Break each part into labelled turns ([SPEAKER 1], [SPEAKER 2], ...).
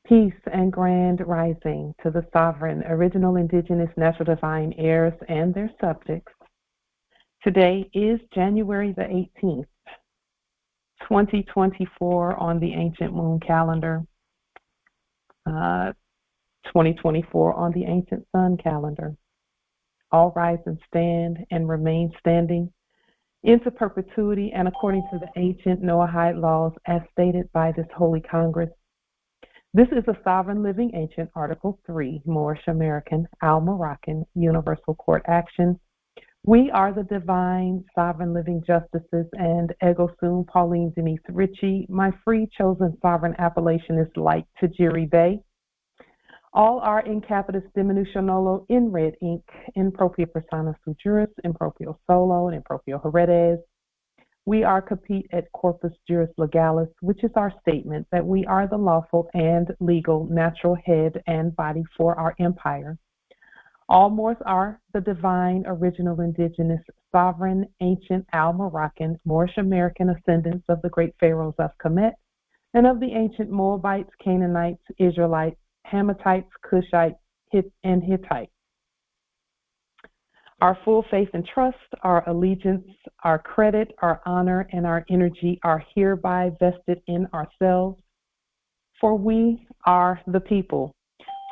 [SPEAKER 1] Peace and grand rising to the sovereign, original, indigenous, natural divine heirs and their subjects. Today is January the 18th, 2024 on the ancient moon calendar, 2024 on the ancient sun calendar. All rise and stand and remain standing into perpetuity and according to the ancient Noahide laws as stated by this Holy Congress. This is a sovereign living ancient Article 3, Moorish American, Al-Moroccan, Universal Court Action. We are the divine sovereign living justices, and Ego Sum Pauline Denise Ritchie. My free chosen sovereign appellation is Light Tajiri Bay. All are in capitis diminution nolo in red ink, in propria persona sui juris, in proprio solo, and in proprio heredes. We are capite et corpus juris legalis, which is our statement that we are the lawful and legal natural head and body for our empire. All Moors are the divine, original, indigenous, sovereign, ancient, Al-Moroccan, Moorish American ascendants of the great pharaohs of Kemet and of the ancient Moabites, Canaanites, Israelites, Hamathites, Cushites, and Hittites. Our full faith and trust, our allegiance, our credit, our honor, and our energy are hereby vested in ourselves, for we are the people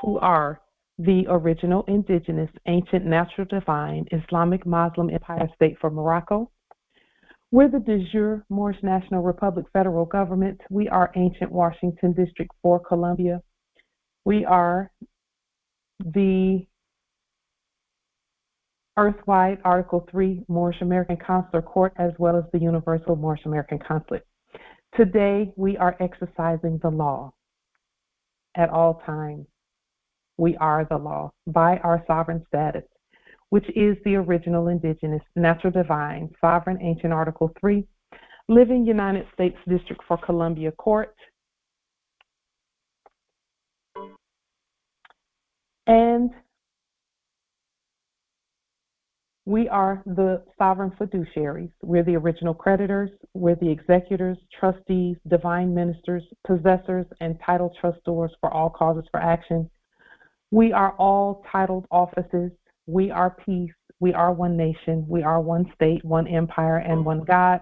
[SPEAKER 1] who are the original, indigenous, ancient, natural, divine, Islamic, Muslim Empire State for Morocco. We're the de jure Moorish National Republic federal government. We are ancient Washington District for Columbia. We are the Earthwide Article 3 Moorish American Consular Court, as well as the Universal Moorish American Consulate. Today, we are exercising the law at all times. We are the law by our sovereign status, which is the original, indigenous, natural, divine, sovereign, ancient Article 3, living United States District for Columbia Court. And we are the sovereign fiduciaries. We're the original creditors. We're the executors, trustees, divine ministers, possessors, and title trustors for all causes for action. We are all titled offices. We are peace. We are one nation. We are one state, one empire, and one God.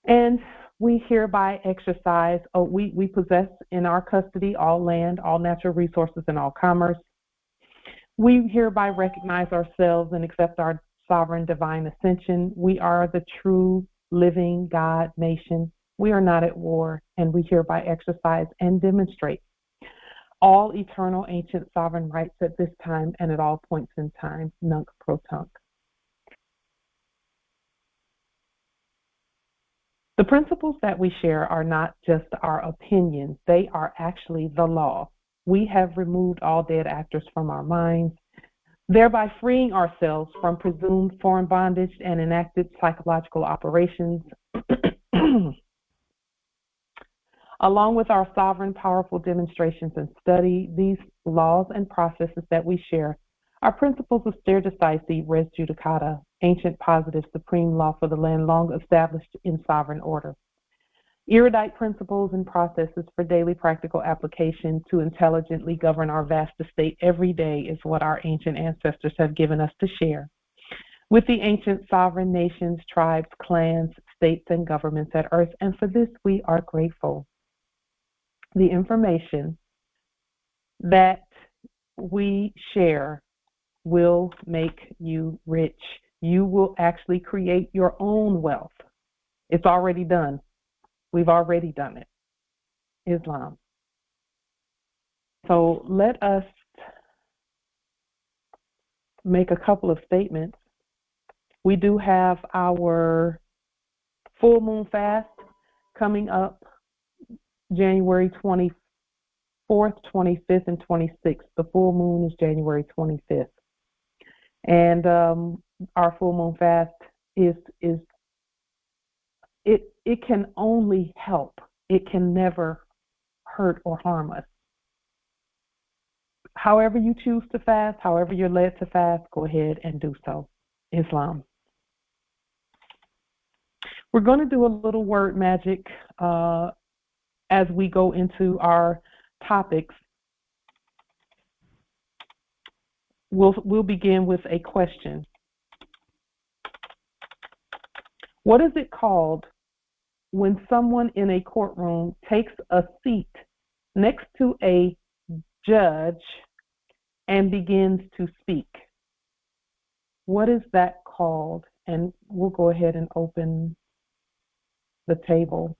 [SPEAKER 1] And we hereby exercise, we possess in our custody all land, all natural resources, and all commerce. We hereby recognize ourselves and accept our sovereign divine ascension. We are the true living God nation. We are not at war, and we hereby exercise and demonstrate all eternal ancient sovereign rights at this time and at all points in time, nunc pro tunc. The principles that we share are not just our opinions, they are actually the law. We have removed all dead actors from our minds, thereby freeing ourselves from presumed foreign bondage and enacted psychological operations. Along with our sovereign, powerful demonstrations and study, these laws and processes that we share are principles of stare decisis, res judicata, ancient positive supreme law for the land long established in sovereign order. Erudite principles and processes for daily practical application to intelligently govern our vast estate every day is what our ancient ancestors have given us to share with the ancient sovereign nations, tribes, clans, states, and governments at earth, and for this we are grateful. The information that we share will make you rich. You will actually create your own wealth. It's already done. We've already done it. Islam. So let us make a couple of statements. We do have our full moon fast coming up January 24th, 25th, and 26th. The full moon is January 25th. And our full moon fast it can only help. It can never hurt or harm us. However you choose to fast, however you're led to fast, go ahead and do so. Islam. We're going to do a little word magic as we go into our topics, we'll begin with a question. What is it called when someone in a courtroom takes a seat next to a judge and begins to speak? What is that called? And we'll go ahead and open the table.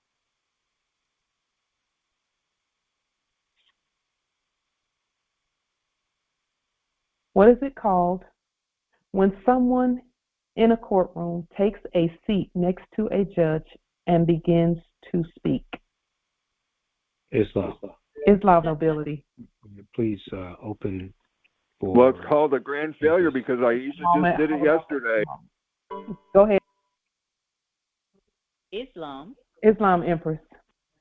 [SPEAKER 1] What is it called when someone in a courtroom takes a seat next to a judge and begins to speak?
[SPEAKER 2] Islam.
[SPEAKER 1] Islam nobility.
[SPEAKER 2] Please open for...
[SPEAKER 3] Well, it's called a grand failure because Aisha just did it yesterday.
[SPEAKER 1] Go ahead.
[SPEAKER 4] Islam.
[SPEAKER 1] Islam, Empress.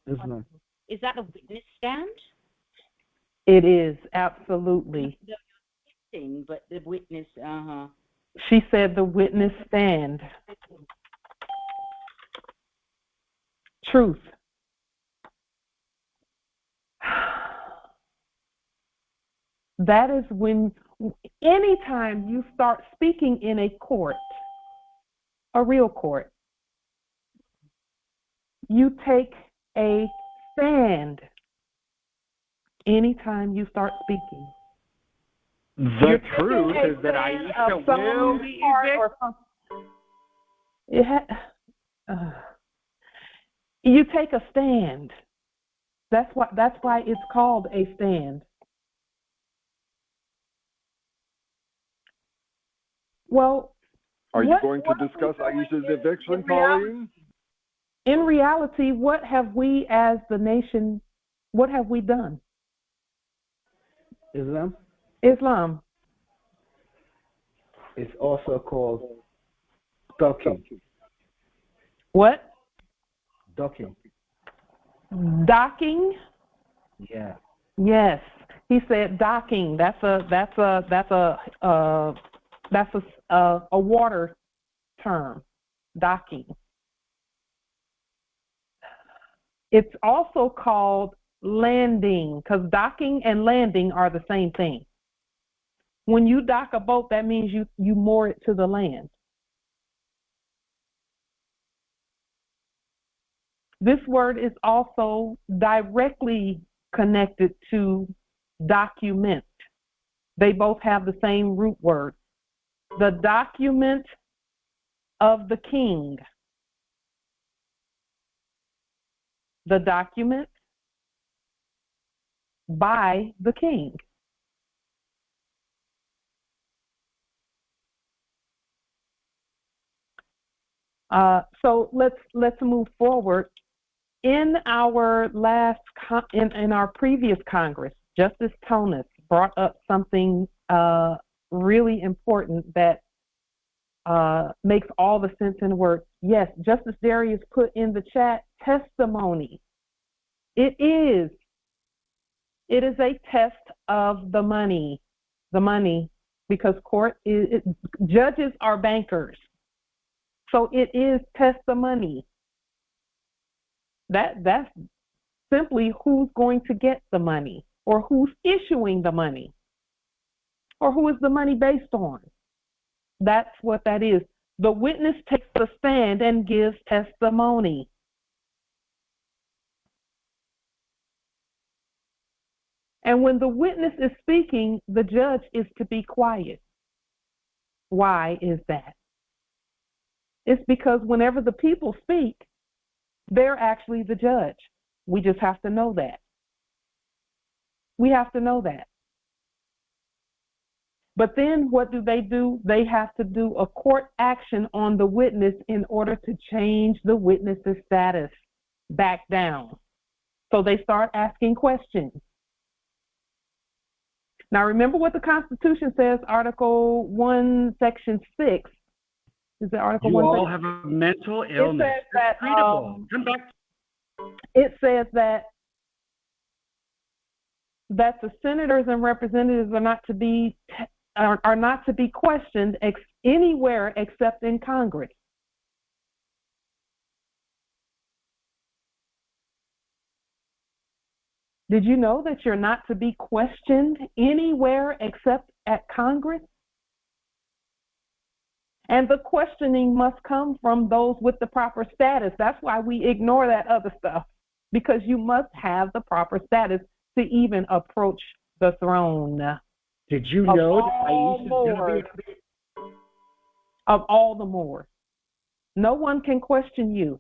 [SPEAKER 2] Islam.
[SPEAKER 4] Is that a witness stand?
[SPEAKER 1] It is, absolutely.
[SPEAKER 4] The thing, but the witness,
[SPEAKER 1] She said the witness stand. Truth. That is when, anytime you start speaking in a court, a real court, you take a stand anytime you start speaking.
[SPEAKER 3] The truth is that Aisha will be evicted.
[SPEAKER 1] You take a stand. That's why it's called a stand. Well,
[SPEAKER 3] are you going to discuss Aisha's eviction, Pauline?
[SPEAKER 1] In reality, what have we as the nation, what have we done?
[SPEAKER 2] Islam?
[SPEAKER 1] Islam.
[SPEAKER 2] It's also called docking.
[SPEAKER 1] What?
[SPEAKER 2] Docking.
[SPEAKER 1] Docking?
[SPEAKER 2] Yeah.
[SPEAKER 1] Yes. He said docking. That's a water term. Docking. It's also called landing, because docking and landing are the same thing. When you dock a boat, that means you moor it to the land. This word is also directly connected to document. They both have the same root word. The document of the king. The document by the king. So let's move forward. In our in our previous Congress, Justice Tonis brought up something really important that makes all the sense in the world. Yes, Justice Darius put in the chat testimony. It is a test of the money, because judges are bankers. So it is testimony. That's simply who's going to get the money, or who's issuing the money, or who is the money based on. That's what that is. The witness takes the stand and gives testimony. And when the witness is speaking, the judge is to be quiet. Why is that? It's because whenever the people speak, they're actually the judge. We just have to know that. We have to know that. But then what do? They have to do a court action on the witness in order to change the witness's status back down. So they start asking questions. Now remember what the Constitution says, Article 1, Section 6. Is it Article 1?
[SPEAKER 5] You all have a mental illness.
[SPEAKER 1] It says that,
[SPEAKER 5] Come back.
[SPEAKER 1] It says that the senators and representatives are not to be questioned anywhere except in Congress. Did you know that you're not to be questioned anywhere except at Congress? And the questioning must come from those with the proper status. That's why we ignore that other stuff, because you must have the proper status to even approach the throne.
[SPEAKER 3] Did you know that Aisha's going to be
[SPEAKER 1] of all the more? No one can question you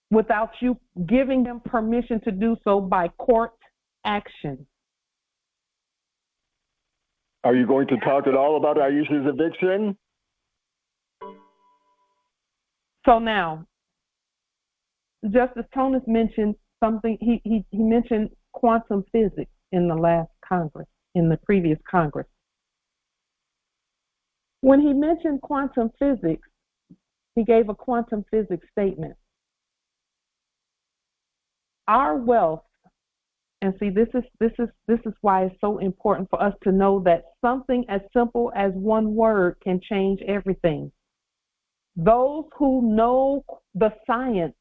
[SPEAKER 1] without you giving them permission to do so by court action.
[SPEAKER 6] Are you going to talk at all about Aisha's eviction?
[SPEAKER 1] So now, Justice Tonis mentioned something. He mentioned quantum physics in the last Congress, in the previous Congress. When he mentioned quantum physics, he gave a quantum physics statement. Our wealth, and see, this is why it's so important for us to know that something as simple as one word can change everything. Those who know the science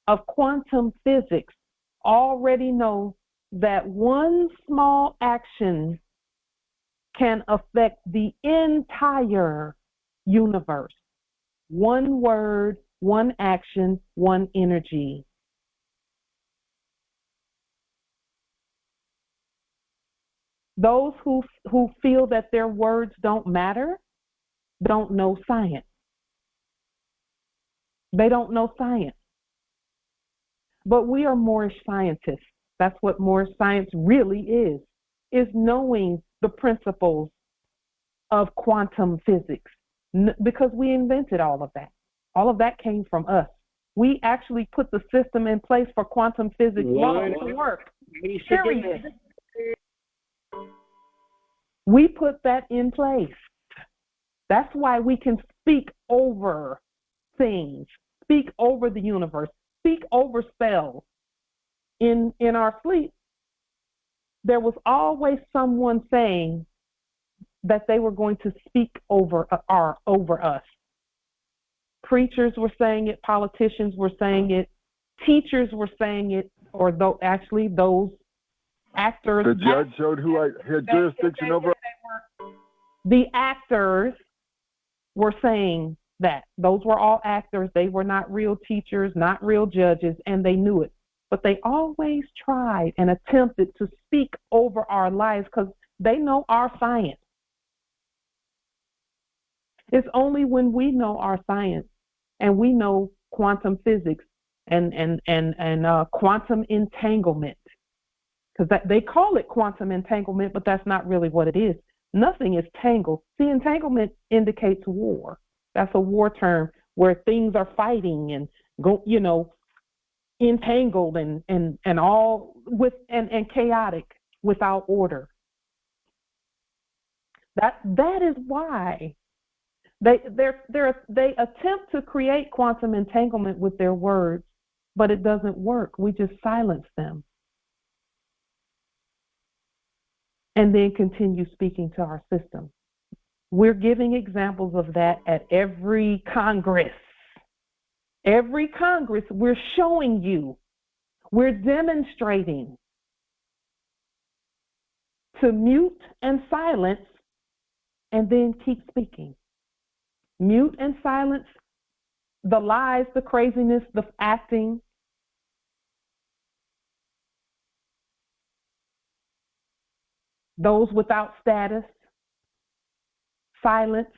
[SPEAKER 1] of quantum physics already know that one small action can affect the entire universe. One word, one action, one energy. Those who feel that their words don't matter don't know science. They don't know science. But we are Moorish scientists. That's what Moorish science really is knowing the principles of quantum physics, because we invented all of that. All of that came from us. We actually put the system in place for quantum physics to work. Period. We put that in place. That's why we can speak over things, speak over the universe, speak over spells. In our sleep, there was always someone saying that they were going to speak over us. Preachers were saying it, politicians were saying it, teachers were saying it, or actually those actors.
[SPEAKER 6] The judge showed who had jurisdiction over.
[SPEAKER 1] The actors were saying that. Those were all actors. They were not real teachers, not real judges, and they knew it. But they always tried and attempted to speak over our lives because they know our science. It's only when we know our science and we know quantum physics and quantum entanglement, because they call it quantum entanglement, but that's not really what it is. Nothing is tangled. See, entanglement indicates war. That's a war term where things are fighting and entangled and all with and chaotic without order. That is why they attempt to create quantum entanglement with their words, but it doesn't work. We just silence them and then continue speaking to our system. We're giving examples of that at every Congress. Every Congress, we're showing you, we're demonstrating to mute and silence and then keep speaking. Mute and silence the lies, the craziness, the acting. Those without status, silence.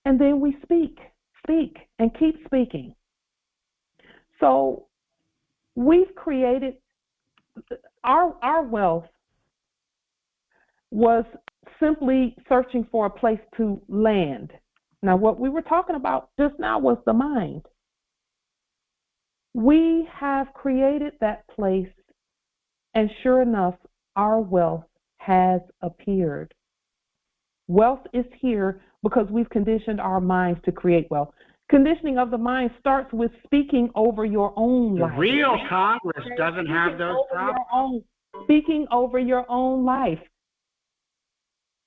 [SPEAKER 1] And then we speak and keep speaking. So we've created, our wealth was simply searching for a place to land. Now, what we were talking about just now was the mind. We have created that place, and sure enough, our wealth has appeared. Wealth is here because we've conditioned our minds to create wealth. Conditioning of the mind starts with speaking over your own life.
[SPEAKER 3] The real Congress doesn't have those problems.
[SPEAKER 1] Speaking over your own life.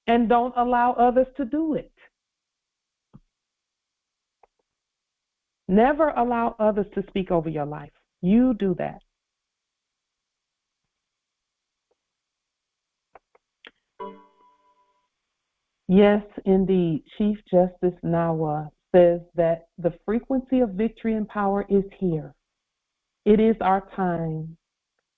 [SPEAKER 1] And don't allow others to do it. Never allow others to speak over your life. You do that. Yes, indeed. Chief Justice Nawa says that the frequency of victory and power is here. It is our time.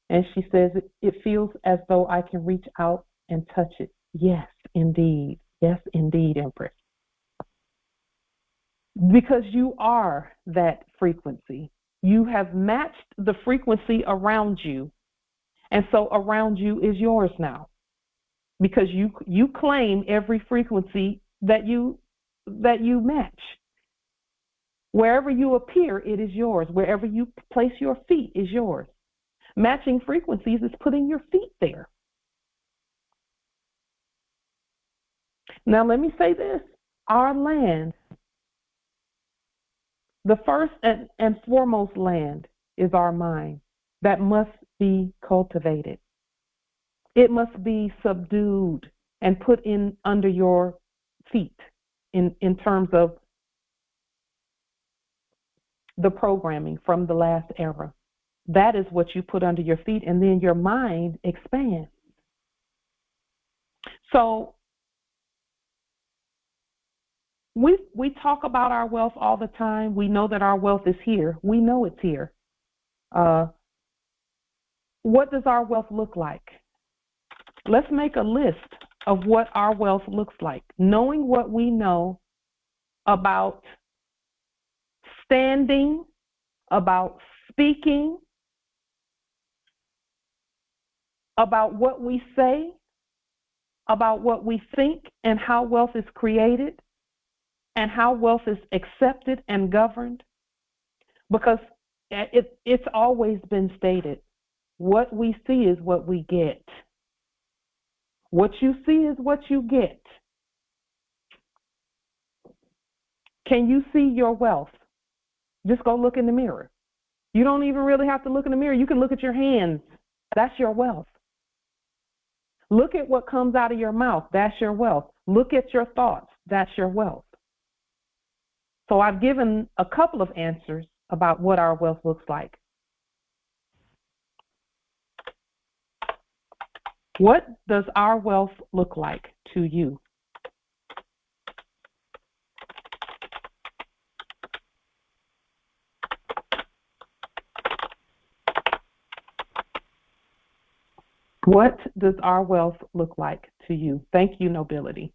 [SPEAKER 1] And she says it feels as though I can reach out and touch it. Yes, indeed. Yes, indeed, Empress. Because you are that frequency. You have matched the frequency around you. And so around you is yours now. Because you claim every frequency that you match. Wherever you appear, it is yours. Wherever you place your feet is yours. Matching frequencies is putting your feet there. Now let me say this. Our land, the first and foremost land is our mind that must be cultivated. It must be subdued and put in under your feet in terms of the programming from the last era. That is what you put under your feet, and then your mind expands. So we talk about our wealth all the time. We know that our wealth is here. We know it's here. What does our wealth look like? Let's make a list of what our wealth looks like. Knowing what we know about standing, about speaking, about what we say, about what we think, and how wealth is created, and how wealth is accepted and governed. Because it's always been stated, what we see is what we get. What you see is what you get. Can you see your wealth? Just go look in the mirror. You don't even really have to look in the mirror. You can look at your hands. That's your wealth. Look at what comes out of your mouth. That's your wealth. Look at your thoughts. That's your wealth. So I've given a couple of answers about what our wealth looks like. What does our wealth look like to you? What does our wealth look like to you? Thank you, nobility.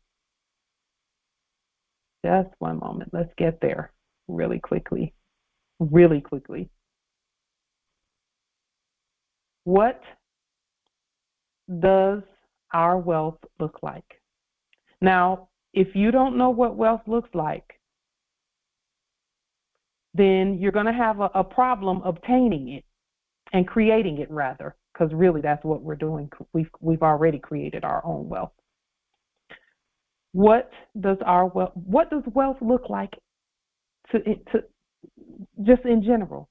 [SPEAKER 1] Just one moment. Let's get there really quickly. Really quickly. What does our wealth look like? Now, if you don't know what wealth looks like, then you're going to have a problem obtaining it and creating it, rather, because really that's what we're doing. We've already created our own wealth. What does wealth look like to just in general?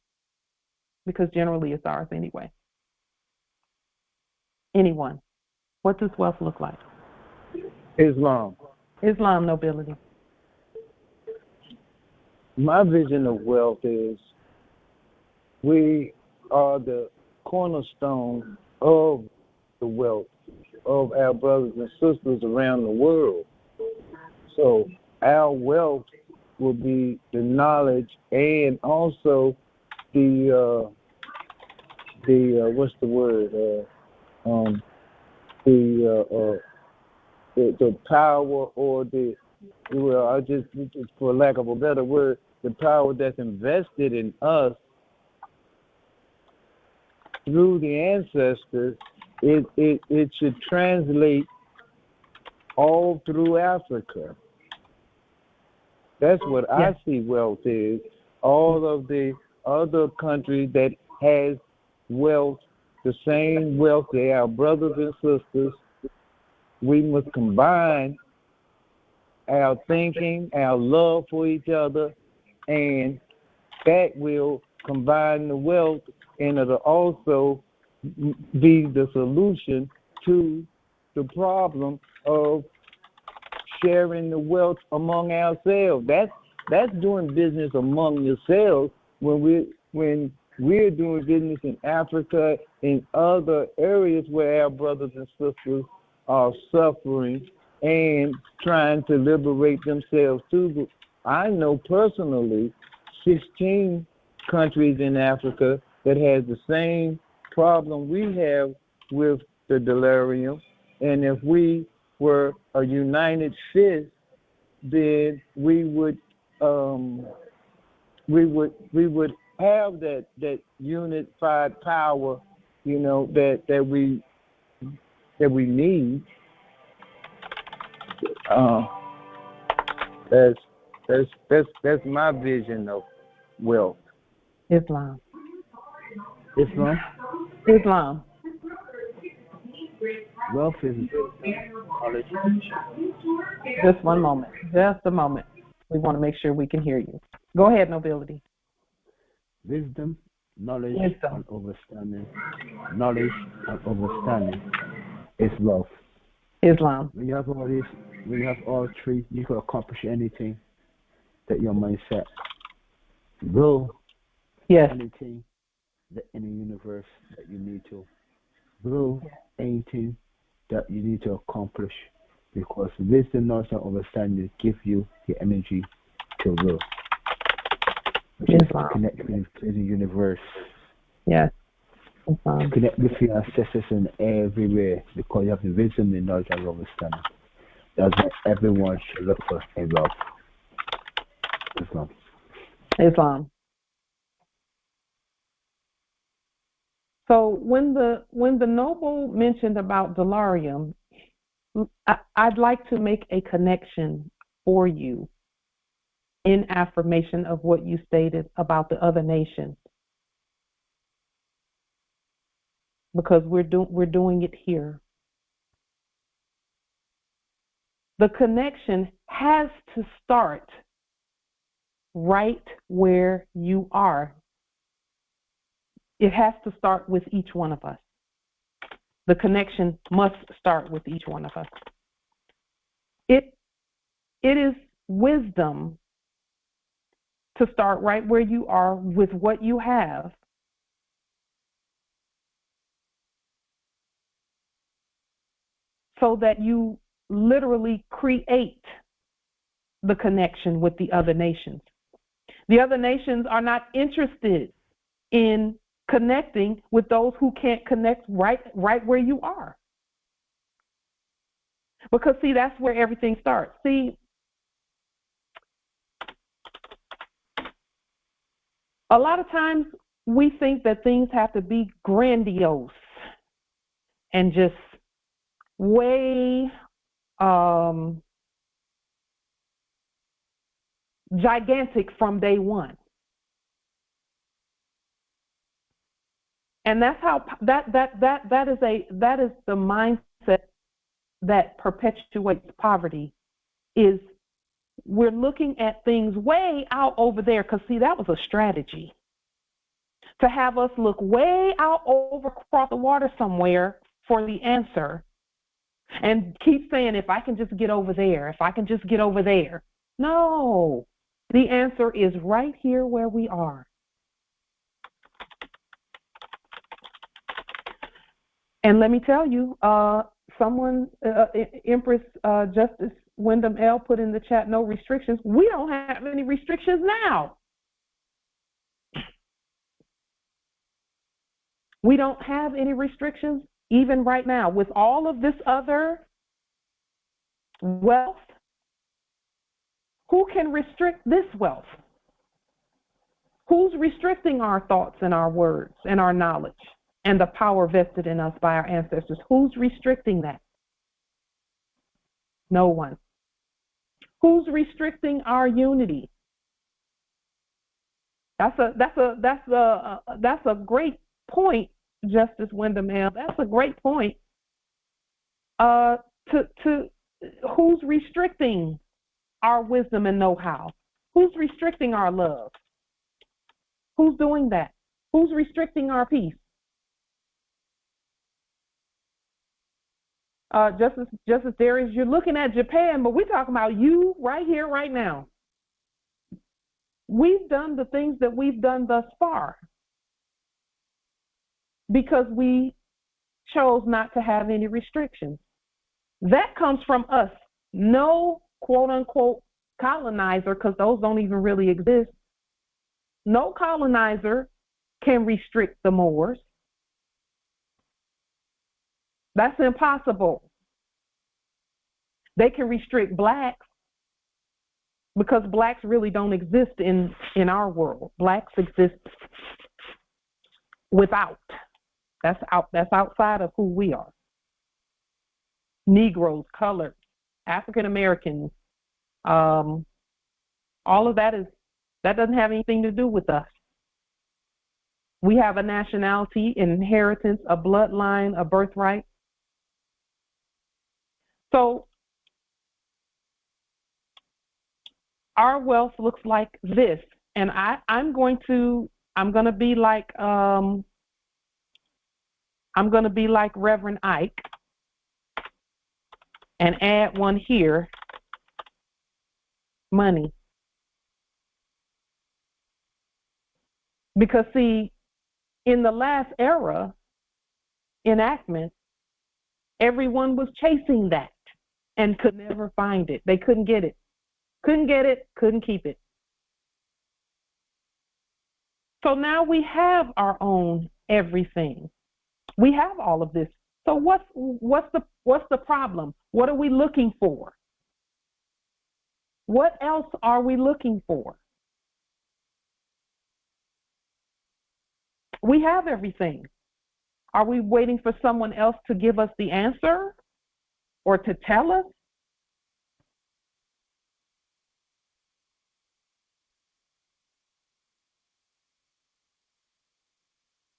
[SPEAKER 1] Because generally it's ours anyway. Anyone? What does wealth look like?
[SPEAKER 7] Islam.
[SPEAKER 1] Islam, nobility.
[SPEAKER 7] My vision of wealth is we are the cornerstone of the wealth of our brothers and sisters around the world. So our wealth will be the knowledge and also the what's the word? The power or I just for lack of a better word, the power that's invested in us through the ancestors. It should translate all through Africa. That's what I see wealth is. All of the other countries that has wealth, the same wealth they are brothers and sisters, we must combine our thinking, our love for each other, and that will combine the wealth, and it'll also be the solution to the problem of sharing the wealth among ourselves. That's doing business among yourselves when we're doing business in Africa, in other areas where our brothers and sisters are suffering and trying to liberate themselves too. I know personally 16 countries in Africa that has the same problem we have with the delirium, and if we were a united fist, then we would have that unified power, you know, that we need. That's my vision of wealth.
[SPEAKER 1] Islam.
[SPEAKER 2] Islam.
[SPEAKER 1] Islam.
[SPEAKER 2] Wealth is knowledge.
[SPEAKER 1] Just one moment. Just a moment. We want to make sure we can hear you. Go ahead, Nobility.
[SPEAKER 2] Wisdom, knowledge,
[SPEAKER 1] Wisdom.
[SPEAKER 2] and understanding. Knowledge and understanding is wealth.
[SPEAKER 1] Islam.
[SPEAKER 2] When you have all this, when you have all three, you can accomplish anything that your mind set. Will
[SPEAKER 1] Yes.
[SPEAKER 2] anything that in the universe that you need to. Will anything that you need to accomplish, because wisdom, knowledge, and understanding give you the energy to will.
[SPEAKER 1] Islam.
[SPEAKER 2] Connect with the universe.
[SPEAKER 1] Yes. Islam.
[SPEAKER 2] Connect with your ancestors in everywhere, because you have the wisdom, the knowledge, and understanding. That's what everyone should look for in wealth. Islam.
[SPEAKER 1] Islam. So when the noble mentioned about delirium, I'd like to make a connection for you in affirmation of what you stated about the other nations, because we're doing it here. The connection has to start right where you are. It has to start with each one of us. The connection must start with each one of us. It is wisdom to start right where you are with what you have, so that you literally create the connection with the other nations. The other nations are not interested in connecting with those who can't connect right where you are. Because, see, that's where everything starts. See, a lot of times we think that things have to be grandiose and just way gigantic from day one. And that's how that is the mindset that perpetuates poverty. Is we're looking at things way out over there, because, see, that was a strategy to have us look way out over across the water somewhere for the answer, and keep saying, if I can just get over there, if I can just get over there. No, the answer is right here where we are. And let me tell you, someone, Empress Justice Wyndham L. put in the chat, no restrictions. We don't have any restrictions now. We don't have any restrictions even right now. With all of this other wealth, who can restrict this wealth? Who's restricting our thoughts and our words and our knowledge and the power vested in us by our ancestors? Who's restricting that? No one. Who's restricting our unity? That's a great point, Justice Wyndham L. That's a great point. Who's restricting our wisdom and know-how? Who's restricting our love? Who's doing that? Who's restricting our peace? Justice Darius, you're looking at Japan, but we're talking about you right here, right now. We've done the things that we've done thus far because we chose not to have any restrictions. That comes from us. No quote unquote colonizer, because those don't even really exist. No colonizer can restrict the Moors. That's impossible. They can restrict blacks because blacks really don't exist in our world. Blacks exist without. That's outside of who we are. Negroes, colored, African Americans, all of that doesn't have anything to do with us. We have a nationality, an inheritance, a bloodline, a birthright. So our wealth looks like this, and I'm going to be like Reverend Ike and add one here, money. Because see, in the last era enactment, everyone was chasing that and could never find it. They couldn't get it. Couldn't get it, couldn't keep it. So now we have our own everything. We have all of this. So what's the problem? What are we looking for? What else are we looking for? We have everything. Are we waiting for someone else to give us the answer or to tell us?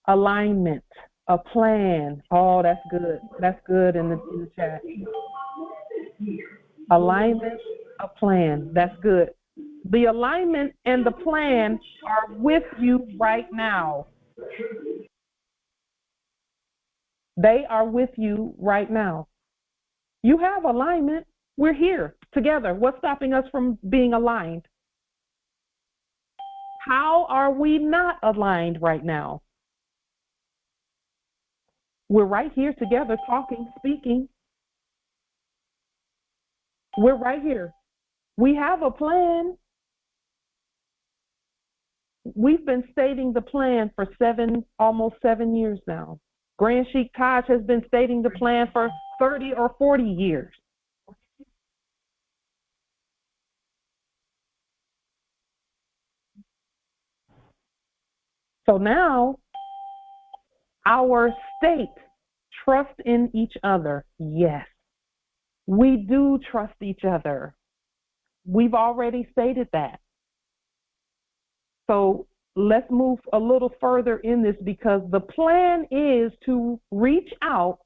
[SPEAKER 1] Alignment, a plan. Oh, that's good. That's good in the chat. Alignment, a plan. That's good. The alignment and the plan are with you right now. They are with you right now. You have alignment. We're here together. What's stopping us from being aligned? How are we not aligned right now? We're right here together, talking, speaking. We're right here. We have a plan. We've been stating the plan for almost 7 years now. Grand Sheikh Taj has been stating the plan for 30 or 40 years. So now, our state, trust in each other. Yes, we do trust each other. We've already stated that. So let's move a little further in this, because the plan is to reach out,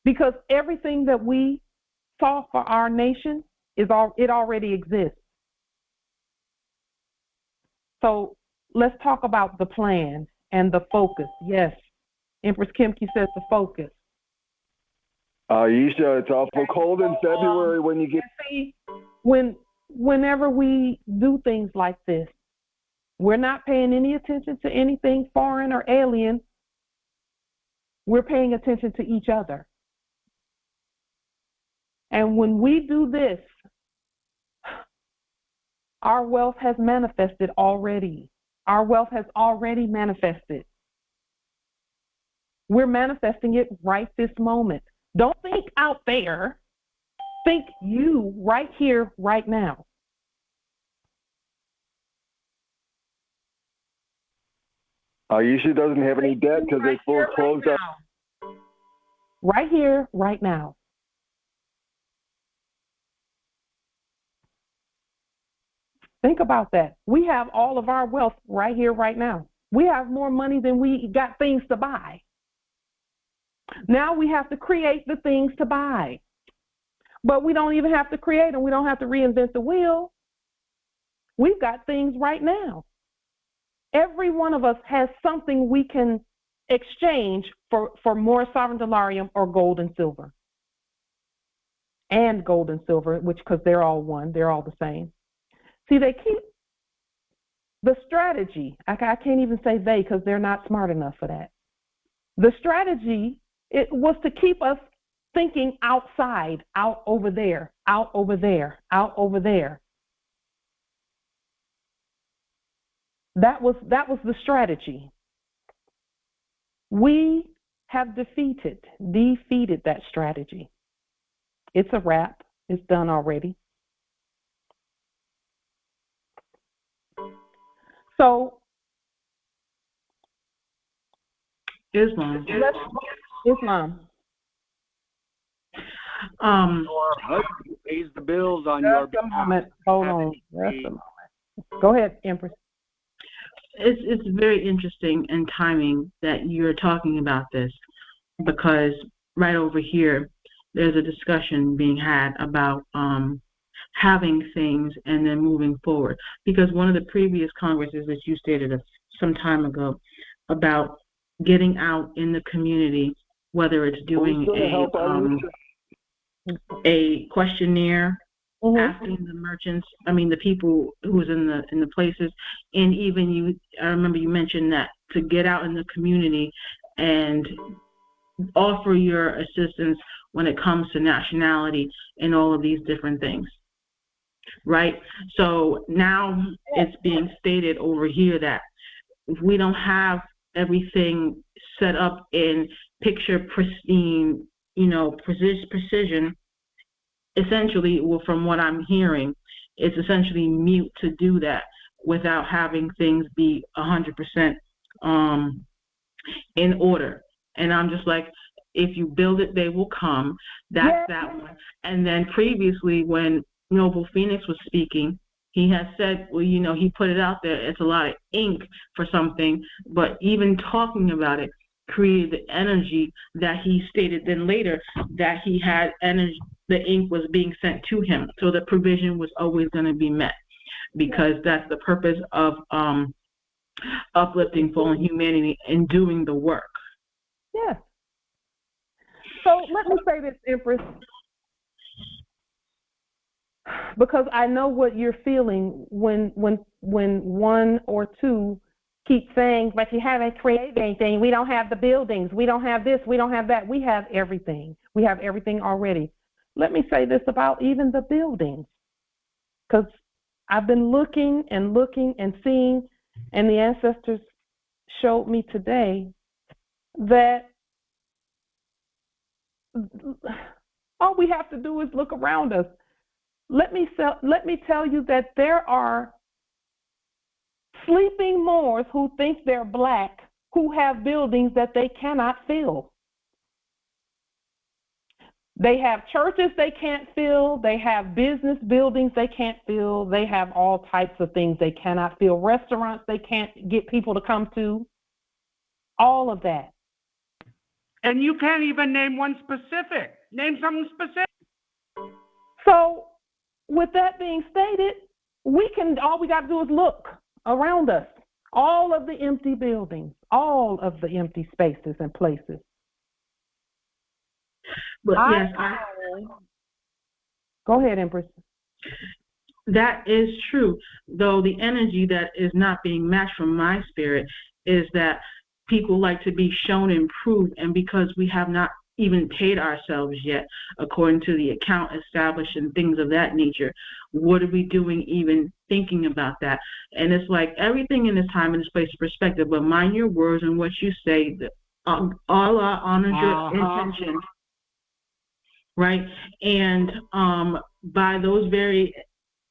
[SPEAKER 1] because everything that we saw for our nation it already exists. So let's talk about the plan and the focus. Yes, Empress Kimke says the focus.
[SPEAKER 6] Aisha, it's awful cold in February when you get.
[SPEAKER 1] See, whenever we do things like this, we're not paying any attention to anything foreign or alien. We're paying attention to each other. And when we do this, our wealth has manifested already. Our wealth has already manifested. We're manifesting it right this moment. Don't think out there. Think you right here, right now.
[SPEAKER 6] Aisha doesn't have any debt because they foreclosed out.
[SPEAKER 1] Right here, right now. Think about that. We have all of our wealth right here, right now. We have more money than we got things to buy. Now we have to create the things to buy. But we don't even have to create them. We don't have to reinvent the wheel. We've got things right now. Every one of us has something we can exchange for more sovereign delarium or gold and silver. And gold and silver, which, because they're all one, they're all the same. See, they keep the strategy. I can't even say they because they're not smart enough for that. The strategy, it was to keep us thinking outside, out over there, out over there, out over there. That was the strategy. We have defeated that strategy. It's a wrap. It's done already. So
[SPEAKER 8] Islam.
[SPEAKER 3] Your husband pays the bills on your
[SPEAKER 1] behalf. Just a moment. Hold on. Just a moment. Go ahead, Empress.
[SPEAKER 8] It's very interesting and timing that you're talking about this, because right over here there's a discussion being had about having things and then moving forward. Because one of the previous congresses that you stated some time ago about getting out in the community, whether it's doing a questionnaire, asking the merchants, the people who's in the places, and even I remember you mentioned that to get out in the community and offer your assistance when it comes to nationality and all of these different things, right? So now it's being stated over here that if we don't have everything set up in picture pristine, precision, essentially, well, from what I'm hearing, it's essentially mute to do that without having things be 100% in order. And I'm just like, if you build it, they will come. That's that one. And then previously, when Noble Phoenix was speaking, he had said, well, he put it out there, it's a lot of ink for something, but even talking about it created the energy that he stated then later that he had energy, the ink was being sent to him. So the provision was always going to be met, because that's the purpose of uplifting fallen humanity and doing the work.
[SPEAKER 1] Yes. So let me say this, Empress, because I know what you're feeling when one or two keep saying, but you haven't created anything. We don't have the buildings. We don't have this. We don't have that. We have everything. We have everything already. Let me say this about even the buildings, because I've been looking and seeing, and the ancestors showed me today that all we have to do is look around us. Let me tell you that there are sleeping Moors who think they're black, who have buildings that they cannot fill. They have churches they can't fill. They have business buildings they can't fill. They have all types of things they cannot fill. Restaurants they can't get people to come to. All of that.
[SPEAKER 5] And you can't even name one specific. Name something specific.
[SPEAKER 1] So, with that being stated, all we got to do is look around us. All of the empty buildings, all of the empty spaces and places.
[SPEAKER 8] But
[SPEAKER 1] go ahead, Empress.
[SPEAKER 8] That is true, though the energy that is not being matched from my spirit is that people like to be shown and proved, and because we have not even paid ourselves yet, according to the account established and things of that nature, what are we doing even thinking about that? And it's like everything in this time and this place is perspective, but mind your words and what you say. Allah honors your intentions, right? And by those very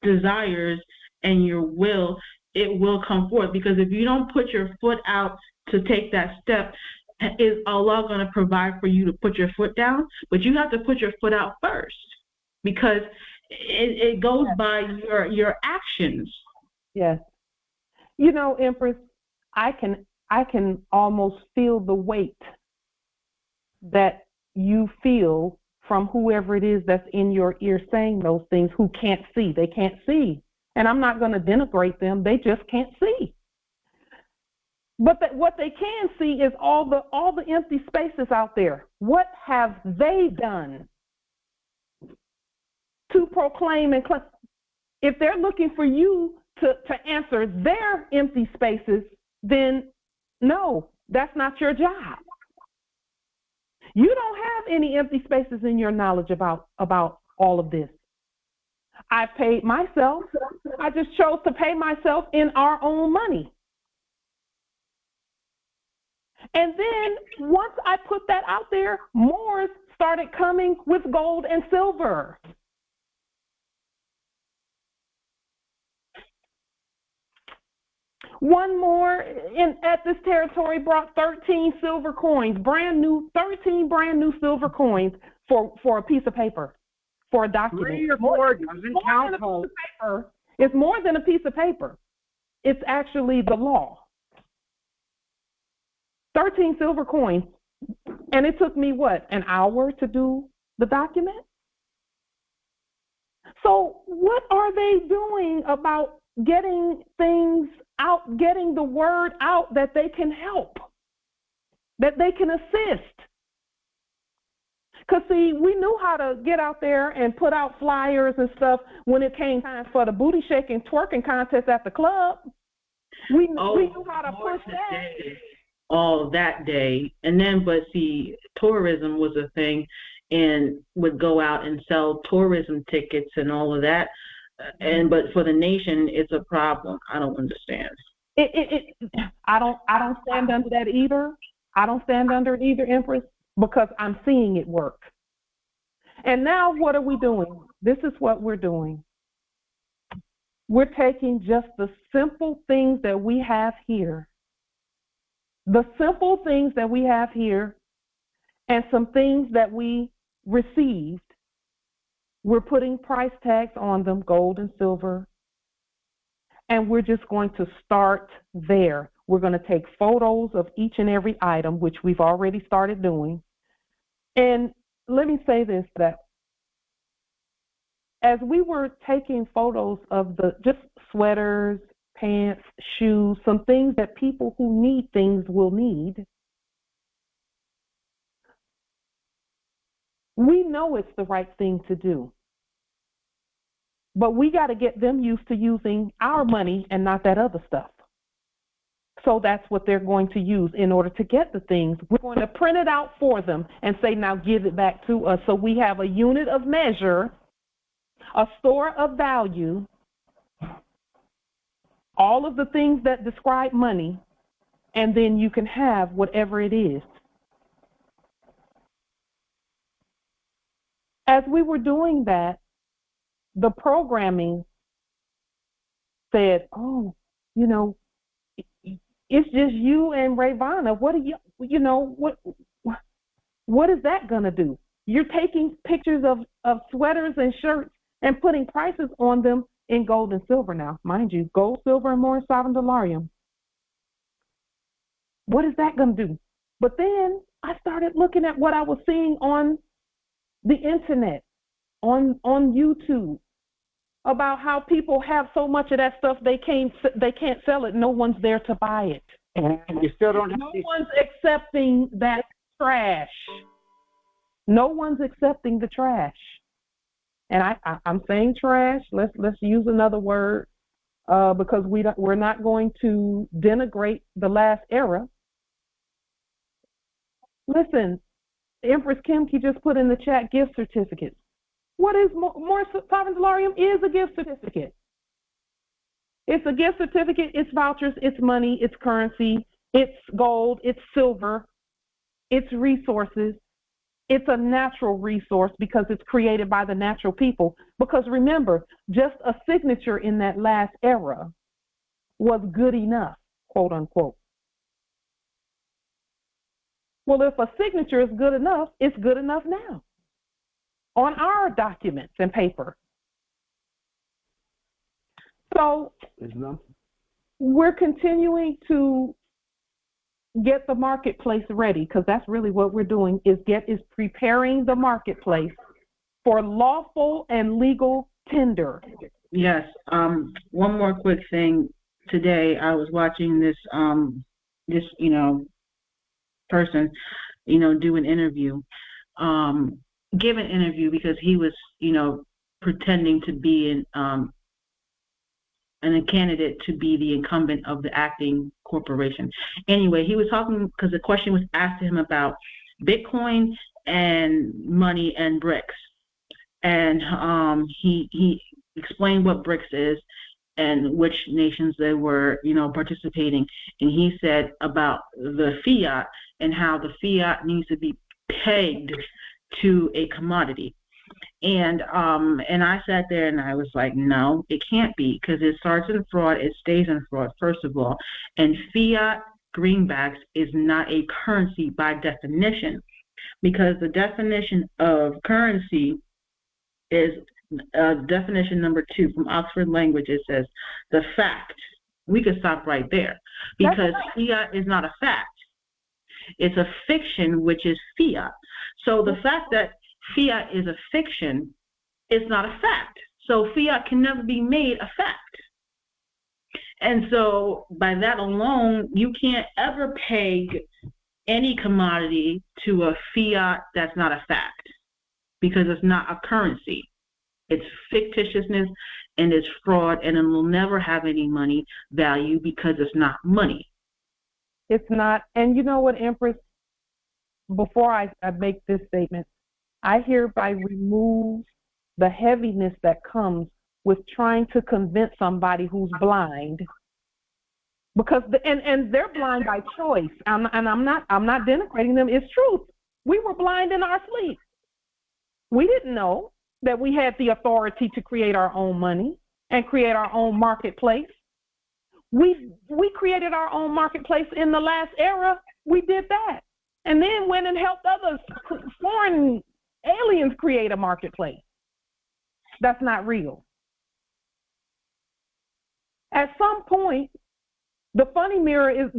[SPEAKER 8] desires and your will, it will come forth. Because if you don't put your foot out to take that step, is Allah going to provide for you to put your foot down? But you have to put your foot out first, because it goes by your actions.
[SPEAKER 1] Yes. Empress, I can almost feel the weight that you feel from whoever it is that's in your ear saying those things, who can't see. They can't see. And I'm not going to denigrate them. They just can't see. But what they can see is all the empty spaces out there. What have they done to proclaim and claim? if they're looking for you to answer their empty spaces, then no, that's not your job. You don't have any empty spaces in your knowledge about all of this. I paid myself. I just chose to pay myself in our own money. And then once I put that out there, more started coming with gold and silver. One more at this territory brought 13 silver coins, 13 brand new silver coins for a piece of paper, for a document.
[SPEAKER 5] 3 or 4 doesn't count.
[SPEAKER 1] It's more than a piece of paper. It's actually the law. 13 silver coins. And it took me, what, an hour to do the document? So what are they doing about getting things out, getting the word out that they can help, that they can assist? Because, see, we knew how to get out there and put out flyers and stuff when it came time for the booty shaking, twerking contest at the club. We knew how to push that.
[SPEAKER 8] All that day. And then, but see, tourism was a thing and would go out and sell tourism tickets and all of that. But for the nation, it's a problem. I don't understand.
[SPEAKER 1] I don't stand under that either. I don't stand under it either, Empress, because I'm seeing it work. And now what are we doing? This is what we're doing. We're taking just the simple things that we have here, the simple things that we have here, and some things that we received. We're putting price tags on them, gold and silver, and we're just going to start there. We're going to take photos of each and every item, which we've already started doing. And let me say this, that as we were taking photos of the just sweaters, pants, shoes, some things that people who need things will need, we know it's the right thing to do. But we got to get them used to using our money and not that other stuff. So that's what they're going to use in order to get the things. We're going to print it out for them and say, now give it back to us. So we have a unit of measure, a store of value, all of the things that describe money, and then you can have whatever it is. As we were doing that, the programming said, oh, you know, it's just you and Ravana. What are what is that going to do? You're taking pictures of sweaters and shirts and putting prices on them in gold and silver now. Mind you, gold, silver, and more sovereign delarium. What is that going to do? But then I started looking at what I was seeing on the internet, on YouTube, about how people have so much of that stuff they can't sell it. No one's there to buy it.
[SPEAKER 5] And you still don't have
[SPEAKER 1] no one's accepting that trash. No one's accepting the trash. And I'm saying trash. Let's use another word because we're not going to denigrate the last era. Listen, Empress Kimki just put in the chat gift certificates. What is more sovereign delarium is a gift certificate. It's a gift certificate, it's vouchers, it's money, it's currency, it's gold, it's silver, it's resources. It's a natural resource because it's created by the natural people. Because remember, just a signature in that last era was good enough, quote unquote. Well, if a signature is good enough, it's good enough now on our documents and paper. So we're continuing to get the marketplace ready, because that's really what we're doing, is preparing the marketplace for lawful and legal tender.
[SPEAKER 8] Yes. One more quick thing. Today I was watching this person, do an interview, give an interview because he was, pretending to be a candidate to be the incumbent of the acting corporation. Anyway, he was talking because the question was asked to him about Bitcoin and money and BRICS, and he explained what BRICS is and which nations they were, participating. And he said about the fiat and how the fiat needs to be pegged to a commodity. And I sat there and I was like, no, it can't be, because it starts in fraud, it stays in fraud, first of all. And fiat greenbacks is not a currency by definition, because the definition of currency is definition number 2 from Oxford Language. It says the fact. We could stop right there, because fiat is not a fact. It's a fiction, which is fiat. So the fact that fiat is a fiction is not a fact. So fiat can never be made a fact. And so by that alone, you can't ever peg any commodity to a fiat that's not a fact, because it's not a currency. It's fictitiousness and it's fraud, and it will never have any money value because it's not money.
[SPEAKER 1] It's not. And you know what, Empress? Before I make this statement, I hereby remove the heaviness that comes with trying to convince somebody who's blind, because and they're blind by choice. And I'm not denigrating them. It's truth. We were blind in our sleep. We didn't know that we had the authority to create our own money and create our own marketplace. We created our own marketplace in the last era. We did that, and then went and helped others, foreign aliens, create a marketplace. That's not real. At some point, the funny mirror is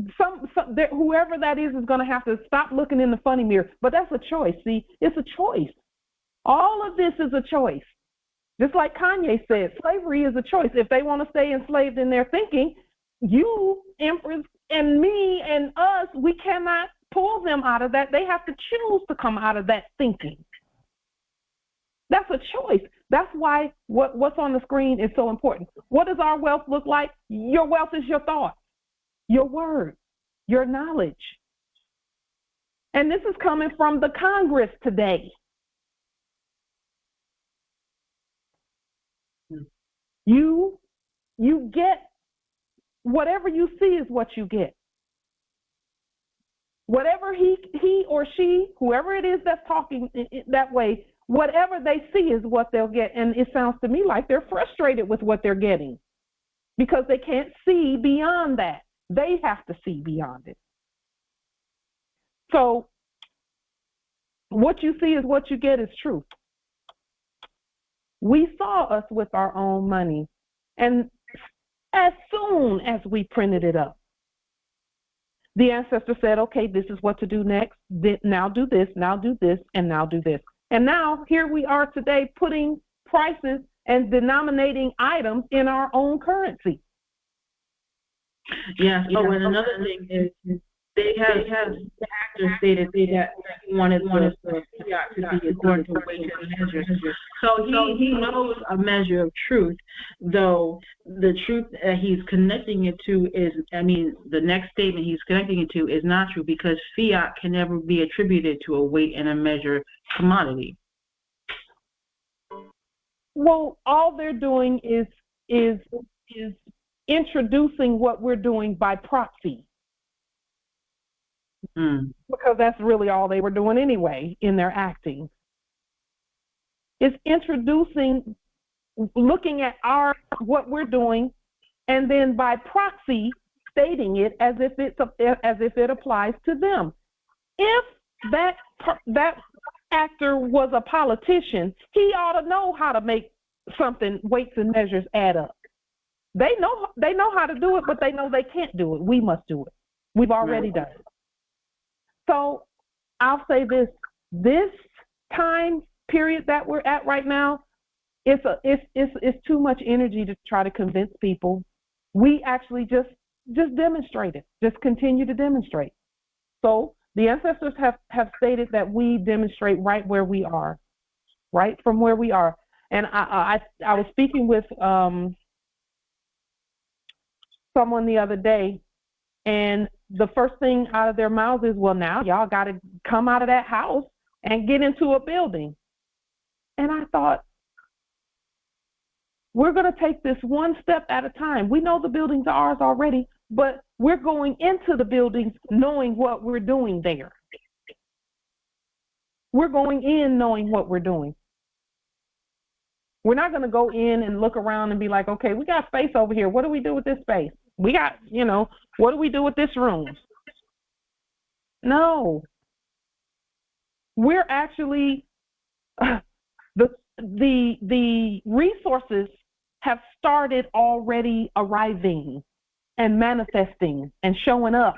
[SPEAKER 1] whoever that is going to have to stop looking in the funny mirror. But that's a choice. See, it's a choice. All of this is a choice. Just like Kanye said, slavery is a choice. If they want to stay enslaved in their thinking, you, Empress, and me and us, we cannot pull them out of that. They have to choose to come out of that thinking. That's a choice. That's why what's on the screen is so important. What does our wealth look like? Your wealth is your thoughts, your words, your knowledge. And this is coming from the Congress today. You get whatever you see is what you get. Whatever he or she, whoever it is that's talking that way, whatever they see is what they'll get. And it sounds to me like they're frustrated with what they're getting because they can't see beyond that. They have to see beyond it. So what you see is what you get is truth. We saw us with our own money, and as soon as we printed it up, the ancestor said, okay, this is what to do next. Now do this, now do this, and now do this. And now here we are today putting prices and denominating items in our own currency.
[SPEAKER 8] Yes. Oh, and another thing is they have the actor stated that he wanted the fiat to be according to weight and measures. So he knows a measure of truth, though the truth that he's connecting it to is, the next statement he's connecting it to is not true, because fiat can never be attributed to a weight and a measure commodity.
[SPEAKER 1] Well, all they're doing is introducing what we're doing by proxy. Because that's really all they were doing anyway in their acting. It's introducing, looking at what we're doing, and then by proxy stating it as if it applies to them. If that actor was a politician, he ought to know how to make something, weights and measures, add up. They know how to do it, but they know they can't do it. We must do it. We've already done it. So I'll say this time period that we're at right now, it's too much energy to try to convince people. We actually just demonstrate it, just continue to demonstrate. So the ancestors have stated that we demonstrate right where we are, right from where we are. And I was speaking with someone the other day, and the first thing out of their mouths is, well, now y'all got to come out of that house and get into a building. And I thought, we're going to take this one step at a time. We know the buildings are ours already, but we're going into the buildings knowing what we're doing there. We're going in knowing what we're doing. We're not going to go in and look around and be like, okay, we got space over here. What do we do with this space? We got, what do we do with this room? No. We're actually, the resources have started already arriving and manifesting and showing up.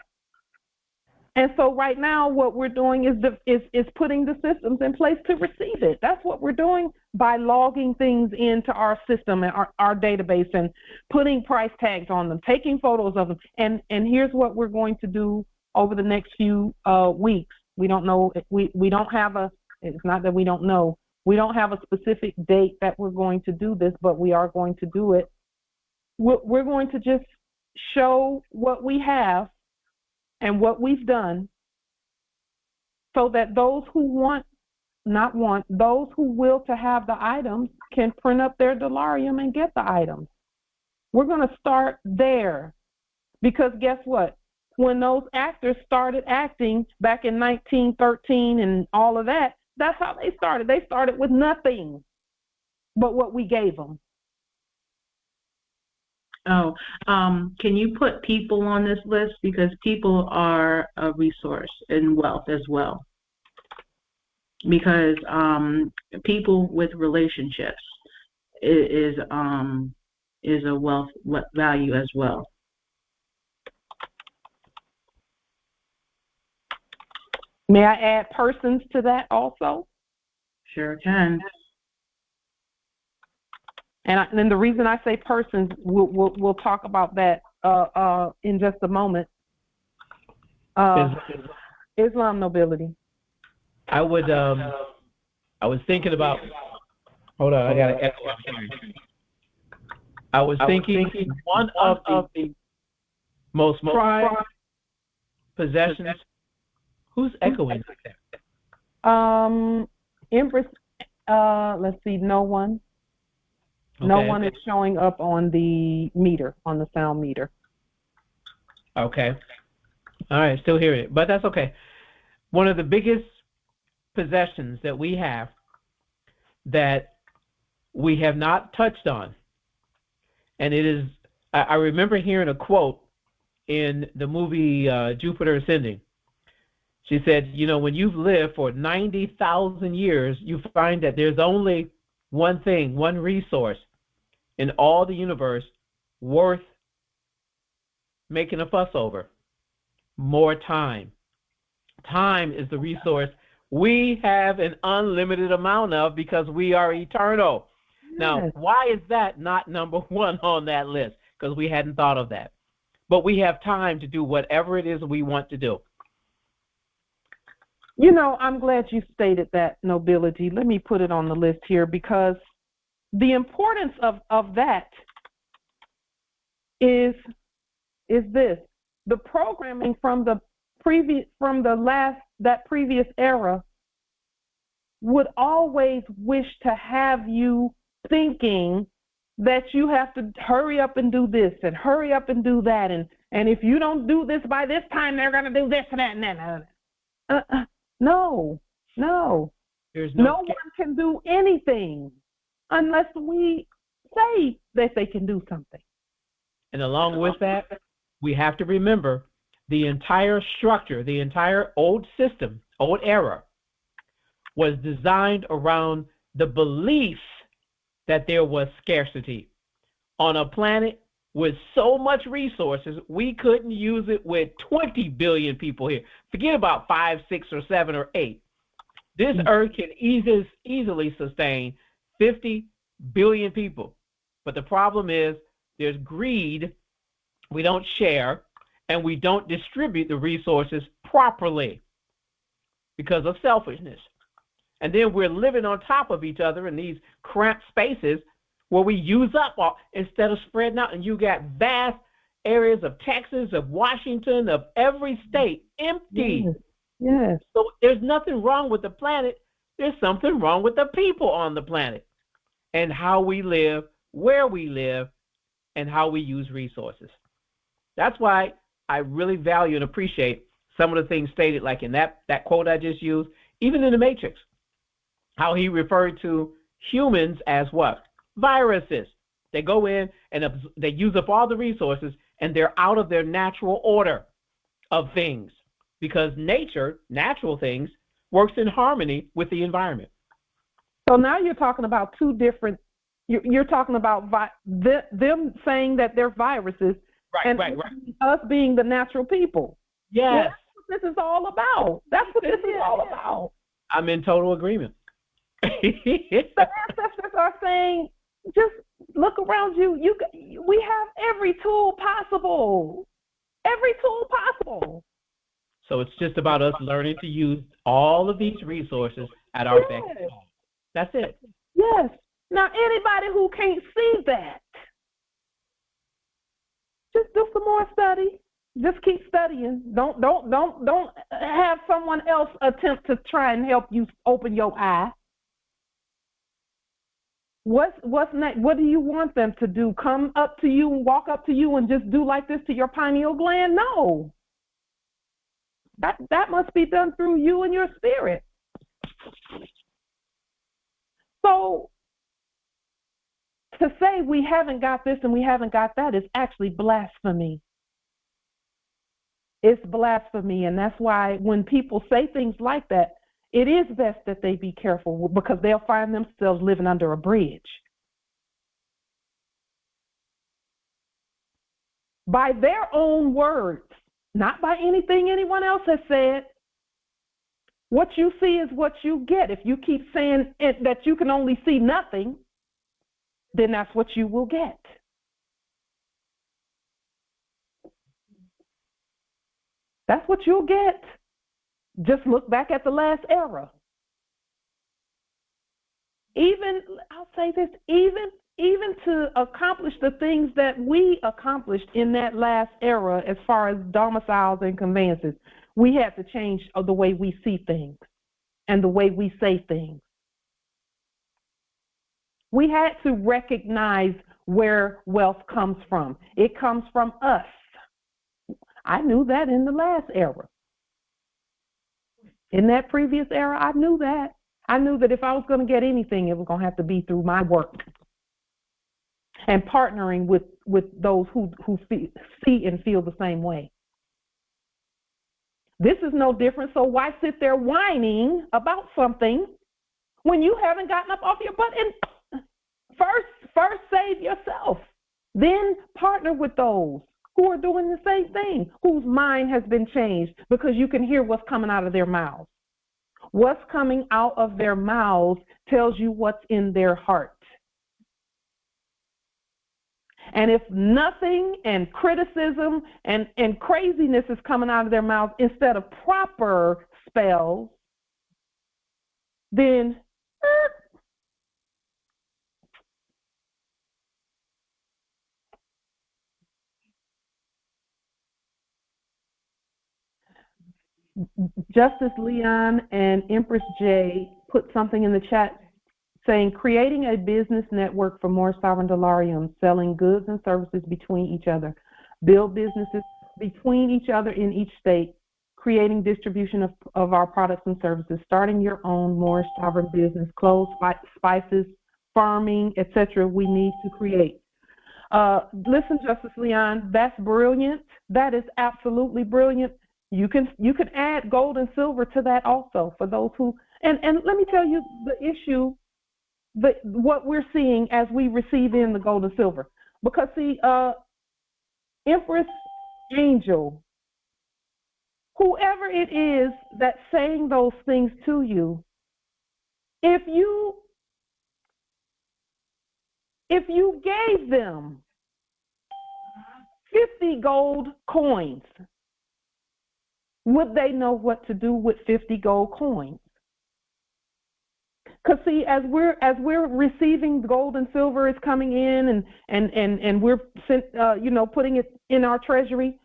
[SPEAKER 1] And so right now what we're doing is putting the systems in place to receive it. That's what we're doing by logging things into our system and our database and putting price tags on them, taking photos of them. And here's what we're going to do over the next few weeks. We don't know, we don't have it's not that we don't know. We don't have a specific date that we're going to do this, but we are going to do it. We're going to just show what we have and what we've done so that those who those who will to have the items can print up their delarium and get the items. We're going to start there because guess what? When those actors started acting back in 1913 and all of that, that's how they started. They started with nothing but what we gave them.
[SPEAKER 8] Oh, can you put people on this list? Because people are a resource in wealth as well. Because people with relationships is a wealth value as well.
[SPEAKER 1] May I add persons to that also?
[SPEAKER 8] Sure can.
[SPEAKER 1] And then the reason I say persons, we'll talk about that in just a moment. Islam nobility.
[SPEAKER 9] I was thinking about. Hold on, I got to echo. I was thinking one of the most prized possessions. Who's echoing like that?
[SPEAKER 1] Empress. Let's see. No one.
[SPEAKER 9] Okay.
[SPEAKER 1] No one is showing up on the meter, on the sound meter.
[SPEAKER 9] Okay. All right, still hearing it, but that's okay. One of the biggest possessions that we have that we have not touched on, and it is, I remember hearing a quote in the movie Jupiter Ascending. She said, when you've lived for 90,000 years, you find that there's only one thing, one resource in all the universe worth making a fuss over. More time. Time is the resource we have an unlimited amount of because we are eternal. Yes. Now, why is that not number one on that list? Because we hadn't thought of that. But we have time to do whatever it is we want to do.
[SPEAKER 1] I'm glad you stated that, nobility. Let me put it on the list here because the importance of that is this. The programming from that previous era would always wish to have you thinking that you have to hurry up and do this and hurry up and do that. And if you don't do this by this time, they're going to do this and that and that. No.
[SPEAKER 9] There's
[SPEAKER 1] no one can do anything unless we say that they can do something.
[SPEAKER 9] And along with that, we have to remember the entire structure, the entire old system, old era, was designed around the belief that there was scarcity. On a planet with so much resources, we couldn't use it with 20 billion people here. Forget about 5, 6, or 7, or 8. This Earth can easily sustain 50 billion people. But the problem is there's greed, we don't share, and we don't distribute the resources properly because of selfishness. And then we're living on top of each other in these cramped spaces where we use up all, instead of spreading out. And you got vast areas of Texas, of Washington, of every state empty.
[SPEAKER 1] Yes. Yes.
[SPEAKER 9] So there's nothing wrong with the planet. There's something wrong with the people on the planet and how we live, where we live, and how we use resources. That's why I really value and appreciate some of the things stated, like in that quote I just used, even in the Matrix, how he referred to humans as what? Viruses. They go in and they use up all the resources, and they're out of their natural order of things, because nature, natural things, works in harmony with the environment.
[SPEAKER 1] So now you're talking about two different, you're talking about them saying that they're viruses, and us being the natural people.
[SPEAKER 9] Yes.
[SPEAKER 1] Well, that's what this is all about. That's what this is all about.
[SPEAKER 9] I'm in total agreement.
[SPEAKER 1] The ancestors are saying, just look around you. We have every tool possible. Every tool possible.
[SPEAKER 9] So it's just about us learning to use all of these resources at our beck and call. That's it.
[SPEAKER 1] Yes. Now, anybody who can't see that, just do some more study. Just keep studying. Don't have someone else attempt to try and help you open your eye. What's next? What do you want them to do? Come up to you and walk up to you and just do like this to your pineal gland? No. That must be done through you and your spirit. So to say we haven't got this and we haven't got that is actually blasphemy. It's blasphemy, and that's why when people say things like that, it is best that they be careful, because they'll find themselves living under a bridge. By their own words, not by anything anyone else has said. What you see is what you get. If you keep saying that you can only see nothing, then that's what you will get. That's what you'll get. Just look back at the last era. I'll say this, even to accomplish the things that we accomplished in that last era as far as domiciles and conveyances, we had to change the way we see things and the way we say things. We had to recognize where wealth comes from. It comes from us. I knew that in the last era. In that previous era, I knew that. I knew that if I was going to get anything, it was going to have to be through my work and partnering with those who see and feel the same way. This is no different, so why sit there whining about something when you haven't gotten up off your butt? And first save yourself, then partner with those who are doing the same thing, whose mind has been changed, because you can hear what's coming out of their mouths. What's coming out of their mouths tells you what's in their heart. And if nothing and criticism and craziness is coming out of their mouths instead of proper spells, then Justice Leon and Empress J put something in the chat saying, creating a business network for more sovereign delariums, selling goods and services between each other, build businesses between each other in each state, creating distribution of our products and services, starting your own more sovereign business, clothes, spices, farming, etc. we need to create. Listen, Justice Leon, that's brilliant. That is absolutely brilliant. You can add gold and silver to that also for those who, and let me tell you the issue, what we're seeing as we receive in the gold and silver. Because see, Empress Angel, whoever it is that's saying those things to you, if you gave them 50 gold coins, would they know what to do with 50 gold coins? Because see, as we're receiving gold and silver is coming in, and we're putting it in our treasury,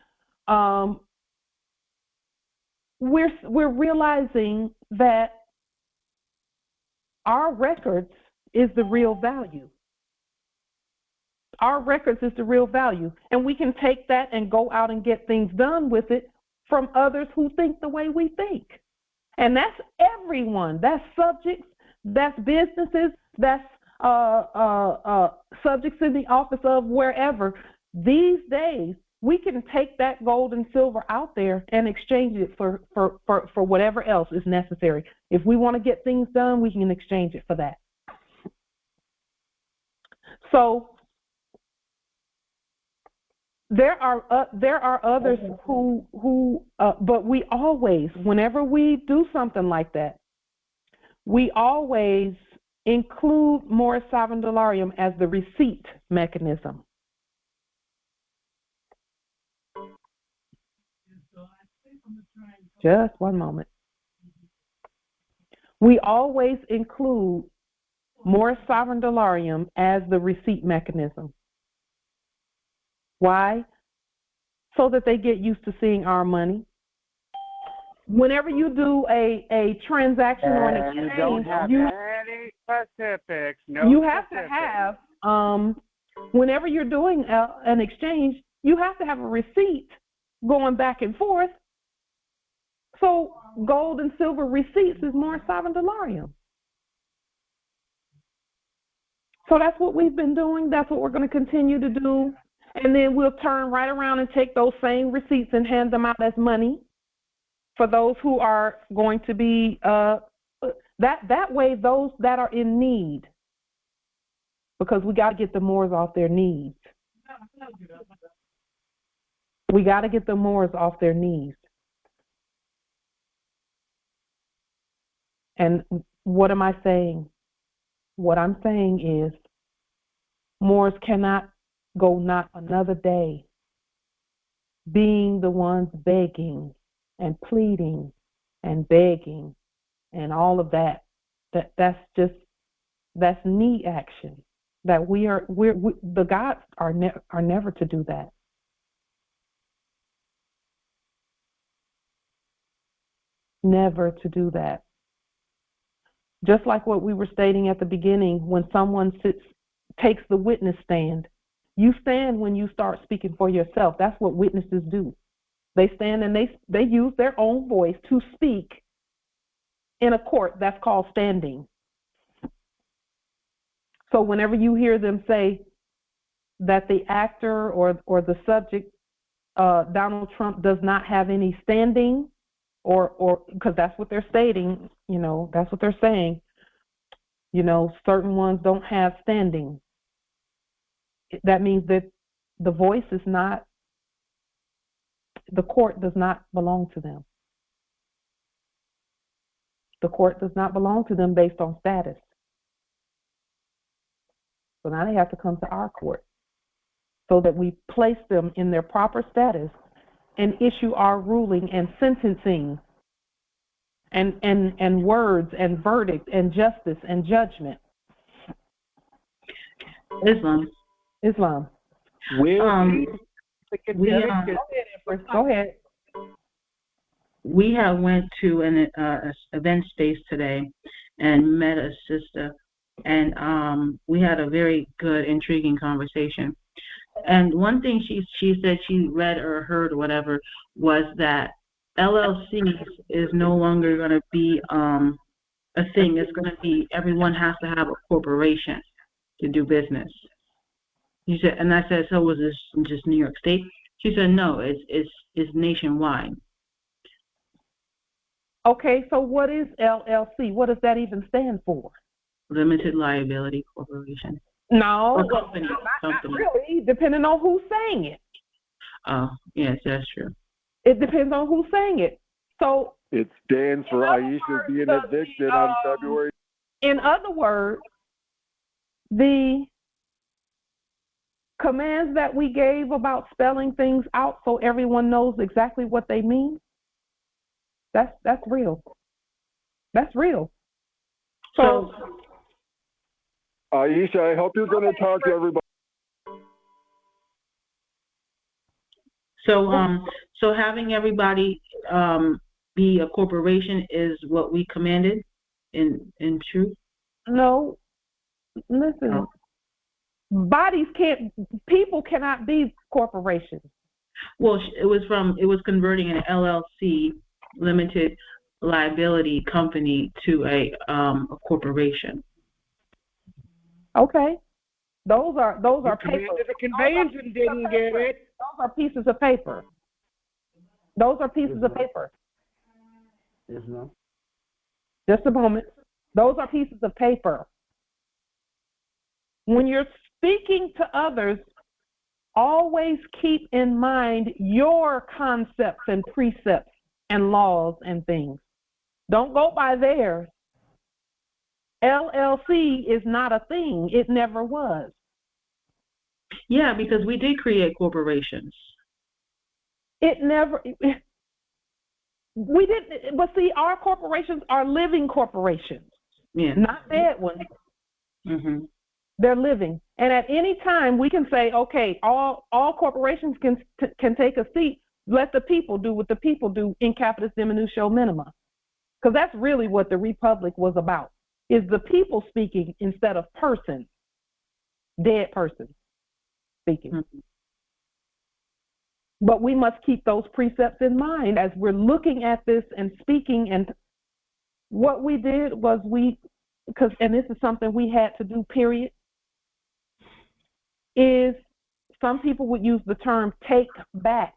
[SPEAKER 1] we're realizing that our records is the real value. Our records is the real value, and we can take that and go out and get things done with it from others who think the way we think, and that's everyone. That's subjects. That's businesses, that's subjects in the office of wherever. These days, we can take that gold and silver out there and exchange it for whatever else is necessary. If we want to get things done, we can exchange it for that. So there are others who but we always, whenever we do something like that, we always include mores savandalium as the receipt mechanism. Just one moment. We always include mores savandalium as the receipt mechanism. Why? So that they get used to seeing our money. Whenever you do a transaction or an exchange,
[SPEAKER 5] you don't have any specifics. No,
[SPEAKER 1] you have
[SPEAKER 5] specifics.
[SPEAKER 1] to have. Whenever you're doing an exchange, you have to have a receipt going back and forth. So gold and silver receipts is mores savandalium. So that's what we've been doing. That's what we're going to continue to do. And then we'll turn right around and take those same receipts and hand them out as money for those who are going to be, that way those that are in need, because we got to get the mores off their needs. We got to get the mores off their knees. And what am I saying? What I'm saying is mores cannot go not another day being the ones begging and pleading and begging and all of that. That's knee action. That the gods are never to do that. Never to do that. Just like what we were stating at the beginning, when someone takes the witness stand, you stand when you start speaking for yourself. That's what witnesses do. They stand and they use their own voice to speak in a court. That's called standing. So whenever you hear them say that the actor or the subject, Donald Trump, does not have any standing, or because that's what they're stating, that's what they're saying, certain ones don't have standing. That means that the voice is not, the court does not belong to them. The court does not belong to them based on status. So now they have to come to our court so that we place them in their proper status and issue our ruling and sentencing and words and verdict and justice and judgment. Islam. Go ahead.
[SPEAKER 8] We have went to an event space today and met a sister, and we had a very good, intriguing conversation. And one thing she said she read or heard or whatever was that LLCs is no longer going to be a thing. It's going to be everyone has to have a corporation to do business. She said, and I said, so was this just New York State? She said, no, it's nationwide.
[SPEAKER 1] Okay, so what is LLC? What does that even stand for?
[SPEAKER 8] Limited Liability Corporation.
[SPEAKER 1] No,
[SPEAKER 8] or company.
[SPEAKER 1] Not really, depending on who's saying it.
[SPEAKER 8] Oh, yes, that's true.
[SPEAKER 1] It depends on who's saying it. So
[SPEAKER 6] it stands for Aisha being evicted on February.
[SPEAKER 1] In other words, the commands that we gave about spelling things out so everyone knows exactly what they mean, that's real. That's real.
[SPEAKER 8] So,
[SPEAKER 6] Aisha, I hope you're going to talk to everybody.
[SPEAKER 8] so having everybody be a corporation is what we commanded in truth?
[SPEAKER 1] No, listen. People cannot be corporations.
[SPEAKER 8] Well, it was converting an LLC, limited liability company, to a corporation.
[SPEAKER 1] Okay, those are paper.
[SPEAKER 5] The conveyance and didn't get it.
[SPEAKER 1] Those are pieces of paper. Those are pieces of paper.
[SPEAKER 2] Yes, no.
[SPEAKER 1] Just a moment. Those are pieces of paper. When you're speaking to others, always keep in mind your concepts and precepts and laws and things. Don't go by theirs. LLC is not a thing. It never was.
[SPEAKER 8] Yeah, because we did create corporations.
[SPEAKER 1] We didn't, but see, our corporations are living corporations, not dead ones.
[SPEAKER 8] Mm-hmm.
[SPEAKER 1] They're living. And at any time, we can say, okay, all corporations can take a seat. Let the people do what the people do in capitis diminutio minima. Because that's really what the Republic was about, is the people speaking instead of persons, dead persons speaking.
[SPEAKER 8] Mm-hmm.
[SPEAKER 1] But we must keep those precepts in mind as we're looking at this and speaking. And what we did was and this is something we had to do, period, is some people would use the term take back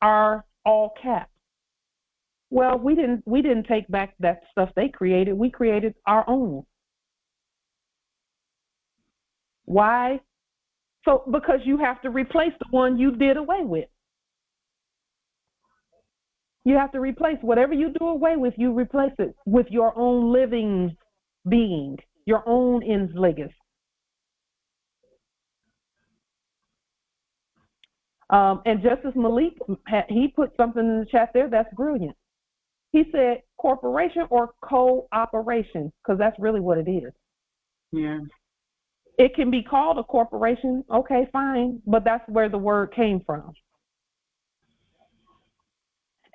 [SPEAKER 1] our all caps. Well, we didn't take back that stuff they created. We created our own. Why? So because you have to replace the one you did away with. You have to replace whatever you do away with, you replace it with your own living being, your own ens legis. And Justice Malik, he put something in the chat there that's brilliant. He said corporation or cooperation, because that's really what it is.
[SPEAKER 8] Yeah.
[SPEAKER 1] It can be called a corporation, okay, fine, but that's where the word came from.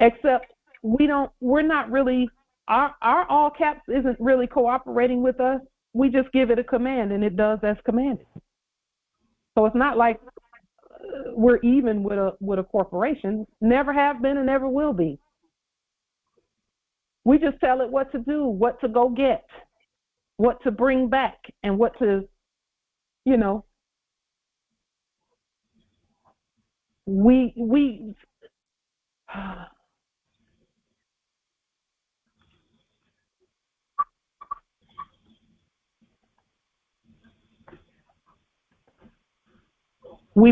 [SPEAKER 1] Except we're not really, our all caps isn't really cooperating with us. We just give it a command and it does as commanded. So it's not like we're even with a corporation. Never have been and never will be. We just tell it what to do, what to go get, what to bring back, and what to, we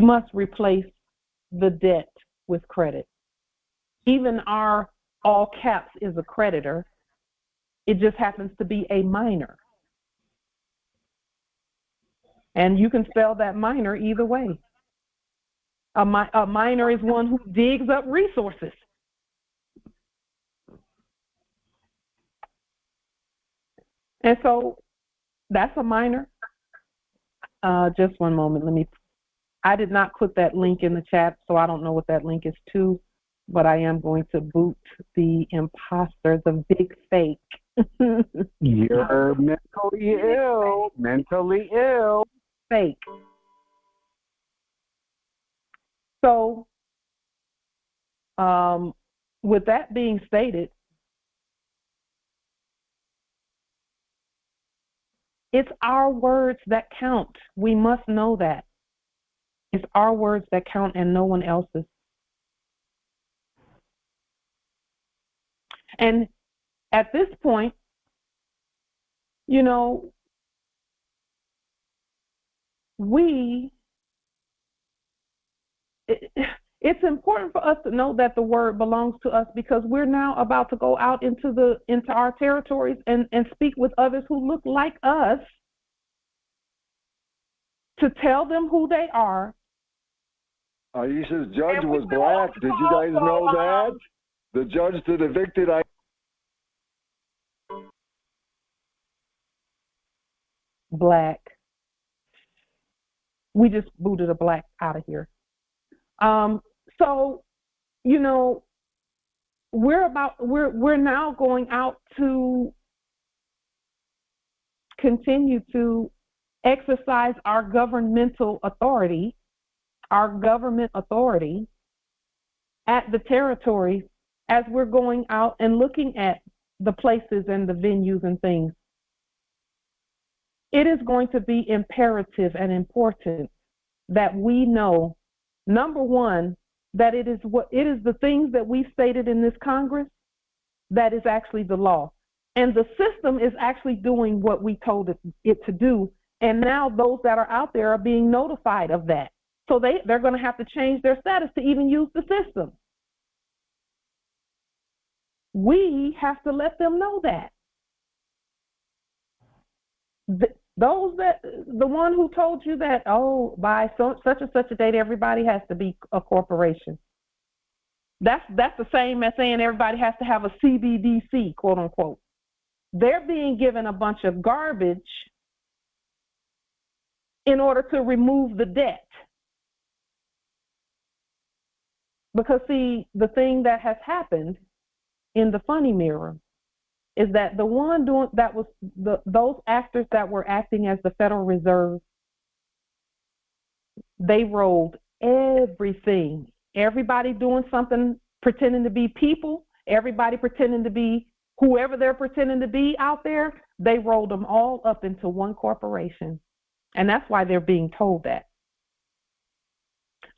[SPEAKER 1] must replace the debt with credit. Even our all caps is a creditor. It just happens to be a minor. And you can spell that minor either way. A minor is one who digs up resources. And so that's a minor. Just one moment. I did not put that link in the chat, so I don't know what that link is to, but I am going to boot the imposter, the big fake.
[SPEAKER 3] You're mentally ill.
[SPEAKER 1] Fake. So, with that being stated, it's our words that count. We must know that. It's our words that count and no one else's. And at this point, it's important for us to know that the word belongs to us, because we're now about to go out into our territories and speak with others who look like us, to tell them who they are.
[SPEAKER 6] Aisha's judge was black. Did you guys know that? The judge that evicted
[SPEAKER 1] black. We just booted a black out of here. So, you know, we're now going out to continue to exercise our governmental authority, our government authority at the territories as we're going out and looking at the places and the venues and things. It is going to be imperative and important that we know, number one, that it is the things that we stated in this Congress that is actually the law. And the system is actually doing what we told it to do. And now those that are out there are being notified of that. So they're going to have to change their status to even use the system. We have to let them know that. The one who told you that, oh, by such and such a date, everybody has to be a corporation. That's the same as saying everybody has to have a CBDC, quote unquote. They're being given a bunch of garbage in order to remove the debt. Because, see, the thing that has happened in the funny mirror is that the one doing that was those actors that were acting as the Federal Reserve, they rolled everything. Everybody doing something, pretending to be people, everybody pretending to be whoever they're pretending to be out there, they rolled them all up into one corporation. And that's why they're being told that.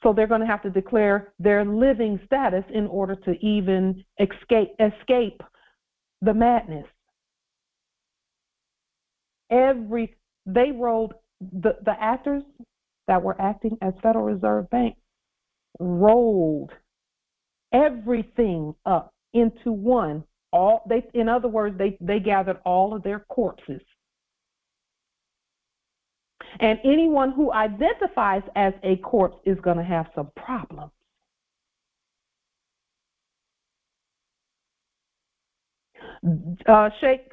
[SPEAKER 1] So they're going to have to declare their living status in order to even escape the madness. They rolled the actors that were acting as Federal Reserve Bank rolled everything up into one. In other words, they gathered all of their corpses. And anyone who identifies as a corpse is going to have some problems. Sheikh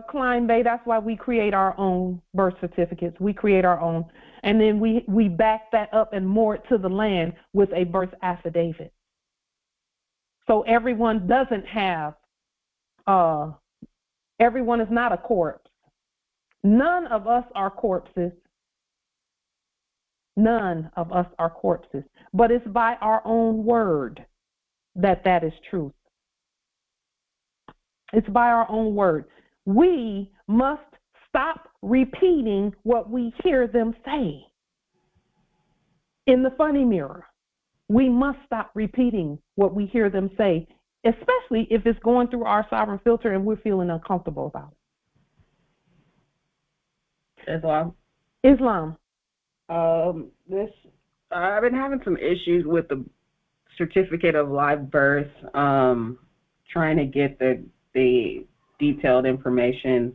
[SPEAKER 1] Klein Bay, that's why we create our own birth certificates. We create our own. And then we back that up and moor it to the land with a birth affidavit. So everyone doesn't have, everyone is not a corpse. None of us are corpses. None of us are corpses. But it's by our own word that is truth. It's by our own word. We must stop repeating what we hear them say. In the funny mirror, we must stop repeating what we hear them say, especially if it's going through our sovereign filter and we're feeling uncomfortable about it. Islam.
[SPEAKER 10] I've been having some issues with the certificate of live birth, trying to get the detailed information.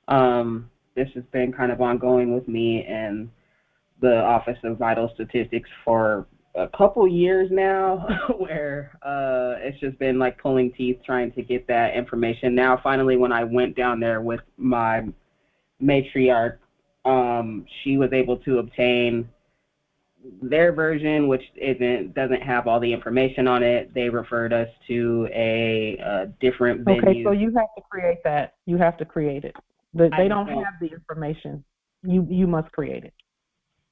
[SPEAKER 10] This has been kind of ongoing with me and the Office of Vital Statistics for a couple years now, where it's just been like pulling teeth trying to get that information. Now, finally, when I went down there with my matriarch, she was able to obtain their version, which doesn't have all the information on it. They referred us to a different venue.
[SPEAKER 1] Okay, so you have to create that. You have to create it. They don't have the information. You must create it.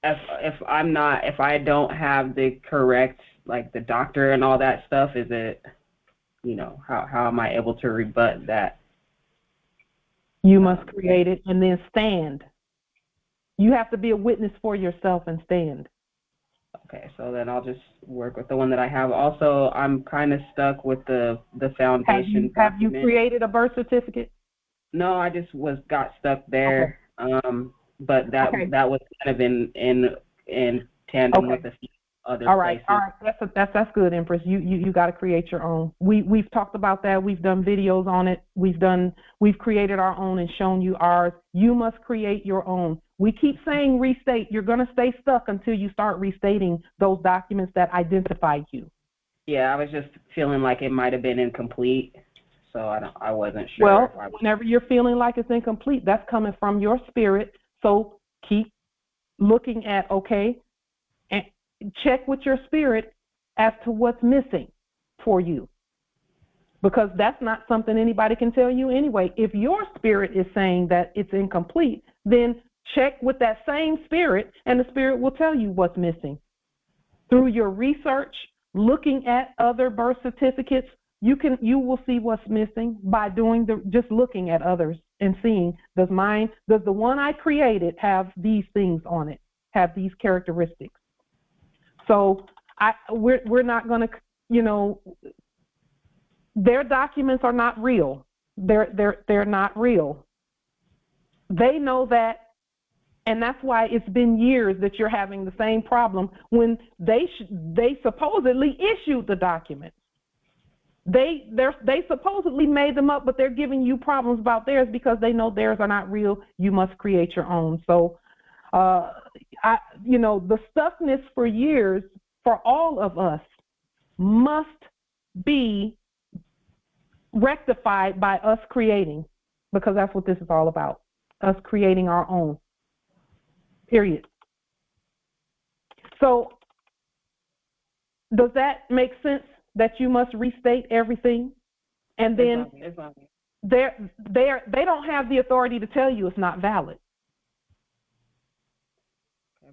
[SPEAKER 10] If I don't have the correct, like the doctor and all that stuff, is it, how am I able to rebut that?
[SPEAKER 1] You must create it and then stand. You have to be a witness for yourself and stand.
[SPEAKER 10] Okay, so then I'll just work with the one that I have. Also, I'm kind of stuck with the foundation.
[SPEAKER 1] Have you created a birth certificate?
[SPEAKER 10] No, I just got stuck there. Okay. But that was kind of in tandem with a few other places.
[SPEAKER 1] All right. That's good, Empress. You got to create your own. We've talked about that. We've done videos on it. We've created our own and shown you ours. You must create your own. We keep saying restate. You're going to stay stuck until you start restating those documents that identify you.
[SPEAKER 10] Yeah, I was just feeling like it might have been incomplete, so I wasn't sure.
[SPEAKER 1] Well, whenever you're feeling like it's incomplete, that's coming from your spirit. So keep looking at, okay, and check with your spirit as to what's missing for you. Because that's not something anybody can tell you anyway. If your spirit is saying that it's incomplete, then check with that same spirit, and the spirit will tell you what's missing. Through your research, looking at other birth certificates, you will see what's missing by doing just looking at others and seeing, does the one I created have these things on it, have these characteristics? So we're not going to, their documents are not real. They're not real. They know that, and that's why it's been years that you're having the same problem when they supposedly issued the documents. They supposedly made them up, but they're giving you problems about theirs because they know theirs are not real. You must create your own. So, the stuckness for years for all of us must be rectified by us creating, because that's what this is all about, us creating our own, period. So does that make sense that you must restate everything? And then they don't have the authority to tell you it's not valid.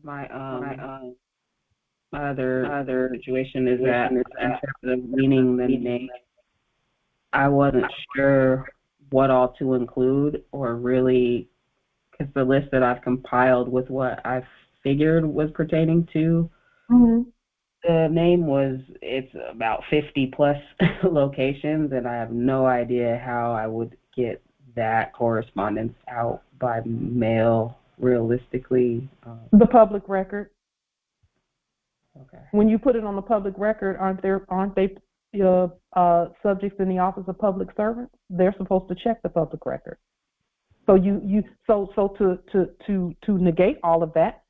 [SPEAKER 10] My other situation is that in terms of meaning the name, I wasn't sure what all to include, or really, because the list that I've compiled with what I figured was pertaining to the name it's about 50 plus locations, and I have no idea how I would get that correspondence out by mail realistically.
[SPEAKER 1] The public record.
[SPEAKER 10] Okay.
[SPEAKER 1] When you put it on the public record, aren't they subjects in the office of public servants? They're supposed to check the public record. So to negate all of that,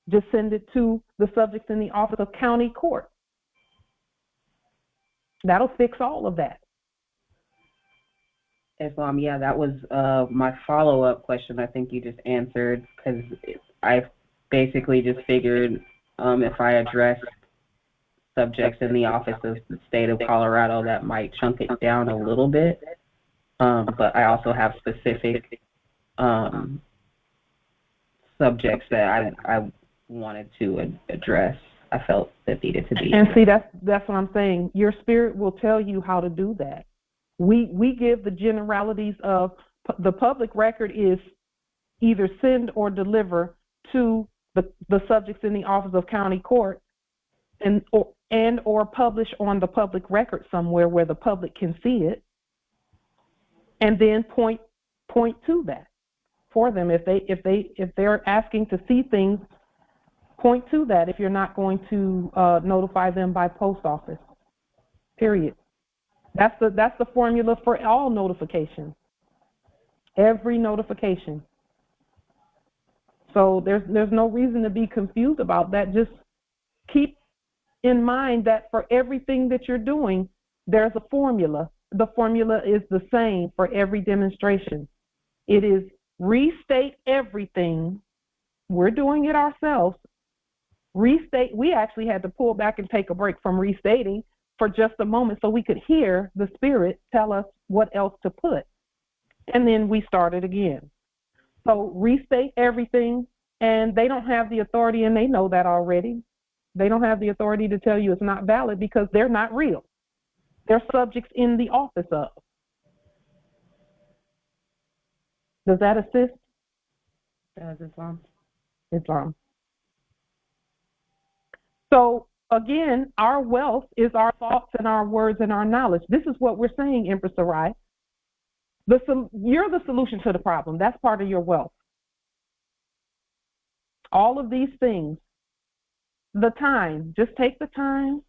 [SPEAKER 1] just send it to the subjects in the office of county court. That'll fix all of that.
[SPEAKER 10] Islam, yeah, that was my follow-up question. I think you just answered, because I basically just figured if I address subjects in the office of the state of Colorado, that might chunk it down a little bit. But I also have specific subjects that I wanted to address. I felt that needed to be.
[SPEAKER 1] And see, that's what I'm saying. Your spirit will tell you how to do that. We give the generalities of the public record is either send or deliver to the subjects in the office of county court, and or publish on the public record somewhere where the public can see it, and then point to that for them. If they're asking to see things, point to that if you're not going to notify them by post office. Period. That's the formula for all notifications. Every notification. So there's no reason to be confused about that. Just keep in mind that for everything that you're doing, there's a formula. The formula is the same for every demonstration. It is restate everything. We're doing it ourselves. Restate. We actually had to pull back and take a break from restating for just a moment so we could hear the spirit tell us what else to put. And then we started again. So restate everything, and they don't have the authority, and they know that already. They don't have the authority to tell you it's not valid because they're not real. They're subjects in the office of. Does that assist?
[SPEAKER 10] Does Islam?
[SPEAKER 1] Islam. So again, our wealth is our thoughts and our words and our knowledge. This is what we're saying, Empress Sarai. You're the solution to the problem. That's part of your wealth. All of these things, the time, just take the time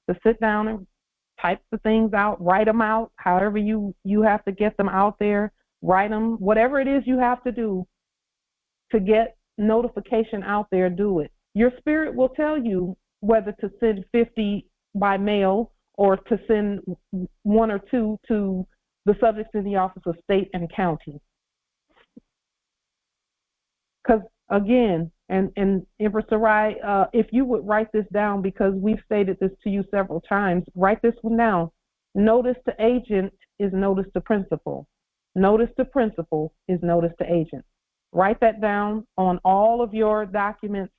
[SPEAKER 1] to sit down and type the things out, write them out, however you have to get them out there, write them, whatever it is you have to do to get notification out there, do it. Your spirit will tell you whether to send 50 by mail or to send 1 or 2 to the subjects in the office of state and county. Because again, and Empress Sarai, if you would write this down, because we've stated this to you several times, write this one down. Notice to agent is notice to principal. Notice to principal is notice to agent. Write that down on all of your documents.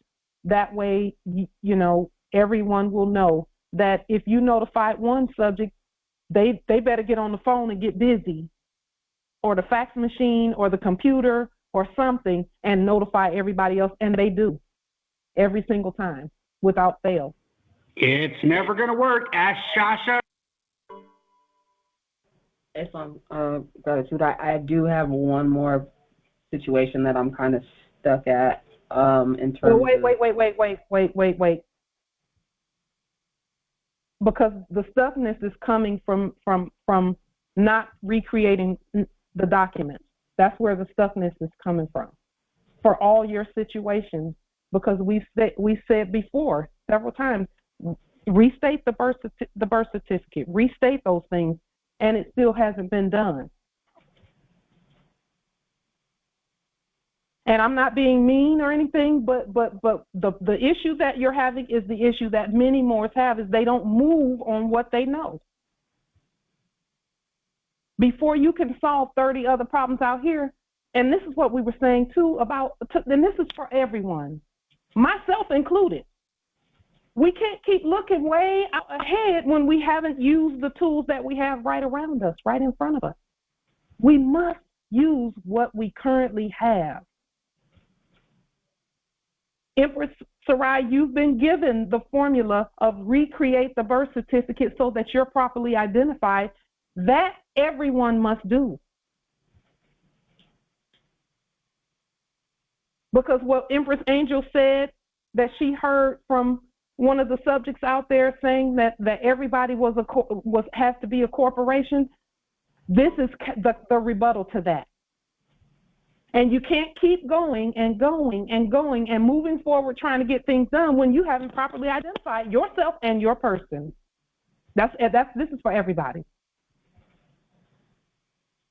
[SPEAKER 1] That way, you know, everyone will know that if you notified one subject, they better get on the phone and get busy, or the fax machine or the computer or something, and notify everybody else. And they do every single time without fail.
[SPEAKER 5] It's never going to work. Ask Shasha.
[SPEAKER 10] If I'm gratitude, I do have one more situation that I'm kind of stuck at in terms
[SPEAKER 1] of... Wait. Because the stuckness is coming from not recreating the documents. That's where the stuckness is coming from for all your situations. Because we said before several times, restate the birth certificate, restate those things, and it still hasn't been done. And I'm not being mean or anything, but the issue that you're having is the issue that many Moors have, is they don't move on what they know. Before you can solve 30 other problems out here, and this is what we were saying too about, and this is for everyone, myself included. We can't keep looking way out ahead when we haven't used the tools that we have right around us, right in front of us. We must use what we currently have. Empress Sarai, you've been given the formula of recreate the birth certificate so that you're properly identified. That everyone must do. Because what Empress Angel said, that she heard from one of the subjects out there saying that everybody has to be a corporation, this is the rebuttal to that. And you can't keep going and going and going and moving forward trying to get things done when you haven't properly identified yourself and your person. This is for everybody.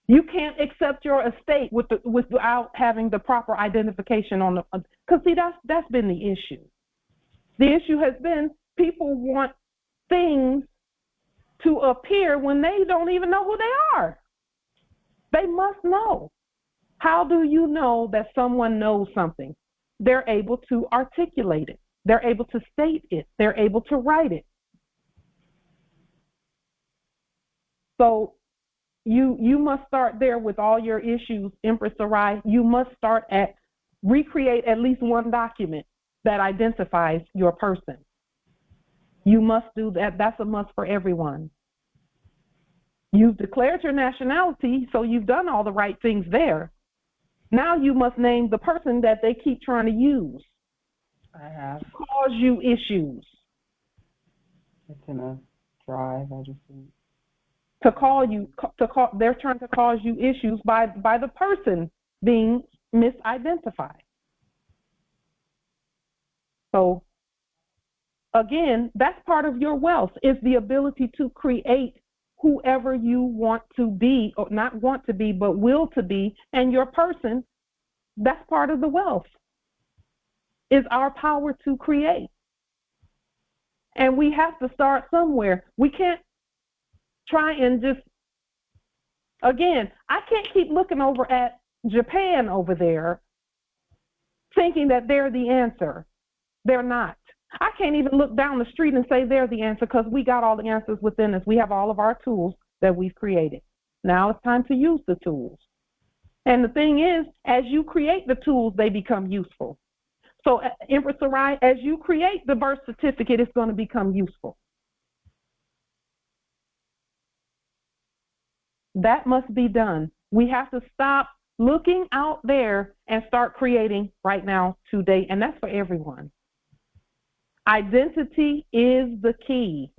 [SPEAKER 1] You can't accept your estate without having the proper identification on the, because see, that's been the issue. The issue has been people want things to appear when they don't even know who they are. They must know. How do you know that someone knows something? They're able to articulate it. They're able to state it. They're able to write it. So you must start there with all your issues, Empress Sarai. You must start at recreate at least one document that identifies your person. You must do that. That's a must for everyone. You've declared your nationality, so you've done all the right things there. Now you must name the person that they keep trying to use.
[SPEAKER 10] I have.
[SPEAKER 1] Cause you issues.
[SPEAKER 10] It's in a drive. I just
[SPEAKER 1] they're trying to cause you issues by the person being misidentified. So again, that's part of your wealth, is the ability to create whoever you want to be, or not want to be, but will to be, and your person. That's part of the wealth, is our power to create. And we have to start somewhere. We can't try and just, again, I can't keep looking over at Japan over there thinking that they're the answer. They're not. I can't even look down the street and say they're the answer, because we got all the answers within us. We have all of our tools that we've created. Now it's time to use the tools. And the thing is, as you create the tools, they become useful. So Empress Sarai, as you create the birth certificate, it's going to become useful. That must be done. We have to stop looking out there and start creating right now, today, and that's for everyone. Identity is the key.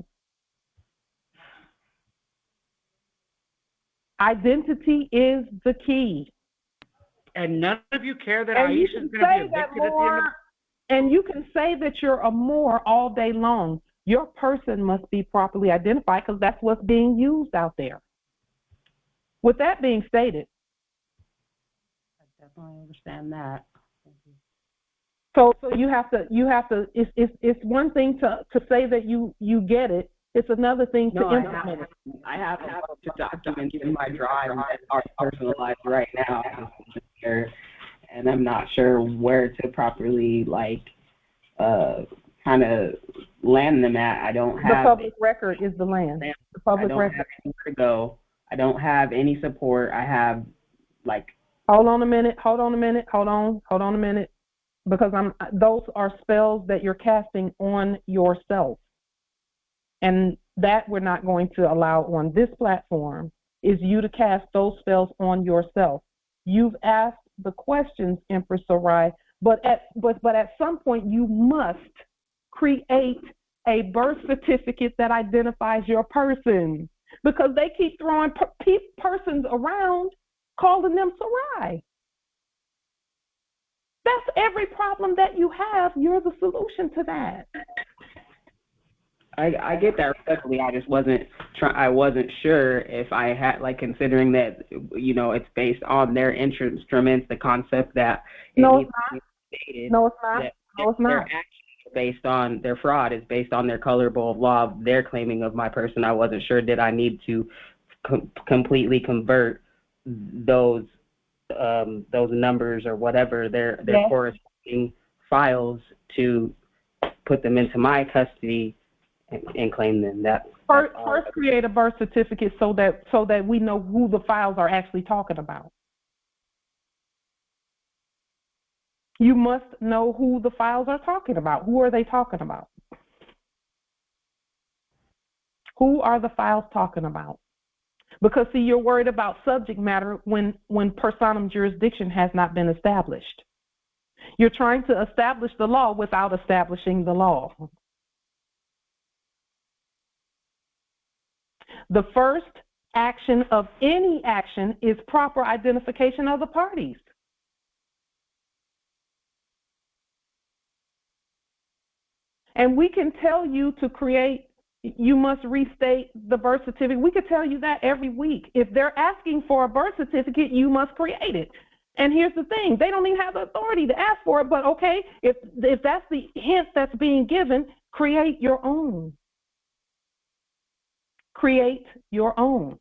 [SPEAKER 1] Identity is the key.
[SPEAKER 5] And none of you care that
[SPEAKER 1] And
[SPEAKER 5] Aisha is going to be evicted at the end of...
[SPEAKER 1] And you can say that you're a Moor all day long. Your person must be properly identified, because that's what's being used out there. With that being stated,
[SPEAKER 10] I definitely understand that.
[SPEAKER 1] So you have to it's one thing to say that you get it. It's another thing to implement it.
[SPEAKER 10] I have a bunch of documents in my drive that are personalized right now, and I'm not sure where to properly kind of land them at. I don't have
[SPEAKER 1] the public record is the land. The public record.
[SPEAKER 10] I don't have anywhere to go. I don't have any support. I have
[SPEAKER 1] Hold on a minute. Because those are spells that you're casting on yourself. And that we're not going to allow on this platform is you to cast those spells on yourself. You've asked the questions, Empress Sarai, but at some point you must create a birth certificate that identifies your person, because they keep throwing persons around, calling them Sarai. That's every problem that you have. You're the solution to that.
[SPEAKER 10] I get that respectfully. I just wasn't sure if I had, considering that, it's based on their instruments, the concept that
[SPEAKER 1] No, it's not.
[SPEAKER 10] Their actions based on their fraud is based on their colorable law of their claiming of my person. I wasn't sure, did I need to completely convert those numbers or whatever their corresponding files to put them into my custody and claim them.
[SPEAKER 1] First create a birth certificate so that we know who the files are actually talking about. You must know who the files are talking about. Who are they talking about? Who are the files talking about? Because, see, you're worried about subject matter when personam jurisdiction has not been established. You're trying to establish the law without establishing the law. The first action of any action is proper identification of the parties. And we can tell you to create, you must restate the birth certificate. We could tell you that every week. If they're asking for a birth certificate, you must create it. And here's the thing, they don't even have the authority to ask for it, but okay, if that's the hint that's being given, create your own. Create your own.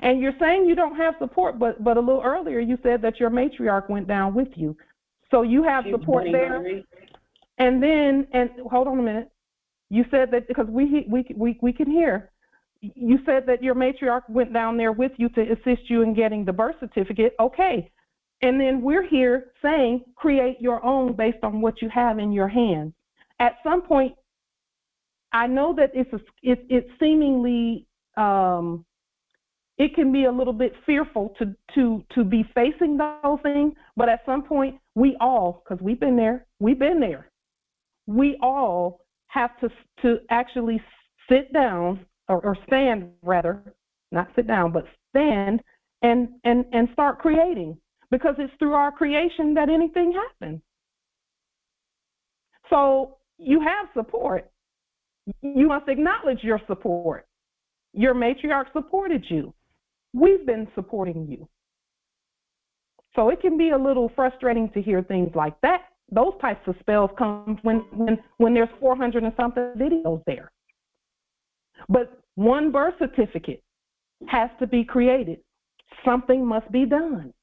[SPEAKER 1] And you're saying you don't have support, but a little earlier you said that your matriarch went down with you. So you have support there. And hold on a minute. You said that, because we can hear. You said that your matriarch went down there with you to assist you in getting the birth certificate. Okay. And then we're here saying create your own based on what you have in your hands. At some point, I know that it's seemingly it can be a little bit fearful to be facing those things, but at some point we all, because we've been there, we all have to actually sit down or stand, rather, not sit down, but stand and start creating, because it's through our creation that anything happens. So you have support. You must acknowledge your support. Your matriarch supported you. We've been supporting you. So it can be a little frustrating to hear things like that. Those types of spells come when there's 400 and something videos there. But one birth certificate has to be created. Something must be done.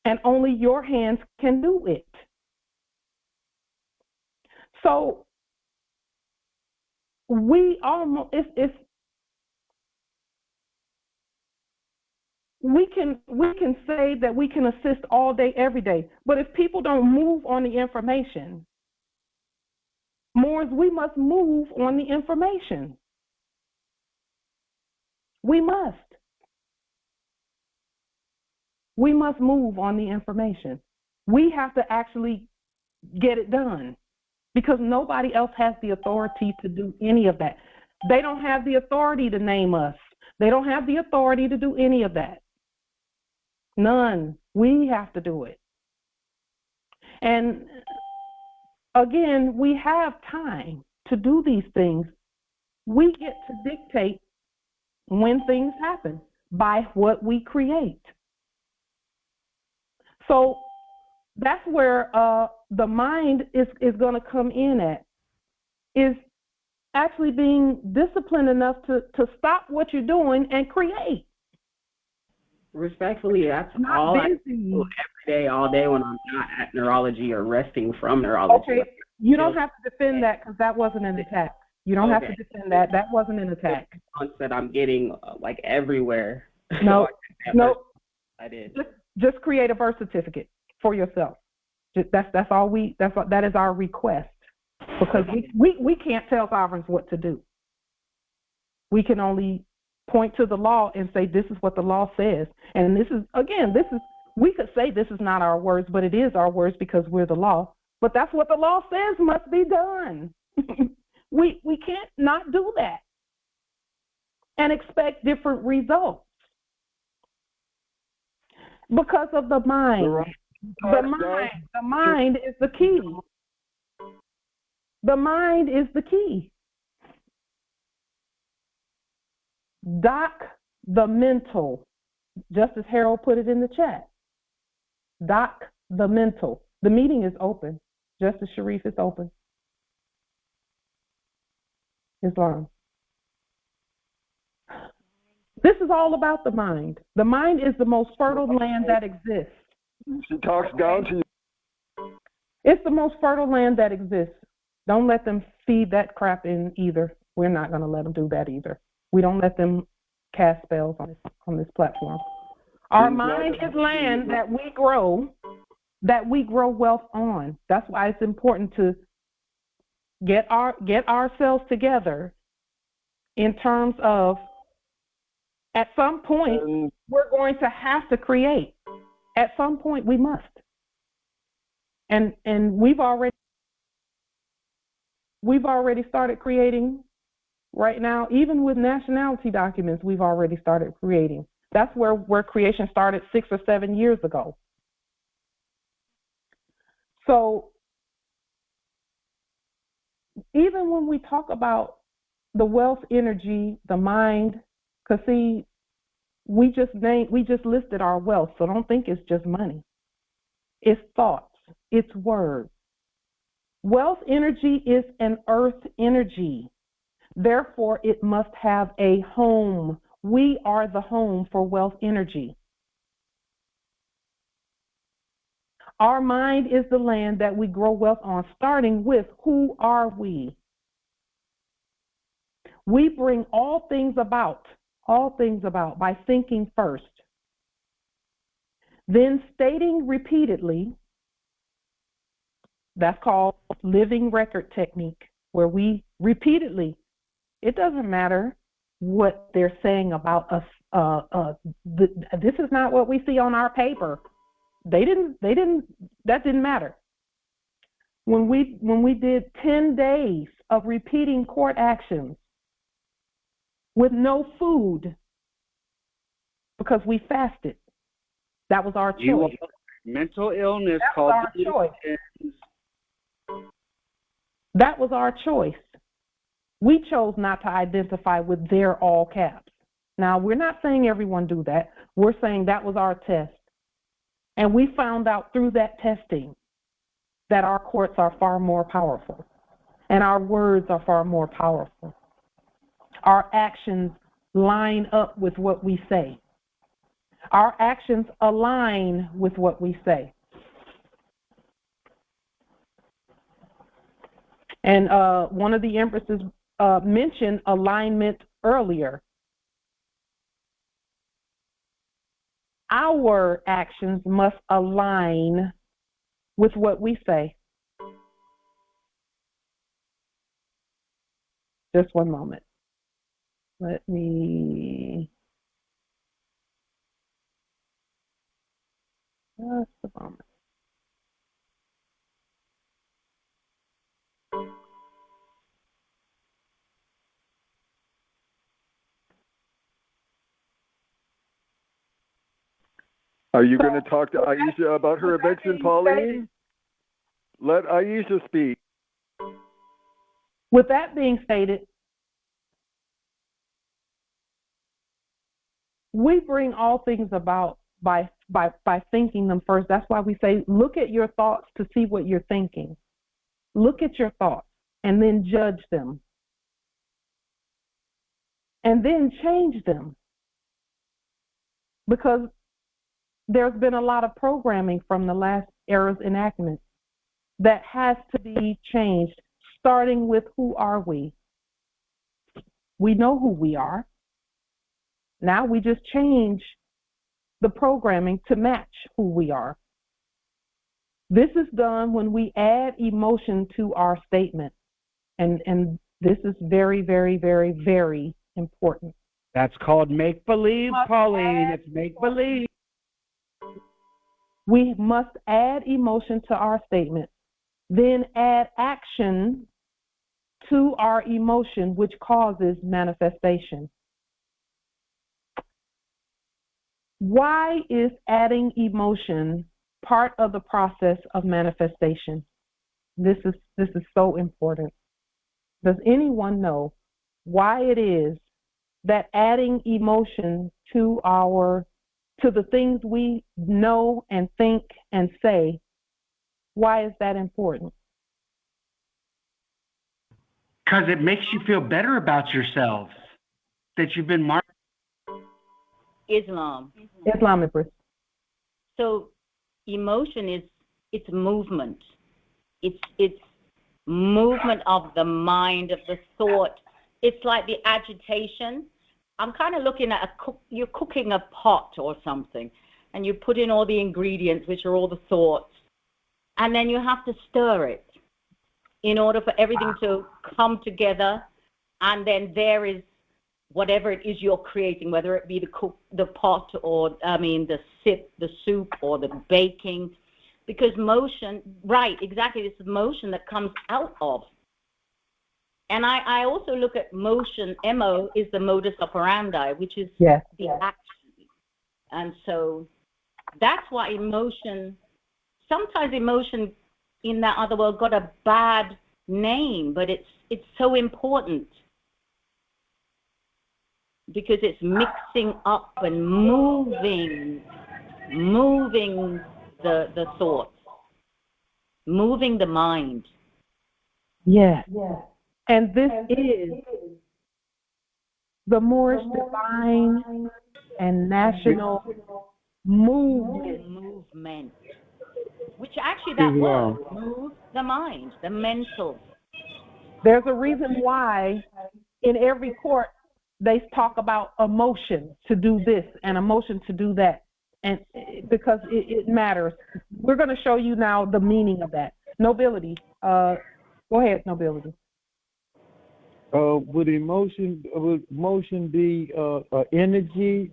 [SPEAKER 1] And only your hands can do it. So we almost, we can say that we can assist all day, every day. But if people don't move on the information, Moors, we must move on the information. We must. We must move on the information. We have to actually get it done, because nobody else has the authority to do any of that. They don't have the authority to name us. They don't have the authority to do any of that. None. We have to do it. And again, we have time to do these things. We get to dictate when things happen by what we create. So that's where the mind is going to come in at, is actually being disciplined enough to stop what you're doing and create.
[SPEAKER 10] Respectfully, that's all I do every day, all day when I'm not at neurology or resting from neurology.
[SPEAKER 1] Okay, you don't have to defend that because that wasn't an attack. You don't have to defend that. That wasn't an attack.
[SPEAKER 10] That I'm getting like everywhere.
[SPEAKER 1] No, no.
[SPEAKER 10] I did.
[SPEAKER 1] Just create a birth certificate for yourself. That's all that is our request, because we can't tell sovereigns what to do. We can only point to the law and say this is what the law says. And this is we could say this is not our words, but it is our words because we're the law. But that's what the law says must be done. We can't not do that and expect different results because of the mind. The mind is the key. The mind is the key. Doc the mental, just as Harold put it in the chat. Doc the mental. The meeting is open. Justice Sharif is open. Islam. This is all about the mind. The mind is the most fertile land that exists.
[SPEAKER 6] She talks down to you.
[SPEAKER 1] It's the most fertile land that exists. Don't let them feed that crap in either. We're not going to let them do that either. We don't let them cast spells on this platform. Our mind is land that we grow wealth on. That's why it's important to get ourselves together in terms of, at some point we're going to have to create. At some point we must. And we've already started creating right now. Even with nationality documents, we've already started creating. That's where creation started 6 or 7 years ago. So even when we talk about the wealth energy, the mind, because see, we just listed our wealth, so don't think it's just money. It's thoughts, it's words. Wealth energy is an earth energy. Therefore, it must have a home. We are the home for wealth energy. Our mind is the land that we grow wealth on, starting with who are we? We bring all things about by thinking first. Then stating repeatedly, that's called living record technique, where we repeatedly, it doesn't matter what they're saying about us. This is not what we see on our paper. That didn't matter. When we did 10 days of repeating court actions with no food because we fasted, that was our choice.
[SPEAKER 3] Mental illness
[SPEAKER 1] that
[SPEAKER 3] called
[SPEAKER 1] was our choice. That was our choice. We chose not to identify with their all caps. Now, we're not saying everyone do that. We're saying that was our test. And we found out through that testing that our courts are far more powerful and our words are far more powerful. Our actions line up with what we say. Our actions align with what we say. And one of the empresses mentioned alignment earlier. Our actions must align with what we say. Just one moment. Let me... Just a moment.
[SPEAKER 6] Are you going to talk to Aisha about her eviction, Pauline? Let Aisha speak.
[SPEAKER 1] With that being stated, we bring all things about by by thinking them first. That's why we say, look at your thoughts to see what you're thinking. Look at your thoughts and then judge them. And then change them. Because there's been a lot of programming from the last era's enactment that has to be changed, starting with who are we? We know who we are. Now we just change the programming to match who we are. This is done when we add emotion to our statement. And this is very, very, very, very important.
[SPEAKER 5] That's called make-believe, Pauline. It's make-believe.
[SPEAKER 1] We must add emotion to our statement, then add action to our emotion, which causes manifestation. Why is adding emotion part of the process of manifestation? This is so important. Does anyone know why it is that adding emotion to the things we know and think and say, why is that important?
[SPEAKER 5] Because it makes you feel better about yourself, that you've been marked.
[SPEAKER 4] Islam.
[SPEAKER 1] Islam, Empress.
[SPEAKER 4] So emotion it's movement. It's movement of the mind, of the thought. It's like the agitation. I'm kind of looking at you're cooking a pot or something, and you put in all the ingredients, which are all the thoughts, and then you have to stir it in order for everything to come together, and then there is whatever it is you're creating, whether it be the pot or, the soup or the baking, because motion, right, exactly, it's the motion that comes out of. And I also look at motion, MO is the modus operandi, which is the action. And so that's why sometimes emotion in that other world got a bad name, but it's so important because it's mixing up and moving the thoughts, moving the mind.
[SPEAKER 1] Yes. And this is the Moorish divine and national movement. Which actually that word, move the mind, the mental. There's a reason why in every court they talk about emotion to do this and emotion to do that. And because it matters. We're going to show you now the meaning of that. Nobility. Go ahead, Nobility.
[SPEAKER 7] Would emotion be energy?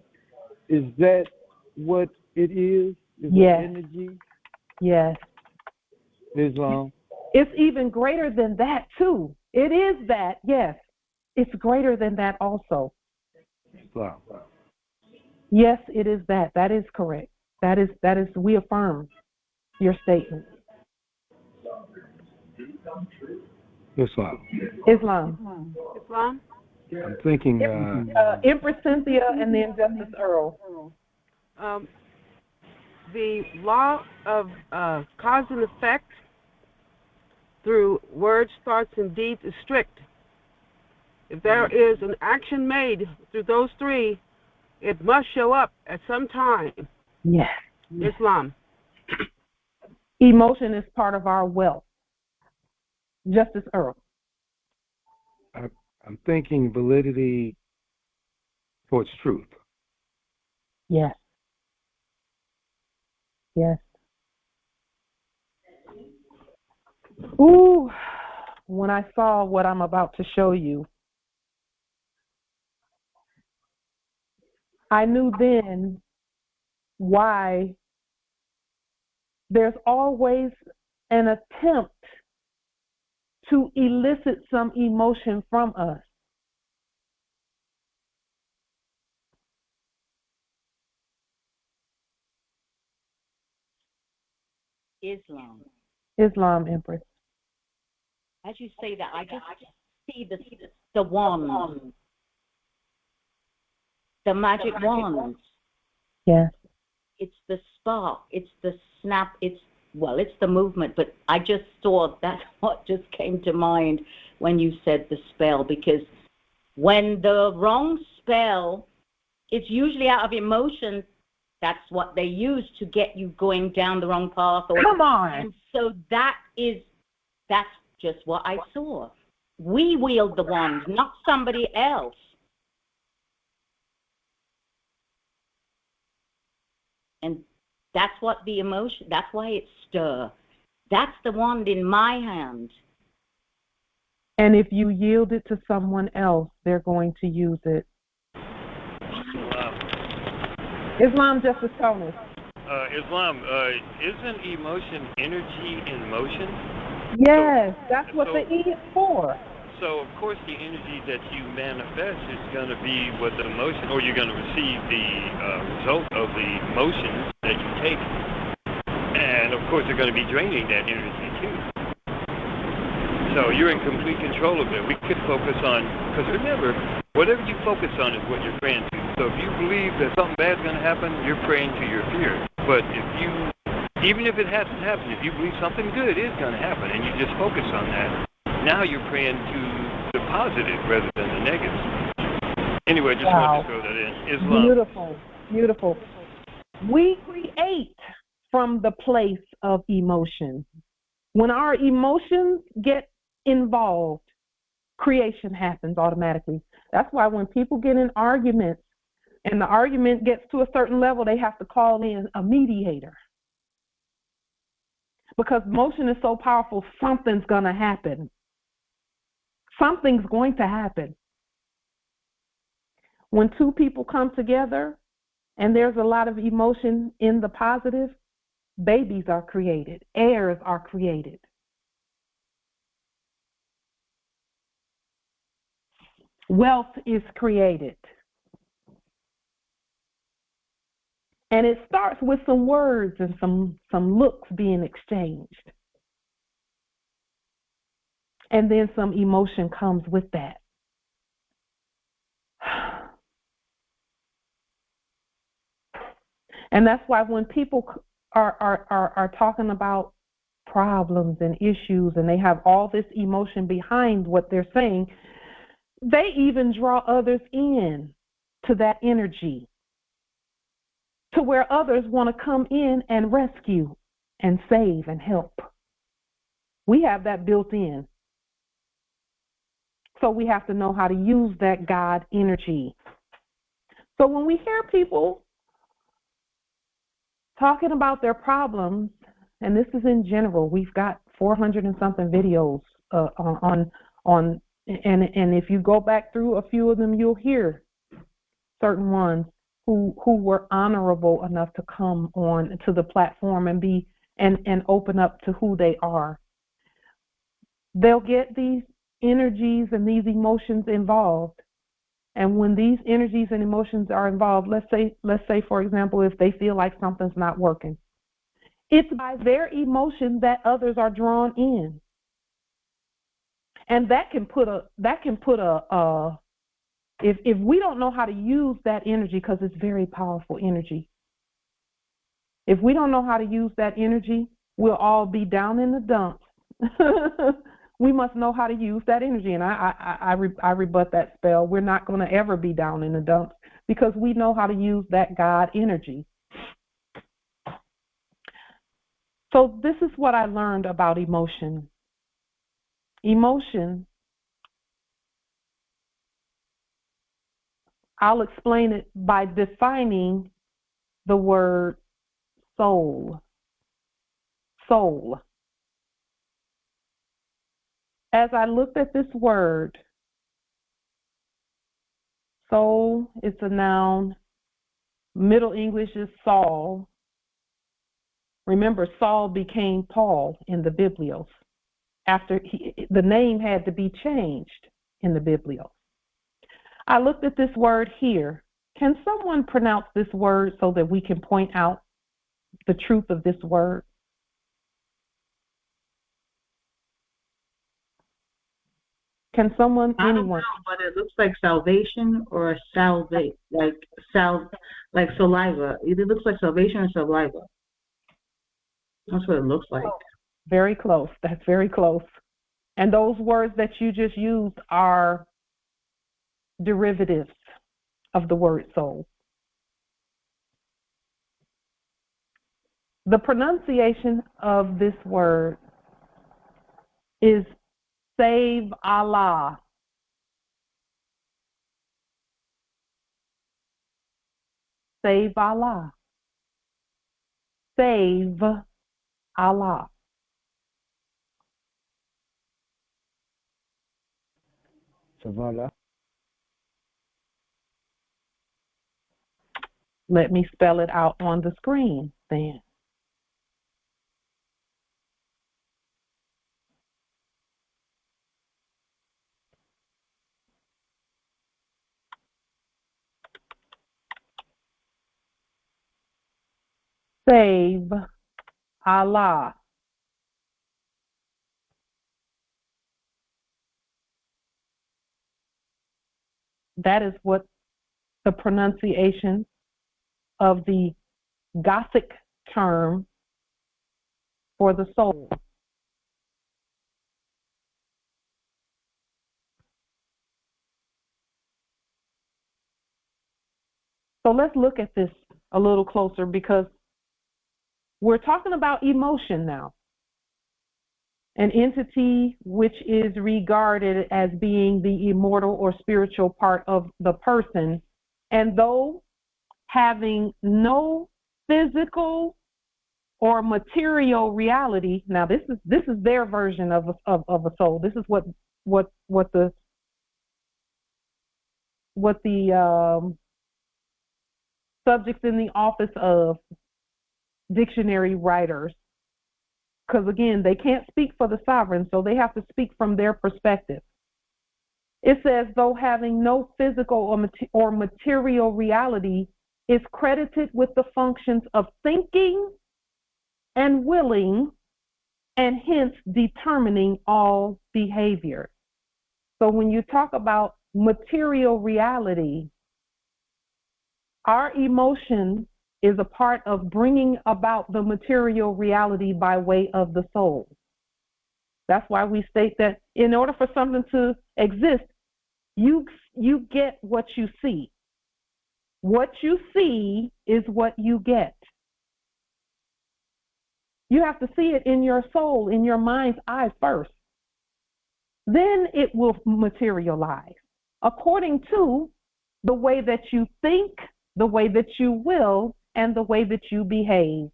[SPEAKER 7] Is that what it is? Is
[SPEAKER 1] yes.
[SPEAKER 7] it energy?
[SPEAKER 1] Yes.
[SPEAKER 7] Islam.
[SPEAKER 1] It's even greater than that too. It is that, yes. It's greater than that also.
[SPEAKER 7] Islam.
[SPEAKER 1] Yes, it is that. That is correct. That is we affirm your statement.
[SPEAKER 7] Islam.
[SPEAKER 1] Islam.
[SPEAKER 8] Islam?
[SPEAKER 7] I'm thinking
[SPEAKER 1] Empress Cynthia and then Justice Earl.
[SPEAKER 11] The law of cause and effect through words, thoughts, and deeds is strict. If there is an action made through those three, it must show up at some time.
[SPEAKER 1] Yes.
[SPEAKER 11] Islam.
[SPEAKER 1] Emotion is part of our wealth. Justice Earl.
[SPEAKER 7] I'm thinking validity towards truth.
[SPEAKER 1] Yes. Yes. Ooh, when I saw what I'm about to show you, I knew then why there's always an attempt to elicit some emotion from us. Islam, Empress.
[SPEAKER 4] As you say that, I just see the wand, the magic wand.
[SPEAKER 1] Yes.
[SPEAKER 4] it's the spark, it's the snap, it's the movement. But I just saw that's what just came to mind when you said the spell, because when the wrong spell, it's usually out of emotion. That's what they use to get you going down the wrong path.
[SPEAKER 1] Come on.
[SPEAKER 4] And so that's just what I saw. We wield the wand, not somebody else. And that's what the emotion, that's why it stir. That's the wand in my hand.
[SPEAKER 1] And if you yield it to someone else, they're going to use it. Islam Justice Tonus.
[SPEAKER 12] Islam, isn't emotion energy in motion?
[SPEAKER 1] Yes, that's what the E is for.
[SPEAKER 12] So, of course, the energy that you manifest is going to be what the emotion, or you're going to receive the result of the emotions that you take. And, of course, they're going to be draining that energy, too. So you're in complete control of it. We could focus on, because remember, whatever you focus on is what you're praying to. So if you believe that something bad's going to happen, you're praying to your fear. But if you, even if it hasn't happened, if you believe something good is going to happen and you just focus on that, now you're praying to the positive rather than the negative. Anyway, just wanted to throw that in. Islam.
[SPEAKER 1] Beautiful, beautiful. We create from the place of emotion. When our emotions get involved, creation happens automatically. That's why when people get in arguments and the argument gets to a certain level, they have to call in a mediator. Because motion is so powerful, something's going to happen. Something's going to happen. When two people come together and there's a lot of emotion in the positive, babies are created, heirs are created. Wealth is created. And it starts with some words and some looks being exchanged. And then some emotion comes with that. And that's why when people are talking about problems and issues and they have all this emotion behind what they're saying, they even draw others in to that energy, to where others want to come in and rescue and save and help. We have that built in. So we have to know how to use that God energy. So when we hear people talking about their problems, and this is in general, we've got 400 and something videos on and if you go back through a few of them, you'll hear certain ones who were honorable enough to come on to the platform and be and open up to who they are. They'll get these energies and these emotions involved. And when these energies and emotions are involved, let's say for example, if they feel like something's not working, it's by their emotion that others are drawn in. And that can put if we don't know how to use that energy, because it's very powerful energy. If we don't know how to use that energy, we'll all be down in the dumps. We must know how to use that energy, and I rebut that spell. We're not going to ever be down in the dumps because we know how to use that God energy. So this is what I learned about emotion. Emotion, I'll explain it by defining the word soul. Soul. As I looked at this word, soul is a noun. Middle English is Saul. Remember, Saul became Paul in the Biblios. After the name had to be changed in the Biblios. I looked at this word here. Can someone pronounce this word so that we can point out the truth of this word? Can someone,
[SPEAKER 8] I don't
[SPEAKER 1] anyone?
[SPEAKER 8] know, but it looks like salvation or salvate, like saliva. Either looks like salvation or saliva. That's what it looks like.
[SPEAKER 1] Very close. That's very close. And those words that you just used are derivatives of the word soul. The pronunciation of this word is save Allah. Save Allah. Save Allah.
[SPEAKER 2] Savala.
[SPEAKER 1] Let me spell it out on the screen then. Save Allah. That is what the pronunciation of the Gothic term for the soul. So let's look at this a little closer, because we're talking about emotion now. An entity which is regarded as being the immortal or spiritual part of the person, and though having no physical or material reality. Now this is their version of a soul. This is what the subjects in the office of dictionary writers, because again, they can't speak for the sovereign, so they have to speak from their perspective. It says, though having no physical or material reality, is credited with the functions of thinking and willing, and hence determining all behavior. So when you talk about material reality, our emotion is a part of bringing about the material reality by way of the soul. That's why we state that in order for something to exist, you get what you see. What you see is what you get. You have to see it in your soul, in your mind's eye first. Then it will materialize according to the way that you think, the way that you will, and the way that you behave.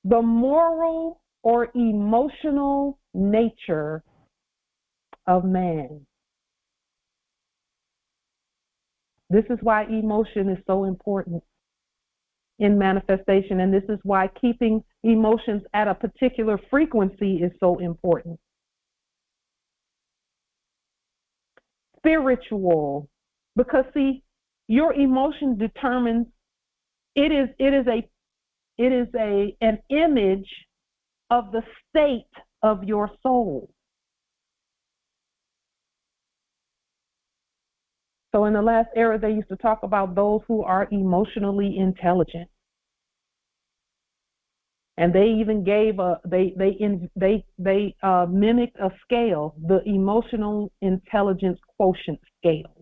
[SPEAKER 1] The moral or emotional nature of man. This is why emotion is so important in manifestation, and this is why keeping emotions at a particular frequency is so important. Spiritual, because see, your emotion determines, it is an image of the state of your soul. So in the last era, they used to talk about those who are emotionally intelligent, and they even gave mimicked a scale, the emotional intelligence quotient scale.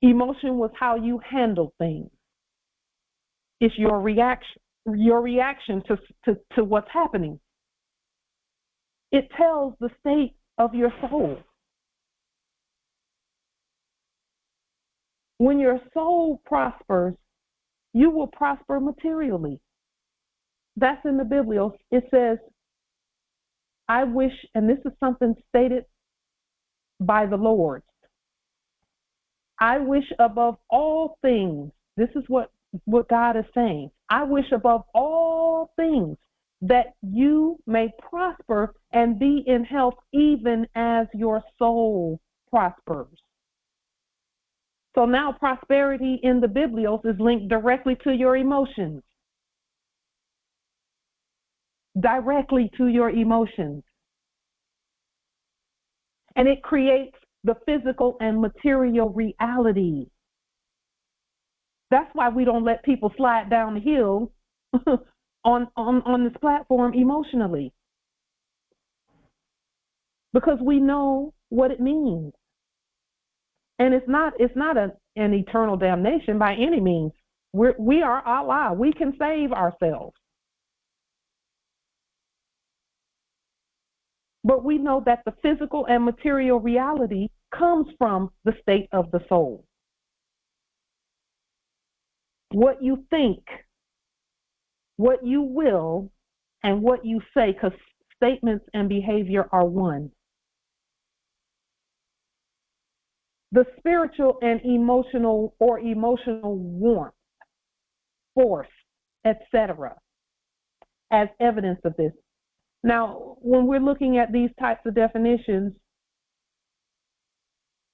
[SPEAKER 1] Emotion was how you handle things. It's your reaction to what's happening. It tells the state of your soul. When your soul prospers, you will prosper materially. That's in the Biblios. It says, I wish, and this is something stated by the Lord, I wish above all things, this is what God is saying, I wish above all things that you may prosper and be in health even as your soul prospers. So now prosperity in the Biblios is linked directly to your emotions. directly to your emotions. And it creates the physical and material reality. That's why we don't let people slide down the hill on this platform emotionally. Because we know what it means. And it's not an eternal damnation by any means. We are Allah. We can save ourselves. But we know that the physical and material reality comes from the state of the soul. What you think, what you will, and what you say, because statements and behavior are one. The spiritual and emotional warmth, force, etc., as evidence of this. Now, when we're looking at these types of definitions,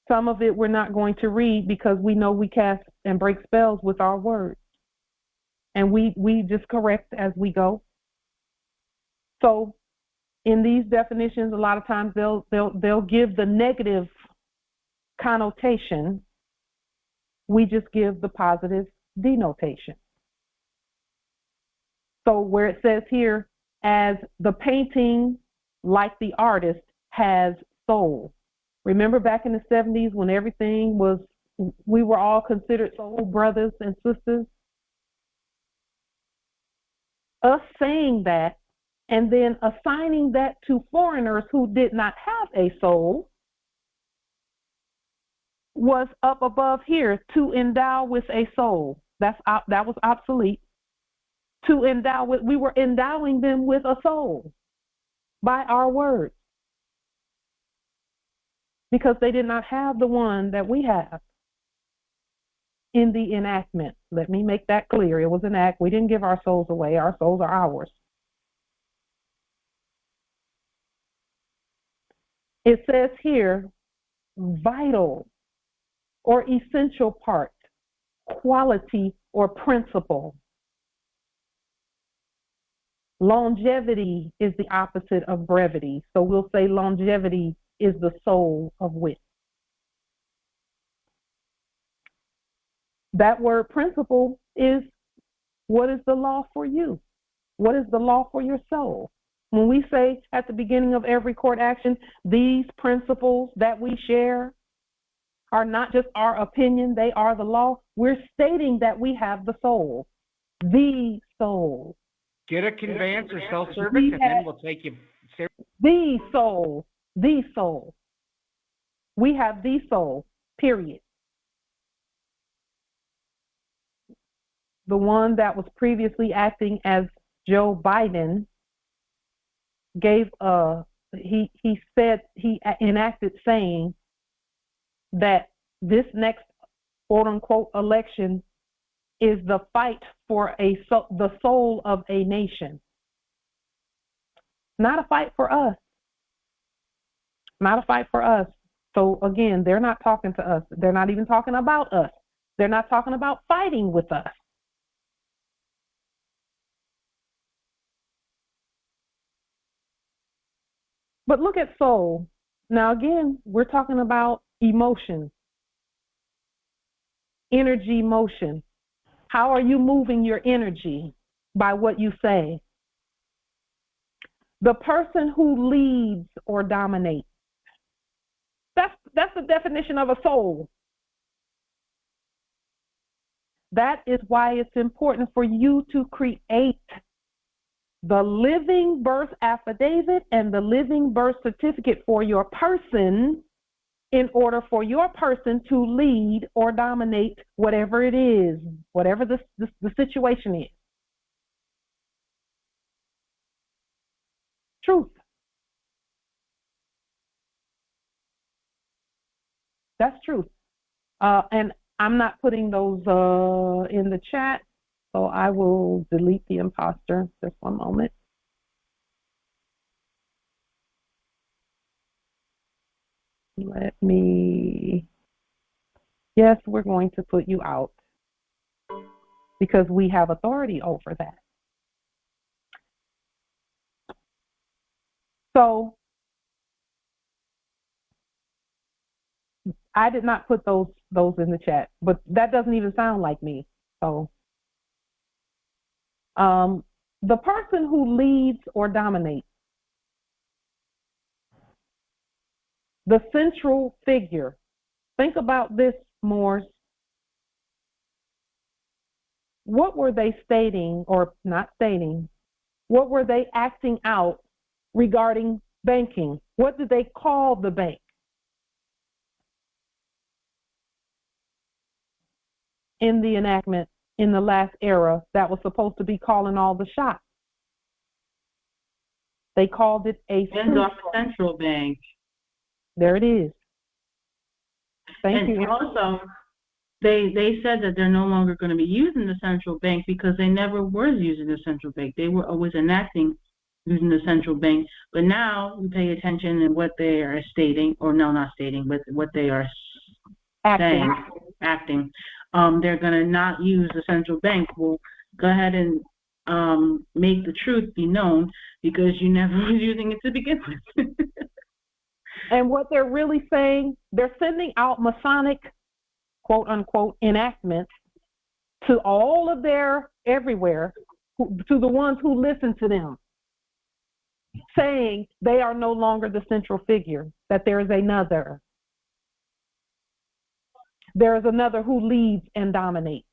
[SPEAKER 1] some of it we're not going to read because we know we cast and break spells with our words. And we just correct as we go. So in these definitions, a lot of times they'll give the negative connotation. We just give the positive denotation. So where it says here, as the painting, like the artist, has soul. Remember back in the 70s when everything was, we were all considered soul brothers and sisters? Us saying that and then assigning that to foreigners who did not have a soul was up above here, to endow with a soul. That was obsolete. To endow with, we were endowing them with a soul by our words because they did not have the one that we have in the enactment. Let me make that clear. It was an act. We didn't give our souls away. Our souls are ours. It says here, vital or essential part, quality or principle. Longevity is the opposite of brevity. So we'll say longevity is the soul of wit. That word principle is, what is the law for you? What is the law for your soul? When we say at the beginning of every court action, these principles that we share are not just our opinion, they are the law, we're stating that we have the soul. The soul.
[SPEAKER 5] Get a conveyance or self-service, and then we'll take you.
[SPEAKER 1] The soul. The soul. We have the soul, period. The one that was previously acting as Joe Biden gave he enacted saying that this next quote unquote election is the fight for the soul of a nation. Not a fight for us. Not a fight for us. So again, they're not talking to us. They're not even talking about us. They're not talking about fighting with us. But look at soul. Now again, we're talking about emotion, energy, motion. How are you moving your energy? By what you say. The person who leads or dominates. That's the definition of a soul. That is why it's important for you to create the living birth affidavit and the living birth certificate for your person in order for your person to lead or dominate whatever it is, whatever the situation is. Truth. That's truth. And I'm not putting those in the chat, so I will delete the imposter. Just one moment. Let me, yes, we're going to put you out because we have authority over that. So I did not put those in the chat, but that doesn't even sound like me. So the person who leads or dominates, the central figure. Think about this, Morse. What were they stating, or not stating? What were they acting out regarding banking? What did they call the bank? In the enactment in the last era that was supposed to be calling all the shots. They called it a
[SPEAKER 8] central bank.
[SPEAKER 1] There it is. Thank you.
[SPEAKER 8] And also, they said that they're no longer going to be using the central bank because they never were using the central bank. They were always enacting using the central bank. But now we pay attention to what they are stating, or no, not stating, but what they are acting. They're going to not use the central bank. Well, go ahead and make the truth be known, because you never was using it to begin with.
[SPEAKER 1] And what they're really saying, they're sending out Masonic, quote unquote, enactments to all of their everywhere, to the ones who listen to them, saying they are no longer the central figure, that there is another. There is another who leads and dominates.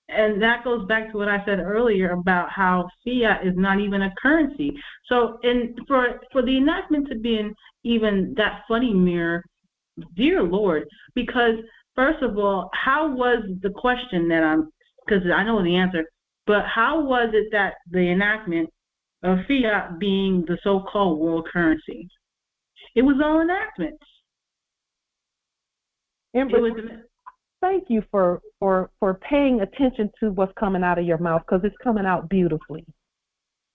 [SPEAKER 8] And that goes back to what I said earlier about how fiat is not even a currency. So, for the enactment to be in even that funny mirror, dear Lord, because first of all, how was the question that because I know the answer, but how was it that the enactment of fiat being the so-called world currency? It was all enactments.
[SPEAKER 1] Thank you for paying attention to what's coming out of your mouth, because it's coming out beautifully.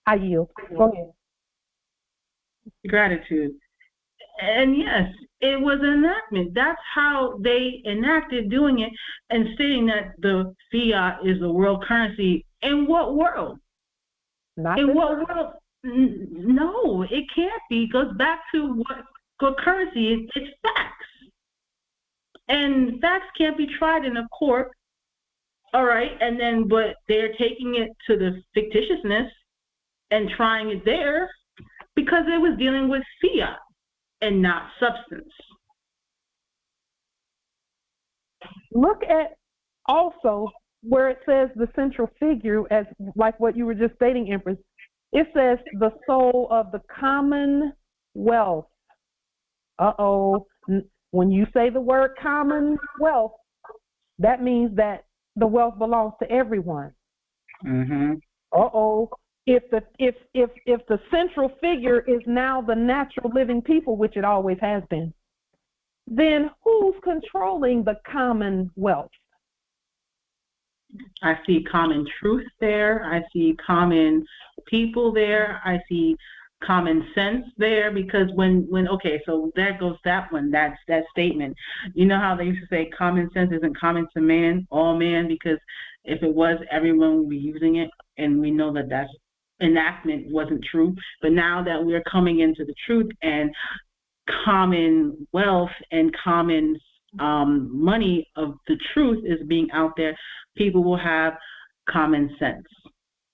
[SPEAKER 1] I yield. Go ahead.
[SPEAKER 8] Gratitude. And yes, it was an enactment. That's how they enacted doing it and stating that the fiat is the world currency. In what world? In what world? No, it can't be. It goes back to what currency is. It's facts. And facts can't be tried in a court, all right, but they're taking it to the fictitiousness and trying it there because it was dealing with fiat and not substance.
[SPEAKER 1] Look at also where it says the central figure, as like what you were just stating, Empress. It says the soul of the commonwealth. When you say the word commonwealth, that means that the wealth belongs to everyone.
[SPEAKER 8] Mm-hmm.
[SPEAKER 1] If the central figure is now the natural living people, which it always has been, then who's controlling the commonwealth?
[SPEAKER 8] I see common truth there. I see common people there. I see common sense there, because so there goes that one, that statement. You know how they used to say common sense isn't common to man, all man, because if it was, everyone would be using it, and we know that that's enactment wasn't true. But now that we're coming into the truth, and common wealth and common money of the truth is being out there, people will have common sense,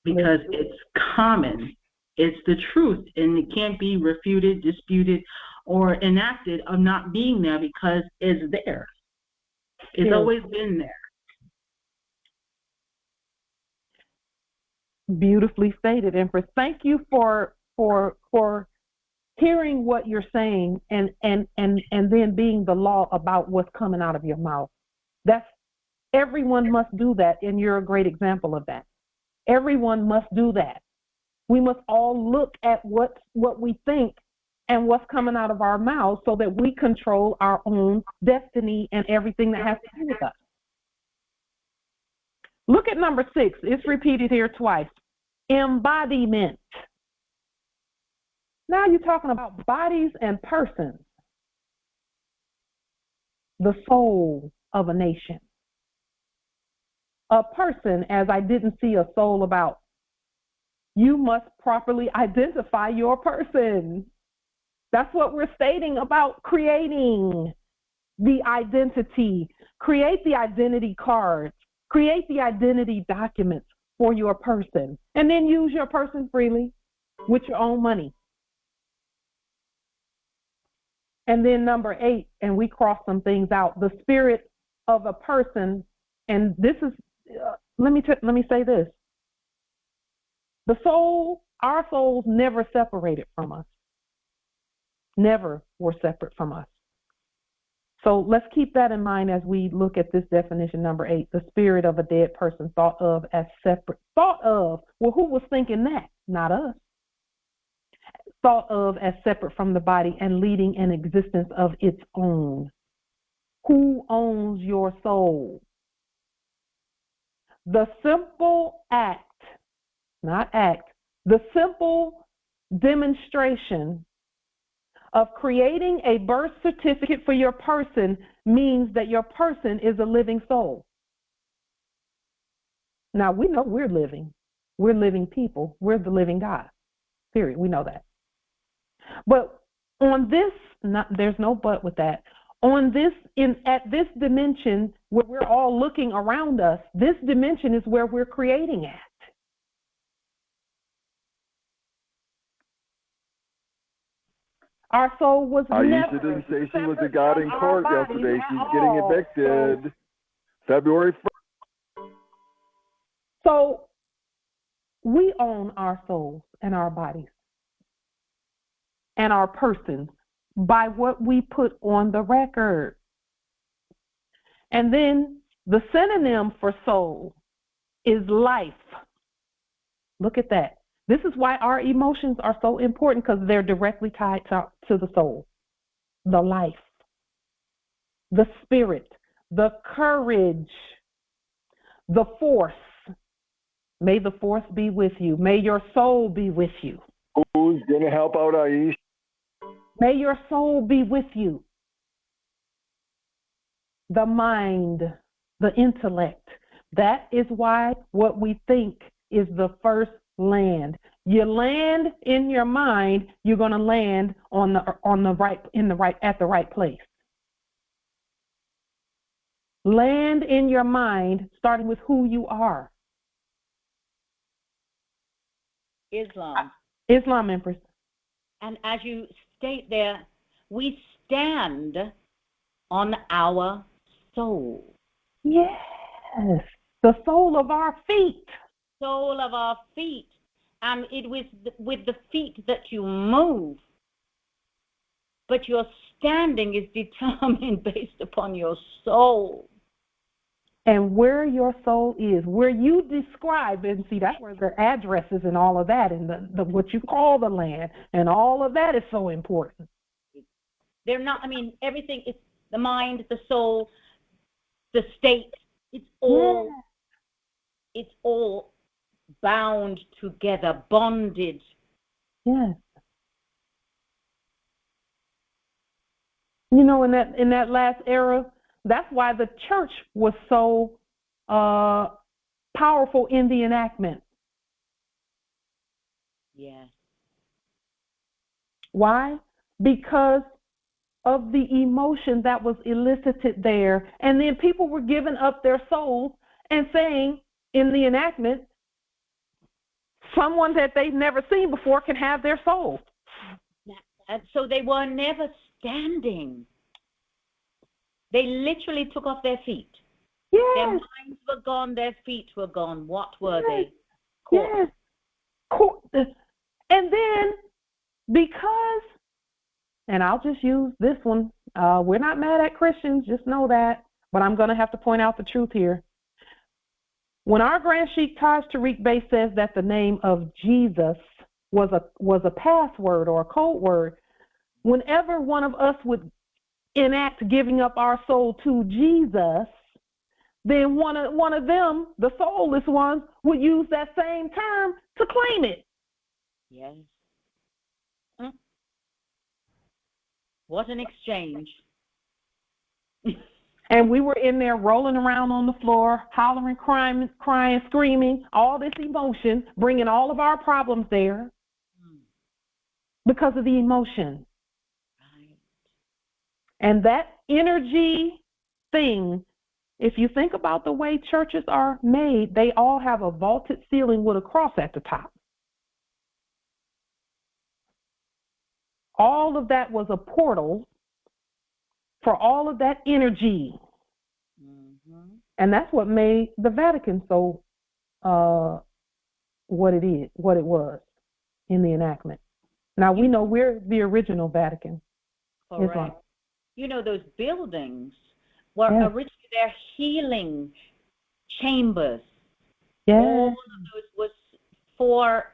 [SPEAKER 8] because it's common. It's the truth, and it can't be refuted, disputed, or enacted of not being there, because it's there. It's always been there.
[SPEAKER 1] Beautifully stated, Empress. Thank you for hearing what you're saying and then being the law about what's coming out of your mouth. Everyone must do that, and you're a great example of that. Everyone must do that. We must all look at what we think and what's coming out of our mouths, so that we control our own destiny and everything that has to do with us. Look at number 6. It's repeated here twice. Embodiment. Now you're talking about bodies and persons. The soul of a nation. A person, as I didn't see a soul about. You must properly identify your person. That's what we're stating about creating the identity. Create the identity cards. Create the identity documents for your person. And then use your person freely with your own money. And then number 8, and we cross some things out, the spirit of a person. And this is, let me say this. The soul, our souls never separated from us. Never were separate from us. So let's keep that in mind as we look at this definition, number 8, the spirit of a dead person thought of as separate. Thought of, well, who was thinking that? Not us. Thought of as separate from the body and leading an existence of its own. Who owns your soul? The simple act, not act, the simple demonstration of creating a birth certificate for your person means that your person is a living soul. Now, we know we're living. We're living people. We're the living God. Period. We know that. But on this, there's no but with that. On this, at this dimension where we're all looking around us, this dimension is where we're creating at. Our soul was
[SPEAKER 6] Aisha didn't say she was a god in court yesterday. She's getting evicted. February 1st.
[SPEAKER 1] So we own our souls and our bodies and our persons by what we put on the record. And then the synonym for soul is life. Look at that. This is why our emotions are so important, because they're directly tied to the soul, the life, the spirit, the courage, the force. May the force be with you. May your soul be with you.
[SPEAKER 6] Who's going to help out Aisha?
[SPEAKER 1] May your soul be with you. The mind, the intellect. That is why what we think is the first land. You land in your mind, you're going to land at the right place. Land in your mind, starting with who you are. Islam, Empress.
[SPEAKER 4] And as you state there, we stand on our soul.
[SPEAKER 1] Yes, the sole of our feet.
[SPEAKER 4] Sole of our feet. And it was with the feet that you move. But your standing is determined based upon your soul.
[SPEAKER 1] And where your soul is, where you describe, and see, that's where the addresses and all of that, and the what you call the land, and all of that is so important.
[SPEAKER 4] They're not, everything is the mind, the soul, the state. It's all bound together, bonded.
[SPEAKER 1] Yes. In that last era, that's why the church was so powerful in the enactment.
[SPEAKER 4] Yes.
[SPEAKER 1] Why? Because of the emotion that was elicited there. And then people were giving up their souls and saying in the enactment, someone that they've never seen before can have their soul.
[SPEAKER 4] So they were never standing. They literally took off their feet.
[SPEAKER 1] Yes.
[SPEAKER 4] Their minds were gone, their feet were gone. What were they?
[SPEAKER 1] Yes. And then, because, and I'll just use this one, we're not mad at Christians, just know that, but I'm going to have to point out the truth here. When our Grand Sheikh Taj Tariq Bey says that the name of Jesus was a password or a code word, whenever one of us would enact giving up our soul to Jesus, then one of them, the soulless ones, would use that same term to claim it.
[SPEAKER 4] Yes. What an exchange.
[SPEAKER 1] And we were in there rolling around on the floor, hollering, crying, screaming, all this emotion, bringing all of our problems there because of the emotion.
[SPEAKER 4] Right.
[SPEAKER 1] And that energy thing, if you think about the way churches are made, they all have a vaulted ceiling with a cross at the top. All of that was a portal for all of that energy.
[SPEAKER 4] Mm-hmm.
[SPEAKER 1] And that's what made the Vatican so what it was in the enactment. Now, we know we're the original Vatican.
[SPEAKER 4] Correct. You know, those buildings were originally their healing chambers.
[SPEAKER 1] Yes.
[SPEAKER 4] All of those was for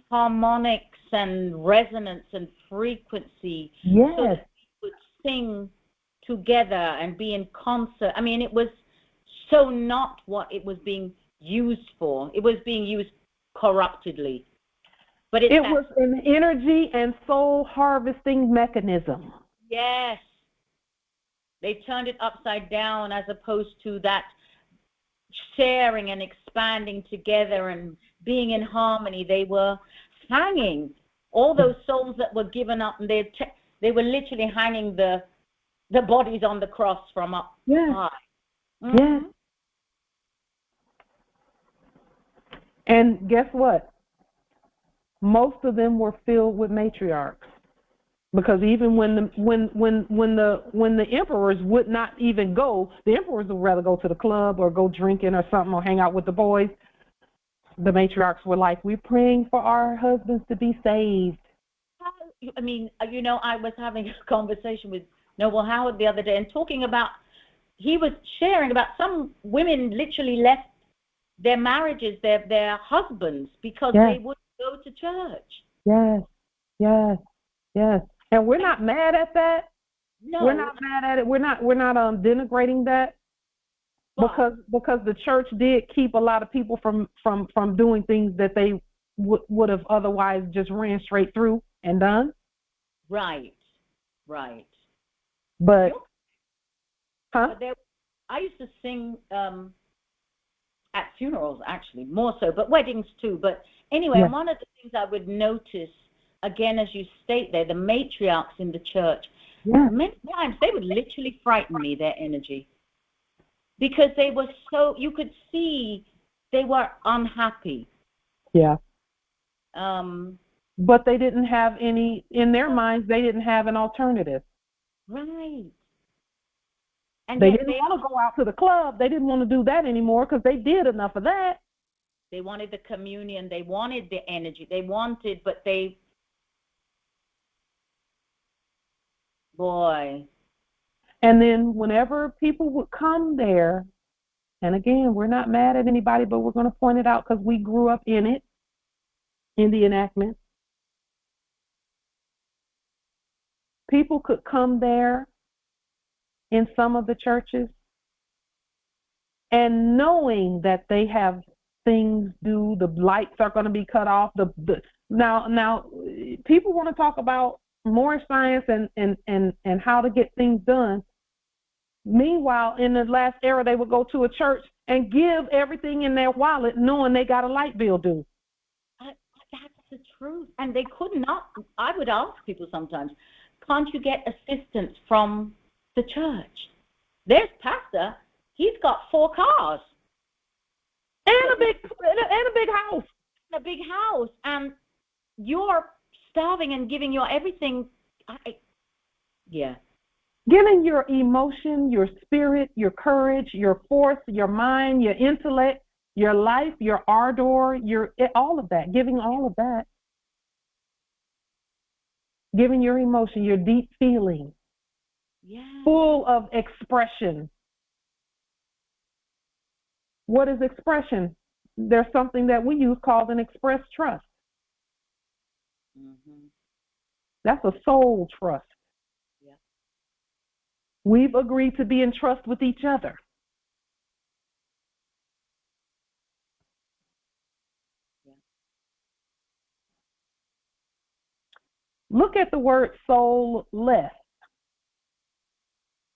[SPEAKER 4] harmonics and resonance and frequency.
[SPEAKER 1] Yes.
[SPEAKER 4] So that we could sing together and be in concert. I mean, it was so not what it was being used for. It was being used corruptedly. But it
[SPEAKER 1] was an energy and soul harvesting mechanism.
[SPEAKER 4] Yes. They turned it upside down as opposed to that sharing and expanding together and being in harmony. They were hanging. All those souls that were given up, and they were literally hanging the bodies on the cross from up high. Mm-hmm.
[SPEAKER 1] Yes. And guess what? Most of them were filled with matriarchs, because even when the emperors would not even go, the emperors would rather go to the club or go drinking or something or hang out with the boys. The matriarchs were like, "We're praying for our husbands to be saved."
[SPEAKER 4] I mean, you know, I was having a conversation with Noble Howard the other day and talking about, he was sharing about some women literally left their marriages, their husbands, because they wouldn't go to church.
[SPEAKER 1] Yes, yes, yes. And we're not mad at that.
[SPEAKER 4] No.
[SPEAKER 1] We're not mad at it. We're not denigrating that, because the church did keep a lot of people from doing things that they would have otherwise just ran straight through and done.
[SPEAKER 4] Right. Right.
[SPEAKER 1] But
[SPEAKER 4] I used to sing at funerals, actually, more so, but weddings too. But anyway, one of the things I would notice, again, as you state there, the matriarchs in the church, many times they would literally frighten me, their energy, because they were so, you could see they were unhappy.
[SPEAKER 1] Yeah. But they didn't have any, in their minds, they didn't have an alternative.
[SPEAKER 4] Right. And
[SPEAKER 1] they didn't want to go out to the club. They didn't want to do that anymore because they did enough of that.
[SPEAKER 4] They wanted the communion. They wanted the energy. They wanted, but they, boy.
[SPEAKER 1] And then whenever people would come there, and again, we're not mad at anybody, but we're going to point it out because we grew up in it, in the enactment. People could come there in some of the churches, and knowing that they have things due, the lights are going to be cut off. Now, people want to talk about more science and how to get things done. Meanwhile, in the last era, they would go to a church and give everything in their wallet, knowing they got a light bill due.
[SPEAKER 4] That's the truth. And they could not. I would ask people sometimes, can't you get assistance from the church? There's pastor. He's got 4 cars.
[SPEAKER 1] And a big house.
[SPEAKER 4] A big house. And you're starving and giving your everything.
[SPEAKER 1] Giving your emotion, your spirit, your courage, your force, your mind, your intellect, your life, your ardor, all of that. Giving all of that. Giving your emotion, your deep feeling. Full of expression. What is expression? There's something that we use called an express trust.
[SPEAKER 4] Mm-hmm.
[SPEAKER 1] That's a soul trust.
[SPEAKER 4] Yeah.
[SPEAKER 1] We've agreed to be in trust with each other.
[SPEAKER 4] Yeah.
[SPEAKER 1] Look at the word soulless.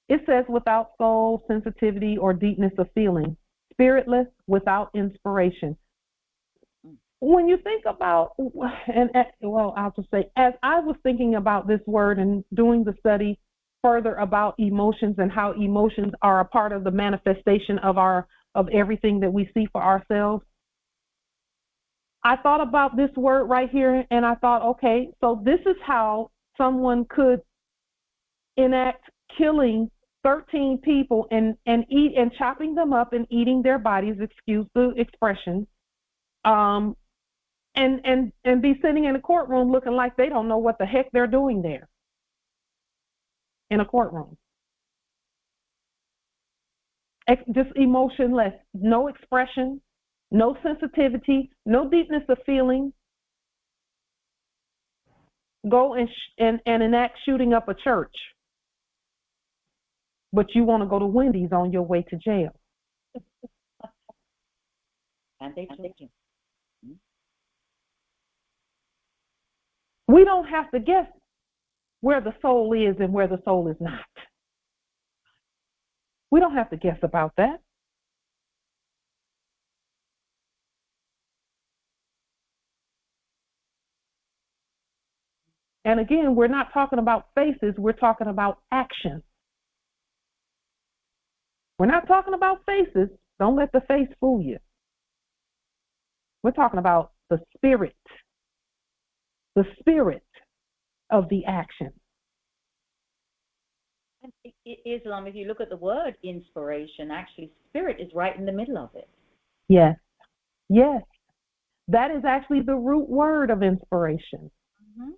[SPEAKER 1] It says without soul, sensitivity, or deepness of feeling, spiritless, without inspiration. When you think about, I'll just say, as I was thinking about this word and doing the study further about emotions and how emotions are a part of the manifestation of everything that we see for ourselves, I thought about this word right here, and I thought, okay, so this is how someone could enact killing 13 people and chopping them up and eating their bodies, excuse the expression, and be sitting in a courtroom looking like they don't know what the heck they're doing there in a courtroom. Just emotionless, no expression, no sensitivity, no deepness of feeling. Go and enact shooting up a church, but you want to go to Wendy's on your way to jail.
[SPEAKER 4] And they told you.
[SPEAKER 1] We don't have to guess where the soul is and where the soul is not. We don't have to guess about that. And again, we're not talking about faces, we're talking about action. We're not talking about faces. Don't let the face fool you. We're talking about the spirit of the action.
[SPEAKER 4] And Islam, if you look at the word inspiration, actually spirit is right in the middle of it.
[SPEAKER 1] Yes. Yes. That is actually the root word of inspiration.
[SPEAKER 4] Mm-hmm.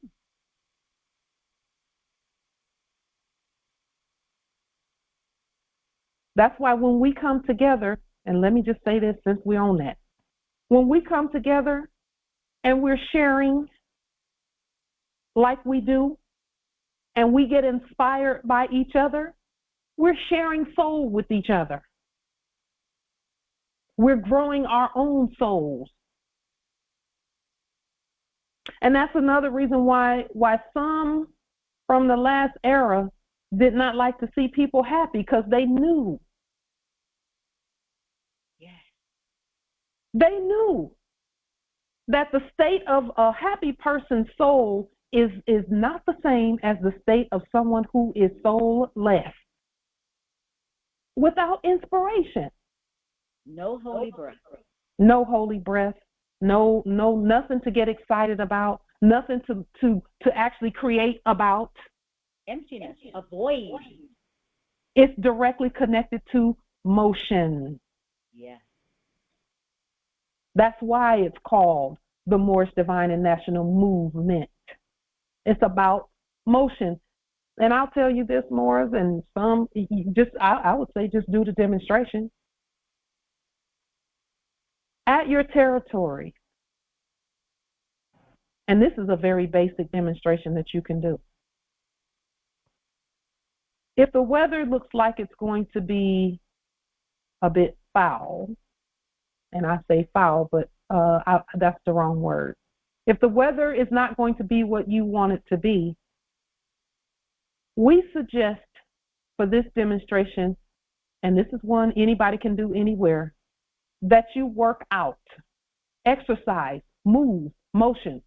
[SPEAKER 1] That's why when we come together, and let me just say this since we're on that, when we come together and we're sharing like we do, and we get inspired by each other, we're sharing soul with each other. We're growing our own souls. And that's another reason why some from the last era did not like to see people happy, because they knew.
[SPEAKER 4] Yes.
[SPEAKER 1] They knew that the state of a happy person's soul is not the same as the state of someone who is soulless, without inspiration.
[SPEAKER 4] No holy breath.
[SPEAKER 1] No holy breath. No, nothing to get excited about. Nothing to actually create about.
[SPEAKER 4] Emptiness, a void.
[SPEAKER 1] It's directly connected to motion.
[SPEAKER 4] Yeah.
[SPEAKER 1] That's why it's called the Moorish Divine and National Movement. It's about motion. And I'll tell you this, Morris, and I would say just do the demonstration. At your territory, and this is a very basic demonstration that you can do. If the weather looks like it's going to be a bit foul, and I say foul, but that's the wrong word. If the weather is not going to be what you want it to be, we suggest for this demonstration, and this is one anybody can do anywhere, that you work out, exercise, move, motion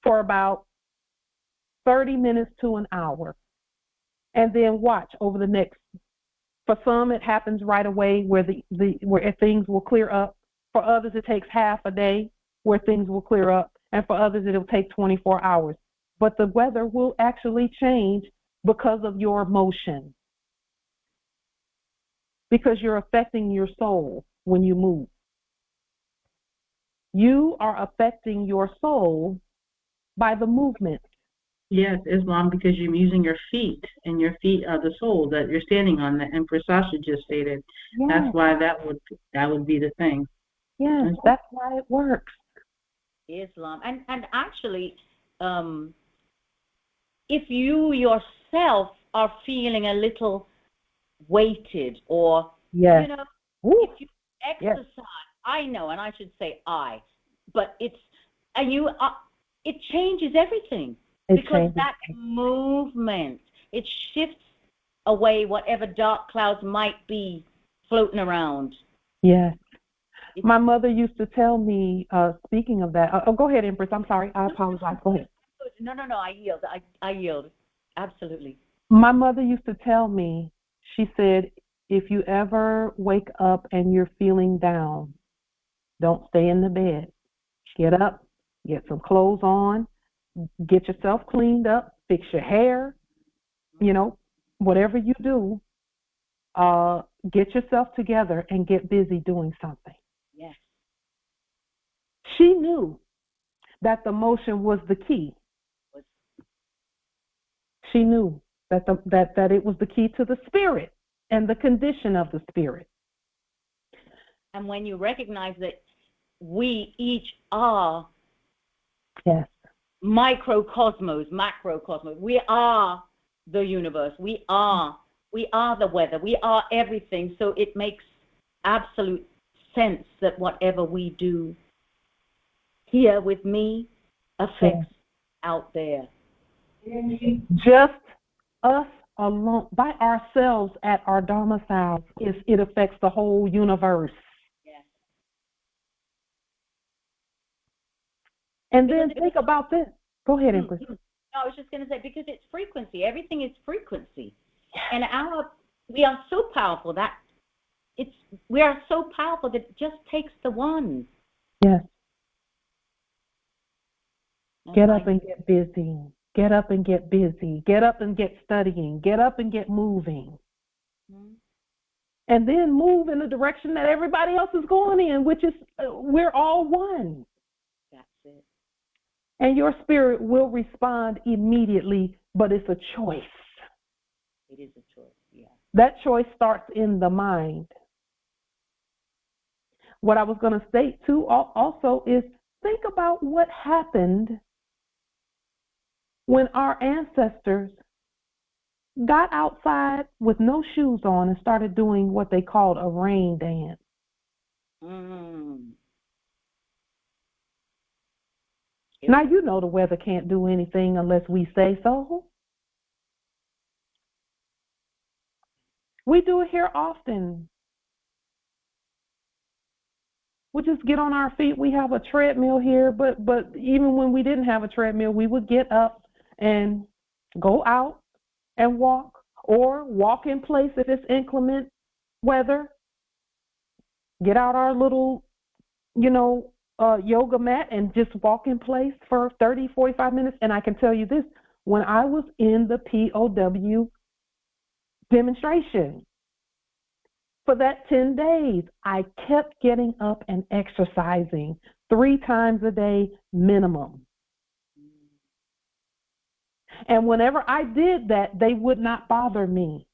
[SPEAKER 1] for about 30 minutes to an hour, and then watch over the next. For some, it happens right away where where things will clear up. For others, it takes half a day where things will clear up, and for others, it'll take 24 hours. But the weather will actually change because of your motion, because you're affecting your soul when you move. You are affecting your soul by the movement.
[SPEAKER 8] Yes, Islam, because you're using your feet, and your feet are the soul that you're standing on. That Empress Sasha just stated.
[SPEAKER 1] Yes.
[SPEAKER 8] That's why that would be the thing.
[SPEAKER 1] Yes, that's why it works.
[SPEAKER 4] Islam, and actually, if you yourself are feeling a little weighted, or
[SPEAKER 1] yes.
[SPEAKER 4] If you exercise, yes. I know, and I should say but it changes everything. Because that movement, it shifts away whatever dark clouds might be floating around.
[SPEAKER 1] Yes. My mother used to tell me, speaking of that, go ahead, Empress. I'm sorry. I apologize. Go ahead.
[SPEAKER 4] No, I yield. I yield. Absolutely.
[SPEAKER 1] My mother used to tell me, she said, if you ever wake up and you're feeling down, don't stay in the bed. Get up, get some clothes on, get yourself cleaned up, fix your hair, whatever you do, get yourself together and get busy doing something.
[SPEAKER 4] Yes.
[SPEAKER 1] She knew that the motion was the key. She knew that that it was the key to the spirit and the condition of the spirit.
[SPEAKER 4] And when you recognize that we each are microcosmos, macrocosmos, we are the universe, we are the weather, we are everything. So it makes absolute sense that whatever we do here with me affects out there.
[SPEAKER 1] Just us alone, by ourselves at our domiciles, it affects the whole universe.
[SPEAKER 4] Yes.
[SPEAKER 1] And then think about this. Go ahead, Empress.
[SPEAKER 4] No, I was just going to say, because it's frequency. Everything is frequency. And we are so powerful that it just takes the one.
[SPEAKER 1] Yes. Get up and get busy. Get up and get busy. Get up and get studying. Get up and get moving.
[SPEAKER 4] Mm-hmm.
[SPEAKER 1] And then move in the direction that everybody else is going in, which is we're all one.
[SPEAKER 4] That's it.
[SPEAKER 1] And your spirit will respond immediately, but it's a choice.
[SPEAKER 4] It is a choice, yeah.
[SPEAKER 1] That choice starts in the mind. What I was going to state, too, also is think about what happened when our ancestors got outside with no shoes on and started doing what they called a rain dance. Now, you know the weather can't do anything unless we say so. We do it here often. We just get on our feet. We have a treadmill here, but even when we didn't have a treadmill, we would get up and go out and walk, or walk in place if it's inclement weather. Get out our little, yoga mat and just walk in place for 30, 45 minutes. And I can tell you this, when I was in the POW demonstration, for that 10 days, I kept getting up and exercising 3 times a day minimum. And whenever I did that, they would not bother me.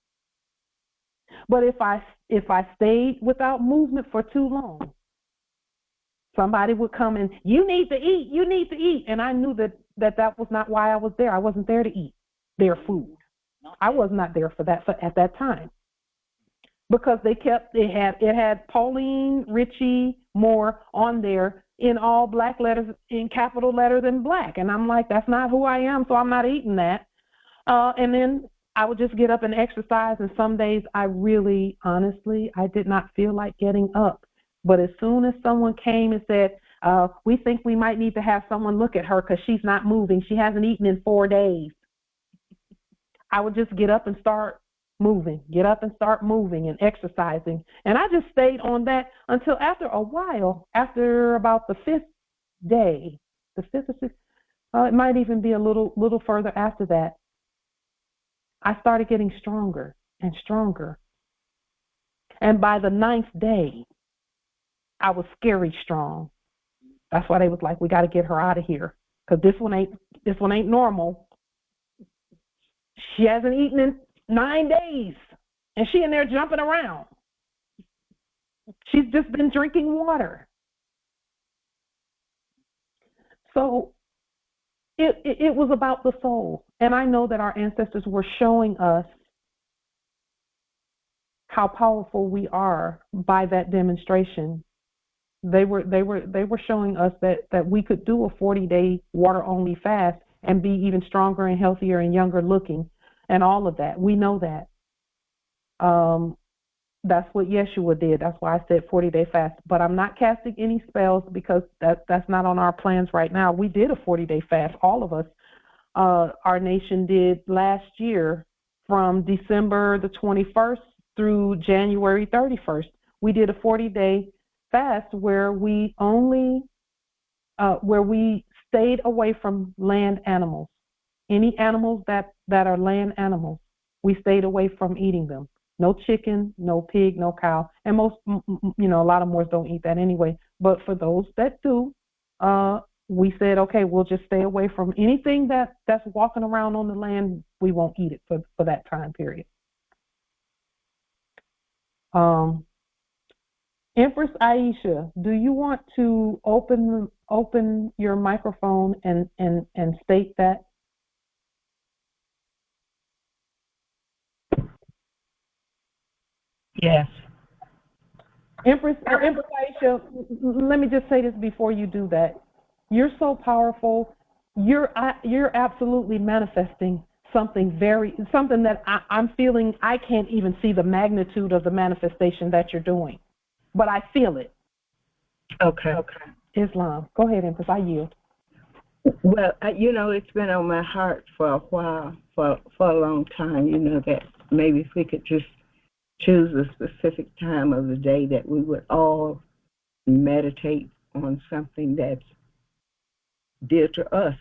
[SPEAKER 1] But if I stayed without movement for too long, somebody would come and, you need to eat. And I knew that was not why I was there. I wasn't there to eat their food. I was not there for that at that time. Because it had Pauline Ritchie Moore on there in all black letters, in capital letters in black. And I'm like, that's not who I am, so I'm not eating that. And then I would just get up and exercise, and some days I really, honestly, I did not feel like getting up. But as soon as someone came and said, we think we might need to have someone look at her because she's not moving, she hasn't eaten in 4 days, I would just get up and start moving, and exercising. And I just stayed on that until after a while, after about the 5th day, the 5th or 6th, it might even be a little further after that, I started getting stronger and stronger. And by the 9th day, I was scary strong. That's why they was like, we got to get her out of here, because this one ain't normal. She hasn't eaten in 9 days, and she in there jumping around. She's just been drinking water. So it was about the soul. And I know that our ancestors were showing us how powerful we are by that demonstration. They were showing us that we could do a 40-day water-only fast and be even stronger and healthier and younger looking and all of that. We know that. That's what Yeshua did. That's why I said 40-day fast. But I'm not casting any spells because that's not on our plans right now. We did a 40-day fast, all of us. Our nation did last year from December the 21st through January 31st. We did a 40-day fast where we stayed away from land animals. Any animals that are land animals, we stayed away from eating them. No chicken, no pig, no cow. And most, a lot of Moors don't eat that anyway. But for those that do, we said, okay, we'll just stay away from anything that's walking around on the land. We won't eat it for that time period. Empress Aisha, do you want to open your microphone and state that?
[SPEAKER 13] Yes.
[SPEAKER 1] Empress Aisha, let me just say this before you do that. You're so powerful. You're absolutely manifesting something that I'm feeling. I can't even see the magnitude of the manifestation that you're doing, but I feel it.
[SPEAKER 13] Okay.
[SPEAKER 1] Islam. Go ahead, Empress. I yield.
[SPEAKER 13] Well, it's been on my heart for a while, for a long time, that maybe if we could just choose a specific time of the day that we would all meditate on something that's dear to us,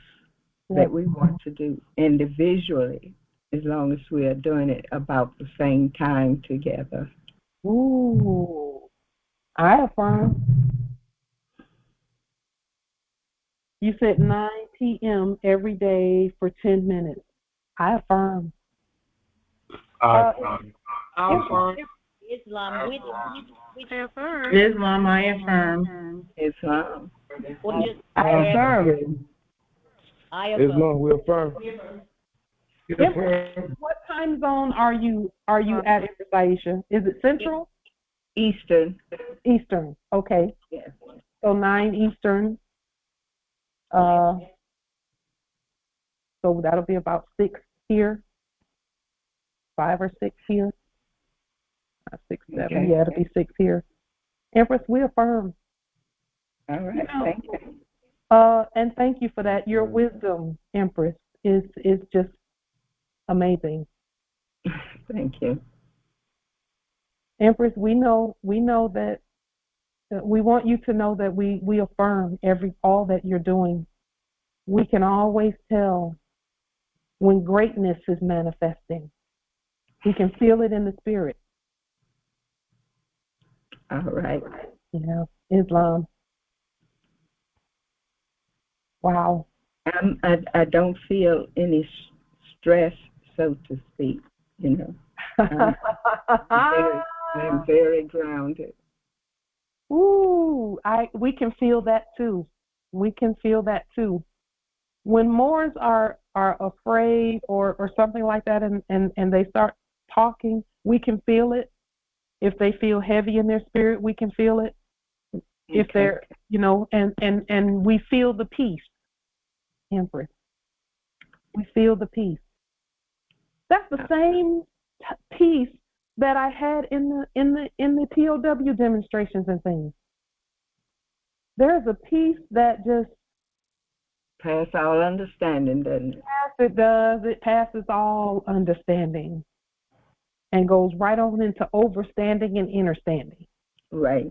[SPEAKER 13] that we want to do individually, as long as we are doing it about the same time together.
[SPEAKER 1] Ooh, I affirm. You said 9 p.m. every day for 10 minutes. I affirm.
[SPEAKER 4] Islam, which affirm.
[SPEAKER 8] Islam, I affirm.
[SPEAKER 13] Islam.
[SPEAKER 7] I affirm.
[SPEAKER 4] I affirm.
[SPEAKER 7] Islam, we affirm.
[SPEAKER 1] What time zone are you at, Empress Aisha? Is it Central?
[SPEAKER 13] Eastern.
[SPEAKER 1] Eastern. Okay.
[SPEAKER 13] Yes.
[SPEAKER 1] So 9 Eastern. So that'll be about 6 here. 5 or 6 here. 6, 7.
[SPEAKER 13] Okay.
[SPEAKER 1] Yeah, it'll be 6 here. Empress, we affirm.
[SPEAKER 13] All right. Thank you.
[SPEAKER 1] And thank you for that. Your wisdom, Empress, is just amazing.
[SPEAKER 13] Thank you.
[SPEAKER 1] Empress, we know that we want you to know that we affirm all that you're doing. We can always tell when greatness is manifesting. We can feel it in the spirit.
[SPEAKER 13] All right.
[SPEAKER 1] Islam. Wow.
[SPEAKER 13] I don't feel any stress, so to speak. I'm very grounded.
[SPEAKER 1] Ooh, we can feel that too. We can feel that too. When Moors are afraid or something like that, and they start talking, we can feel it. If they feel heavy in their spirit, we can feel it. If they're, and we feel the peace, Empress. We feel the peace. That's the same peace that I had in the TOW demonstrations and things. There's a peace that just
[SPEAKER 13] passes all understanding, doesn't it?
[SPEAKER 1] Yes, it does. It passes all understanding and goes right on into overstanding and understanding.
[SPEAKER 13] Right.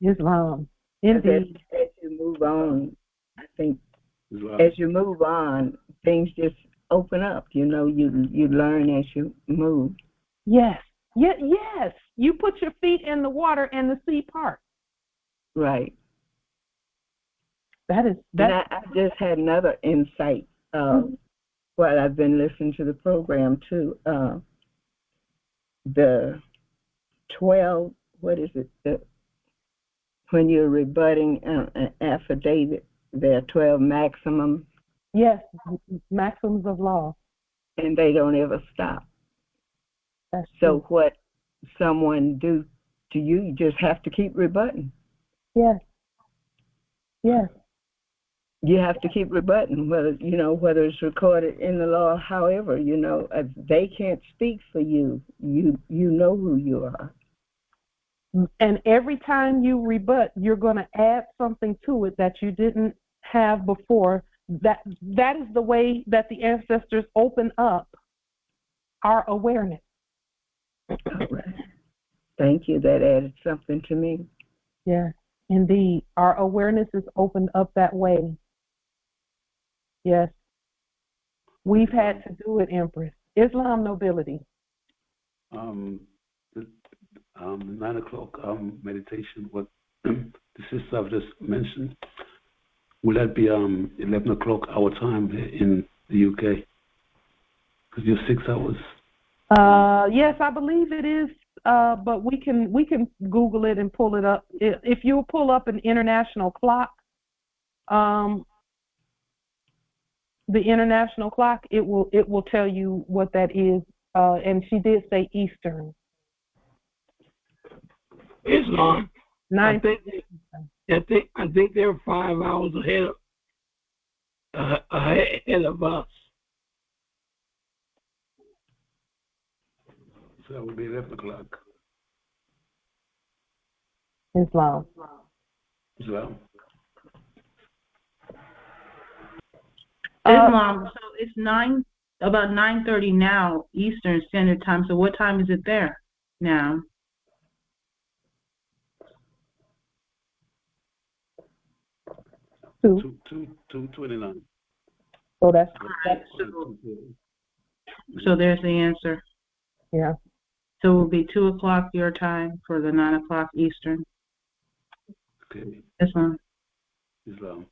[SPEAKER 1] Islam. Indeed.
[SPEAKER 13] As you move on, I think as you move on, things just open up. You learn as you move.
[SPEAKER 1] Yes. Yes. You put your feet in the water and the sea parts.
[SPEAKER 13] Right.
[SPEAKER 1] That.
[SPEAKER 13] And I just had another insight while I've been listening to the program too. The 12, what is it? When you're rebutting an affidavit, there are 12 maximums.
[SPEAKER 1] Yes, maxims of law.
[SPEAKER 13] And they don't ever stop.
[SPEAKER 1] That's
[SPEAKER 13] so
[SPEAKER 1] true.
[SPEAKER 13] What someone do to you, you just have to keep rebutting.
[SPEAKER 1] Yes. Yes.
[SPEAKER 13] you have to keep rebutting, whether it's recorded in the law. However, they can't speak for you. You know who you are.
[SPEAKER 1] And every time you rebut, you're going to add something to it that you didn't have before. That is the way that the ancestors open up our awareness.
[SPEAKER 13] All right. Thank you. That added something to me.
[SPEAKER 1] Yes, indeed. Our awareness is opened up that way. Yes. We've had to do it, Empress. Islam nobility.
[SPEAKER 14] The 9 o'clock meditation, what the sister have just mentioned, will that be 11 o'clock our time in the UK? Because you're 6 hours.
[SPEAKER 1] Yes, I believe it is. But we can Google it and pull it up. If you pull up an international clock, the international clock, it will tell you what that is. And she did say Eastern.
[SPEAKER 15] Islam.
[SPEAKER 1] 9.
[SPEAKER 15] I think they're 5 hours ahead of us.
[SPEAKER 14] So that would be 11 o'clock.
[SPEAKER 1] Islam.
[SPEAKER 14] Islam.
[SPEAKER 8] Islam. So it's about 9:30 now Eastern Standard Time. So what time is it there now?
[SPEAKER 14] Two 2:29.
[SPEAKER 1] So that's
[SPEAKER 8] so there's the answer.
[SPEAKER 1] Yeah.
[SPEAKER 8] So it will be 2 o'clock your time for the 9 o'clock Eastern.
[SPEAKER 14] Okay.
[SPEAKER 8] Islam.
[SPEAKER 14] Islam.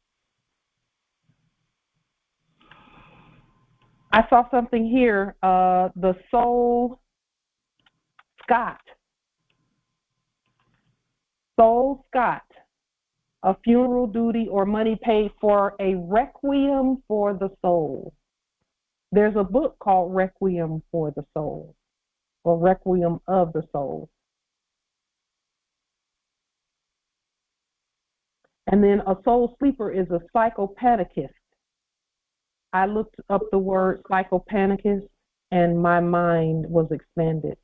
[SPEAKER 1] I saw something here. The Soul Scott. Soul Scott. A funeral duty or money paid for a requiem for the soul. There's a book called Requiem for the Soul, or Requiem of the Soul. And then a soul sleeper is a psychopanicist. I looked up the word psychopanicist and my mind was expanded.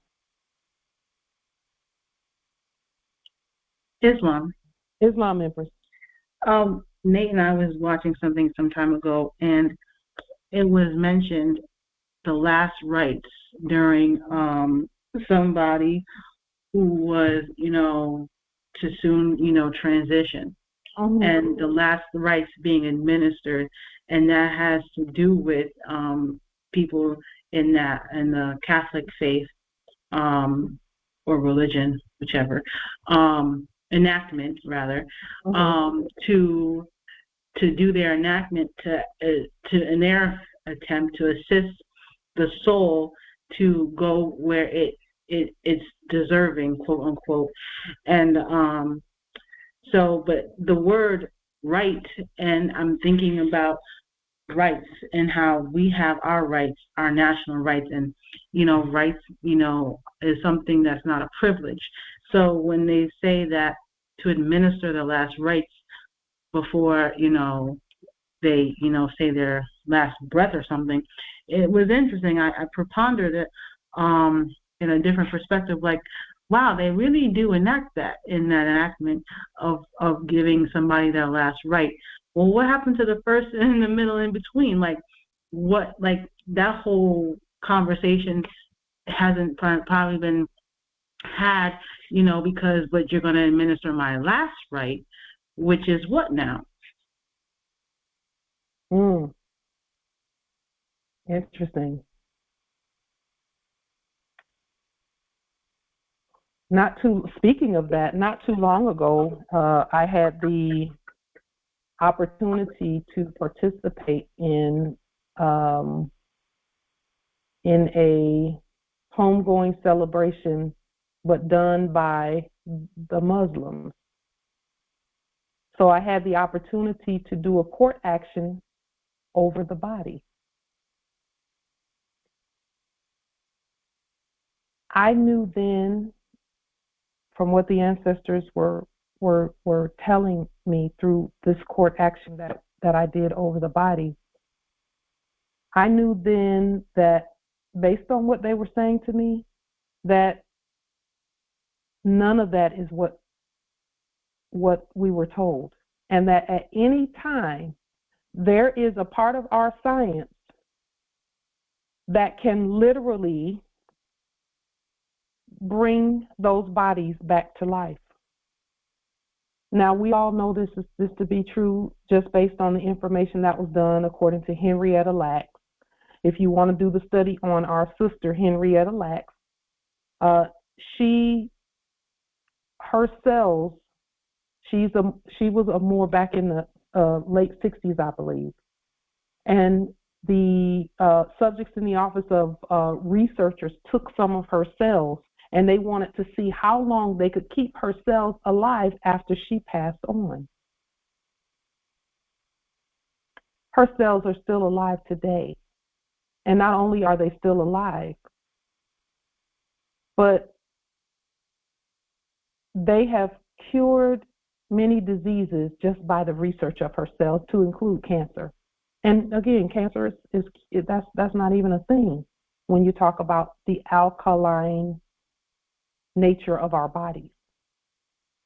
[SPEAKER 8] Islam.
[SPEAKER 1] Islam, Empress.
[SPEAKER 8] Nate and I was watching something some time ago, and it was mentioned the last rites during somebody who was, to soon, transition.
[SPEAKER 1] Mm-hmm.
[SPEAKER 8] And the last rites being administered, and that has to do with people in the Catholic faith or religion, whichever, enactment rather, to do their enactment to in their attempt to assist the soul to go where it's deserving, quote unquote, and so, but the word right, and I'm thinking about rights and how we have our rights, our national rights, and rights, is something that's not a privilege. So when they say that to administer the last rites before they say their last breath or something, it was interesting. I pondered it in a different perspective, like, wow, they really do enact that in that enactment of giving somebody their last right. Well, what happened to the first and the middle in between? Like, what, like, that whole conversation hasn't probably been had, because, but you're going to administer my last right, which is what now?
[SPEAKER 1] Interesting. Speaking of that, not too long ago, I had the opportunity to participate in a homegoing celebration, but done by the Muslims. So I had the opportunity to do a court action over the body. I knew then, from what the ancestors were telling me through this court action, that that I did over the body, I knew then that based on what they were saying to me, that none of that is what we were told. And that at any time, there is a part of our science that can literally bring those bodies back to life. Now, we all know this to be true just based on the information that was done according to Henrietta Lacks. If you want to do the study on our sister, Henrietta Lacks, her cells, she was a more back in the late 60s, I believe. And the subjects in the office of researchers took some of her cells, and they wanted to see how long they could keep her cells alive after she passed on. Her cells are still alive today. And not only are they still alive, but they have cured many diseases just by the research of her cells, to include cancer. And again, cancer that's not even a thing when you talk about the alkaline nature of our bodies.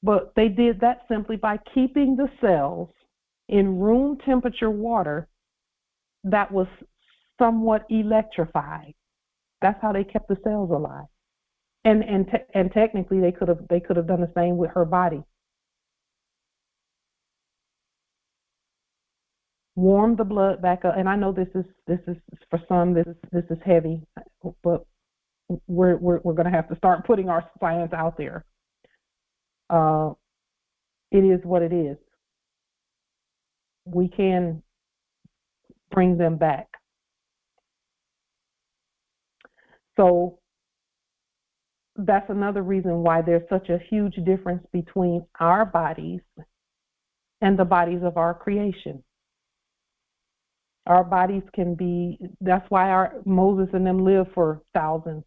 [SPEAKER 1] But they did that simply by keeping the cells in room temperature water that was somewhat electrified. That's how they kept the cells alive. And technically they could have done the same with her body. Warm the blood back up. And I know this is for some this is heavy, but we're going to have to start putting our science out there. It is what it is. We can bring them back. So that's another reason why there's such a huge difference between our bodies and the bodies of our creation. Our bodies can be, that's why Moses and them lived for 1,000,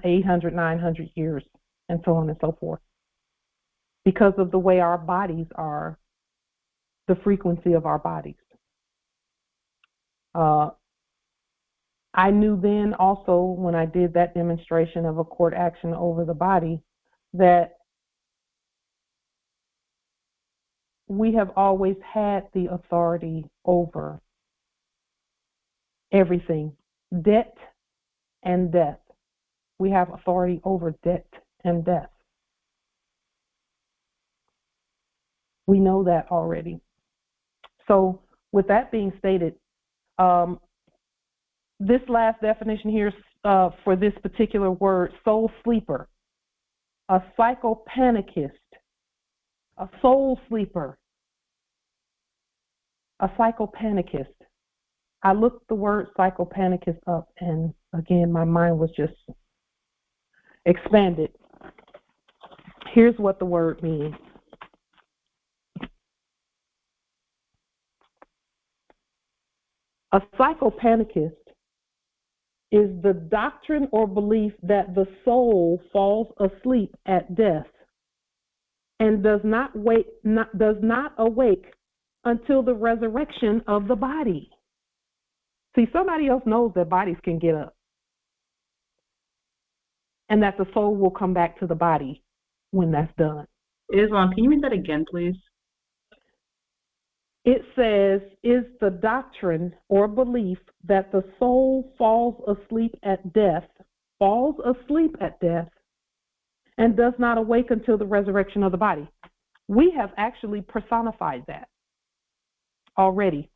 [SPEAKER 1] 800, 900 years, and so on and so forth. Because of the way our bodies are, the frequency of our bodies. I knew then also when I did that demonstration of a court action over the body that we have always had the authority over everything, debt and death. We have authority over debt and death. We know that already. So with that being stated, this last definition here for this particular word, soul sleeper, a psychopannicist, a soul sleeper, a psychopannicist. I looked the word psychopannicist up, and again, my mind was just expanded. Here's what the word means. A psychopannicist is the doctrine or belief that the soul falls asleep at death and does not awake until the resurrection of the body. See, somebody else knows that bodies can get up and that the soul will come back to the body when that's done.
[SPEAKER 8] Islam, can you read that again, please?
[SPEAKER 1] It says, is the doctrine or belief that the soul falls asleep at death, and does not awake until the resurrection of the body. We have actually personified that already.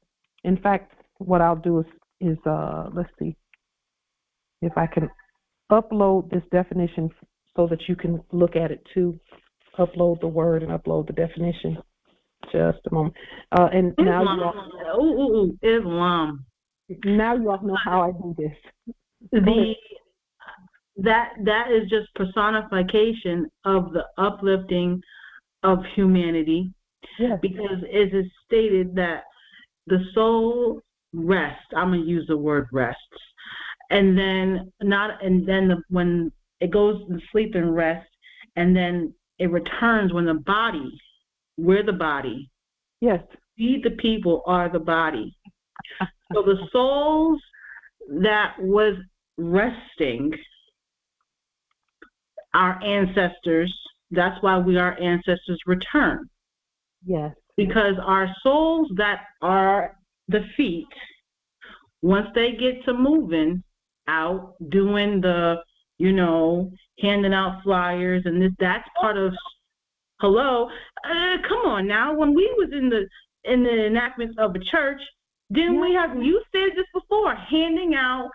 [SPEAKER 1] In fact, what I'll do is let's see if I can upload this definition so that you can look at it too. Upload the word and upload the definition. Just a moment. And now
[SPEAKER 8] Islam.
[SPEAKER 1] Now you all know how I do this.
[SPEAKER 8] That is just personification of the uplifting of humanity.
[SPEAKER 1] Yes.
[SPEAKER 8] Because it is stated that the soul rests. I'm going to use the word rests. And then when it goes to sleep and rest, and then it returns when the body. We're the body.
[SPEAKER 1] Yes.
[SPEAKER 8] We, the people, are the body. So the souls that was resting, our ancestors, that's why we are ancestors return.
[SPEAKER 1] Yes.
[SPEAKER 8] Because our souls that are the feet, once they get to moving out, doing the, handing out flyers and this, that's part of, hello, come on now. When we was in the enactments of a church, didn't we have, you said this before, handing out,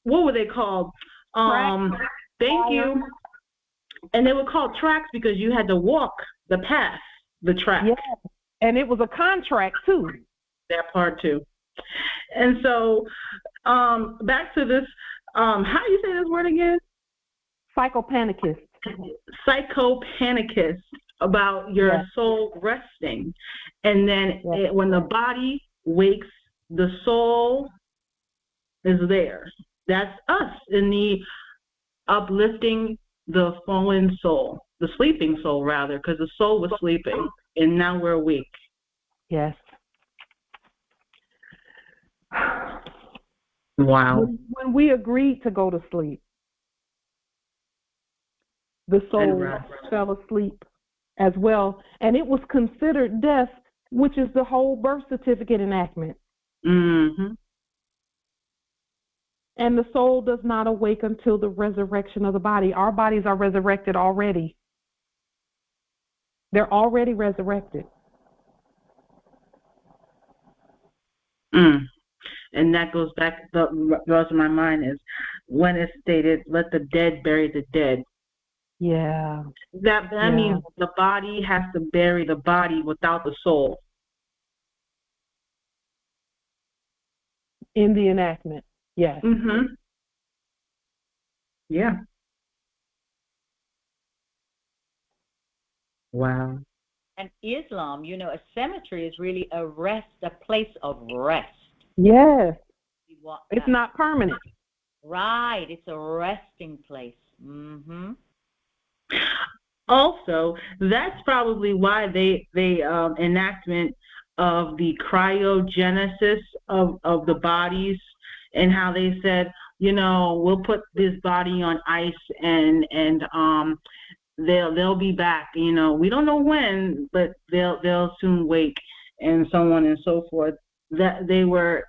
[SPEAKER 8] what were they called? Thank you. And they were called tracks because you had to walk the path, the track.
[SPEAKER 1] Yeah. And it was a contract too.
[SPEAKER 8] That part too. And so, back to this, how do you say this word again?
[SPEAKER 1] Psychopannis.
[SPEAKER 8] Psychopannis, about your soul resting. And then when the body wakes, the soul is there. That's us in the uplifting the fallen soul, the sleeping soul rather, because the soul was sleeping and now we're awake.
[SPEAKER 1] Yes.
[SPEAKER 8] Wow.
[SPEAKER 1] When we agreed to go to sleep, the soul fell asleep as well, and it was considered death, which is the whole birth certificate enactment.
[SPEAKER 8] Mm-hmm.
[SPEAKER 1] And the soul does not awake until the resurrection of the body. Our bodies are resurrected already. They're already resurrected.
[SPEAKER 8] And that goes back, draws to my mind is when it's stated, let the dead bury the dead.
[SPEAKER 1] Yeah.
[SPEAKER 8] That means the body has to bury the body without the soul.
[SPEAKER 1] In the enactment, yes.
[SPEAKER 8] Mm-hmm. Yeah. Wow.
[SPEAKER 4] And Islam, a cemetery is really a place of rest.
[SPEAKER 1] Yes. It's not permanent.
[SPEAKER 4] Right. It's a resting place. Mm-hmm.
[SPEAKER 8] Also, that's probably why they enactment of the cryogenesis of the bodies, and how they said, we'll put this body on ice and they'll be back. We don't know when, but they'll soon wake, and so on and so forth. That they were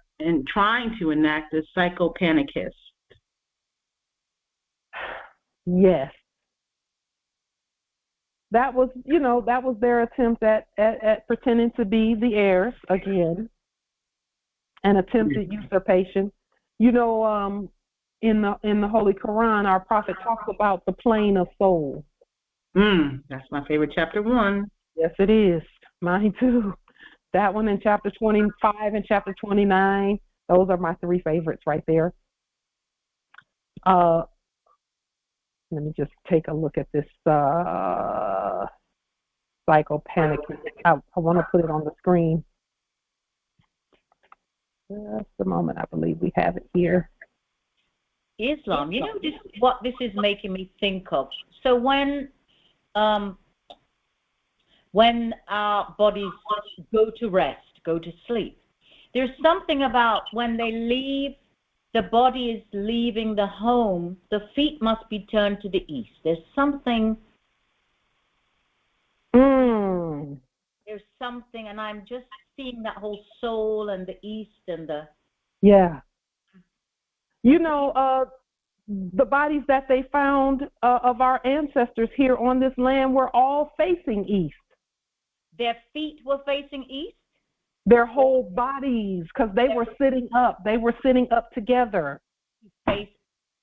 [SPEAKER 8] trying to enact the psychopannis.
[SPEAKER 1] Yes. That was, that was their attempt at pretending to be the heirs again, an attempted usurpation. In the Holy Quran, our prophet talks about the plane of souls.
[SPEAKER 8] That's my favorite chapter 1.
[SPEAKER 1] Yes, it is. Mine too. That one in chapter 25 and chapter 29. Those are my 3 favorites right there. Let me just take a look at this psychopannis. I want to put it on the screen. Just a moment. I believe we have it here.
[SPEAKER 4] Islam. What this is making me think of. So when our bodies go to rest, go to sleep, there's something about when they leave, the body is leaving the home, the feet must be turned to the east. There's something. There's something, and I'm just seeing that whole soul and the east and the.
[SPEAKER 1] Yeah. The bodies that they found of our ancestors here on this land were all facing east.
[SPEAKER 4] Their feet were facing east?
[SPEAKER 1] Their whole bodies, because they were sitting up. They were sitting up together.
[SPEAKER 4] Facing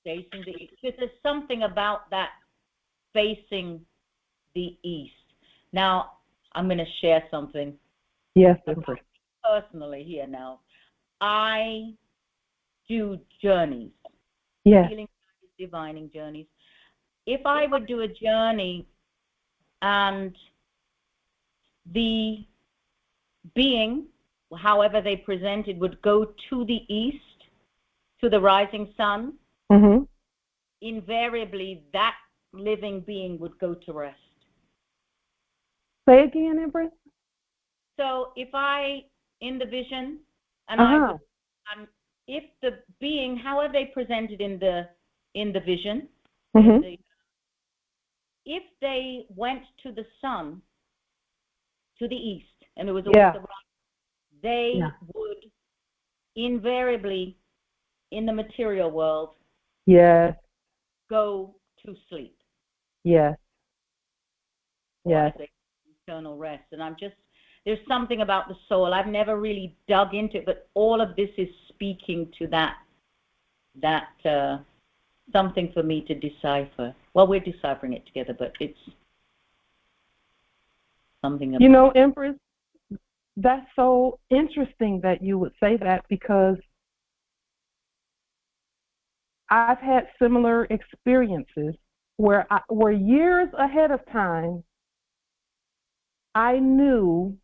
[SPEAKER 4] the east. There's something about that facing the east. Now, I'm going to share something.
[SPEAKER 1] Yes,
[SPEAKER 4] personally here now. I do journeys.
[SPEAKER 1] Yes.
[SPEAKER 4] Healing, divining journeys. If I would do a journey and the being, however they presented, would go to the east, to the rising sun, invariably that living being would go to rest.
[SPEAKER 1] Say again, Empress.
[SPEAKER 4] So if I in the vision, and if the being, however they presented in the vision, if they went to the sun, to the east, and it was always the right, they would invariably, in the material world, go to sleep.
[SPEAKER 1] Yes.
[SPEAKER 4] Eternal rest. And there's something about the soul. I've never really dug into it, but all of this is speaking to that something for me to decipher. Well, we're deciphering it together, but it's something about...
[SPEAKER 1] You know, Empress, that's so interesting that you would say that, because I've had similar experiences where years ahead of time, I knew,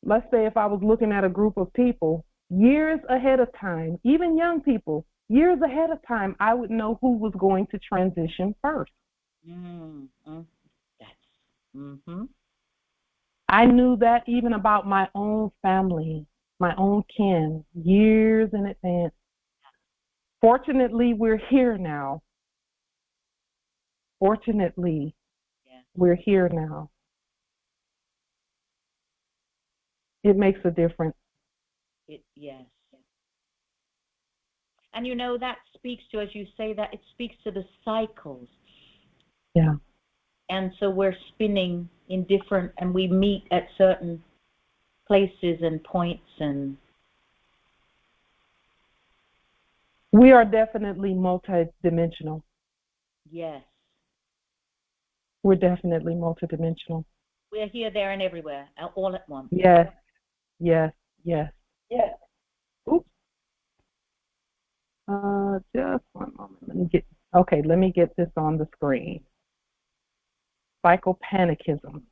[SPEAKER 1] let's say if I was looking at a group of people, years ahead of time, even young people, years ahead of time, I would know who was going to transition first. I knew that even about my own family, my own kin, years in advance. Fortunately, we're here now. Fortunately, we're here now. It makes a difference.
[SPEAKER 4] Yes. And you know, that speaks to, as you say that, it speaks to the cycles.
[SPEAKER 1] Yeah.
[SPEAKER 4] And so we're spinning in different, and we meet at certain places and points, and
[SPEAKER 1] we are definitely multidimensional.
[SPEAKER 4] Yes.
[SPEAKER 1] We're definitely multidimensional.
[SPEAKER 4] We're here, there, and everywhere, all at once.
[SPEAKER 1] Yes. Oops. Just one moment. Let me get this on the screen. Psychopanism.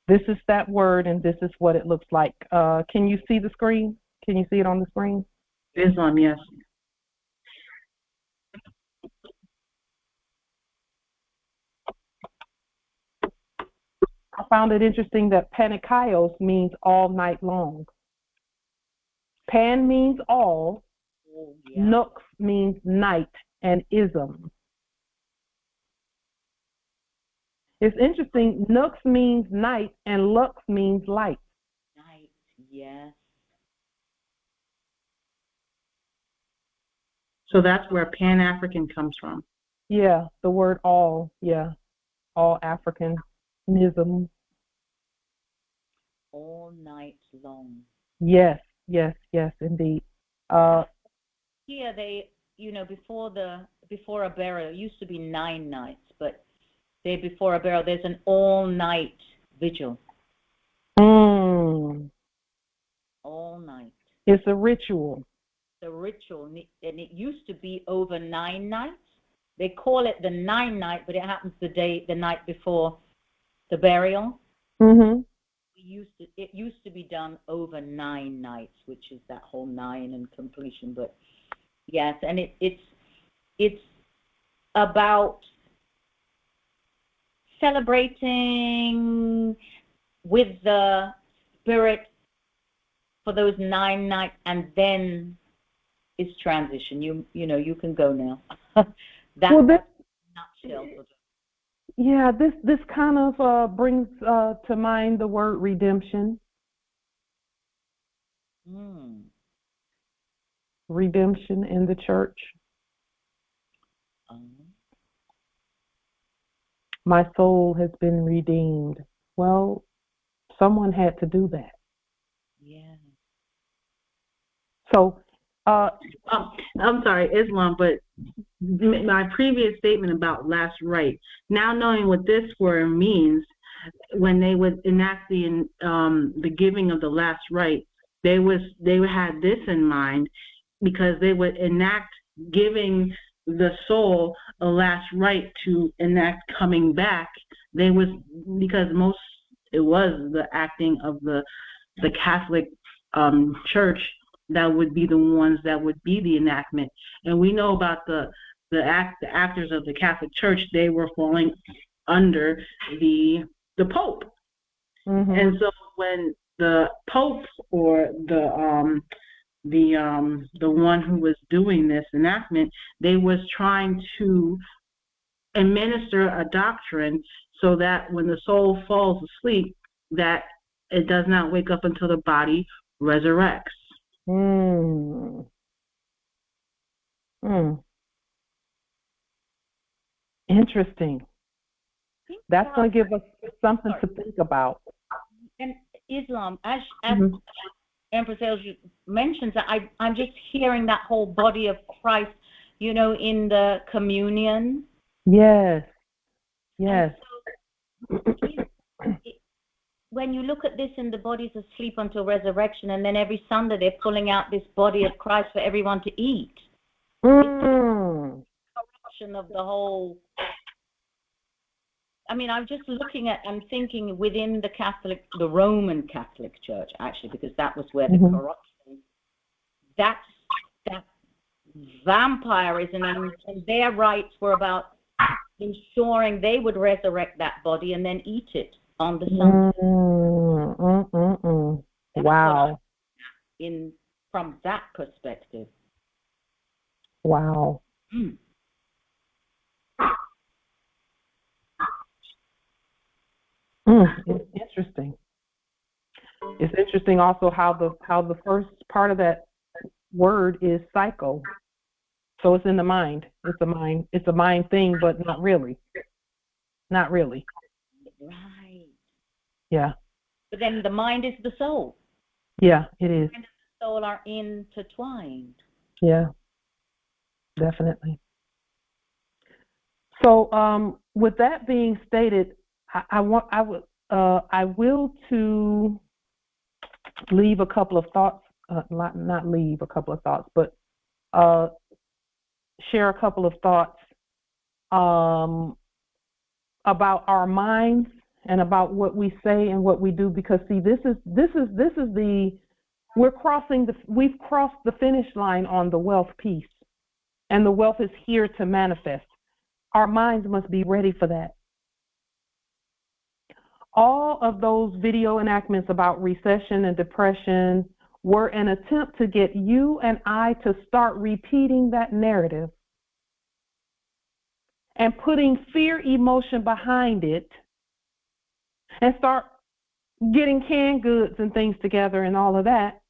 [SPEAKER 1] This is that word, and this is what it looks like. Can you see the screen? Can you see it on the screen?
[SPEAKER 8] Islam, yes.
[SPEAKER 1] I found it interesting that panikaios means all night long. Pan means all, nux means night, and ism. It's interesting, nux means night and lux means light.
[SPEAKER 4] Night, yes.
[SPEAKER 8] So that's where Pan-African comes from.
[SPEAKER 1] Yeah, the word all, all Africanism.
[SPEAKER 4] All night long.
[SPEAKER 1] Yes, indeed.
[SPEAKER 4] Here they, before a burial, it used to be 9 nights, but before a burial, there's an all-night vigil. All night.
[SPEAKER 1] It's a ritual.
[SPEAKER 4] The ritual, and it used to be over 9 nights. They call it the 9 night, but it happens the night before the burial. It used to be done over 9 nights, which is that whole 9 and completion. But yes, and it's about celebrating with the spirit for those 9 nights, and then it's transition. You can go now. Nutshell.
[SPEAKER 1] Yeah, this kind of brings to mind the word redemption. Redemption in the church. My soul has been redeemed. Well, someone had to do that.
[SPEAKER 4] Yeah.
[SPEAKER 1] So,
[SPEAKER 8] I'm sorry, Islam, but my previous statement about last rite, now knowing what this word means, when they would enact the giving of the last rite, they had this in mind, because they would enact giving the soul a last rite to enact coming back. It was the acting of the the Catholic Church that would be the ones that would be the enactment. And we know about the actors of the Catholic Church, they were falling under the Pope. Mm-hmm. And so when the Pope or the one who was doing this enactment, they was trying to administer a doctrine so that when the soul falls asleep, that it does not wake up until the body resurrects.
[SPEAKER 1] Interesting. That's going to give us something to think about.
[SPEAKER 4] And Islam, as Empress Elsie mentions, I'm just hearing that whole body of Christ, in the communion.
[SPEAKER 1] Yes. Yes.
[SPEAKER 4] So, when you look at this in the body's asleep until resurrection, and then every Sunday they're pulling out this body of Christ for everyone to eat. It's a corruption of the whole. I mean, I'm just I'm thinking within the Roman Catholic Church, actually, because that was where the corruption, that vampirism and their rites were about ensuring they would resurrect that body and then eat it on the Sunday.
[SPEAKER 1] Wow.
[SPEAKER 4] From that perspective.
[SPEAKER 1] Wow. It's interesting. It's interesting also how the first part of that word is psycho. So it's in the mind. It's a mind thing, but not really. Not really.
[SPEAKER 4] Right.
[SPEAKER 1] Yeah.
[SPEAKER 4] But then the mind is the soul.
[SPEAKER 1] Yeah, it is.
[SPEAKER 4] The mind and the soul are intertwined.
[SPEAKER 1] Yeah. Definitely. So with that being stated, I will to leave a couple of thoughts, not leave a couple of thoughts, but share a couple of thoughts about our minds and about what we say and what we do, because see, we've crossed the finish line on the wealth piece, and the wealth is here to manifest. Our minds must be ready for that. All of those video enactments about recession and depression were an attempt to get you and I to start repeating that narrative and putting fear emotion behind it and start getting canned goods and things together and all of that,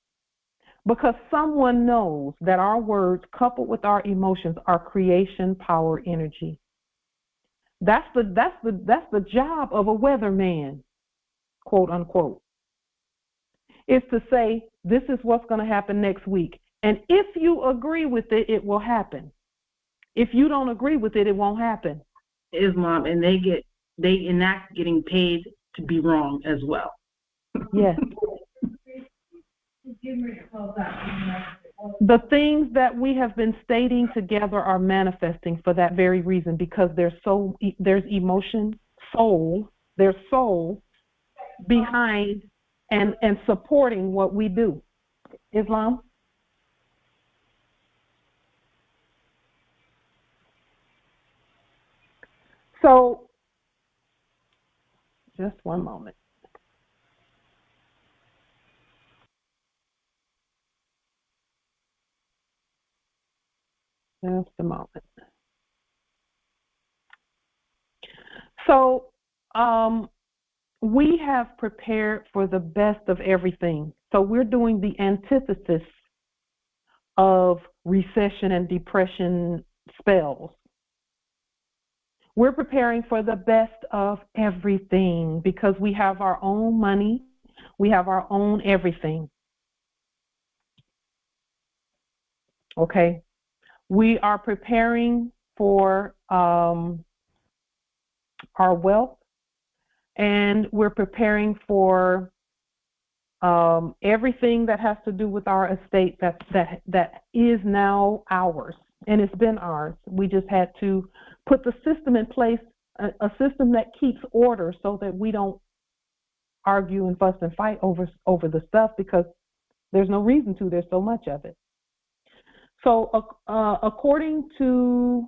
[SPEAKER 1] because someone knows that our words coupled with our emotions are creation power energy. That's the job of a weatherman, quote unquote, is to say, this is what's going to happen next week. And if you agree with it, it will happen. If you don't agree with it, it won't happen.
[SPEAKER 8] Islam, and they enact getting paid to be wrong as well.
[SPEAKER 1] Yes. The things that we have been stating together are manifesting for that very reason, because there's emotion, there's soul behind and supporting what we do. Islam? So, just one moment. Just a moment. So, we have prepared for the best of everything. So we're doing the antithesis of recession and depression spells. We're preparing for the best of everything because we have our own money, we have our own everything. Okay? We are preparing for our wealth, and we're preparing for everything that has to do with our estate that is now ours, and it's been ours. We just had to put the system in place, a system that keeps order so that we don't argue and fuss and fight over the stuff because there's no reason to. There's so much of it. So according to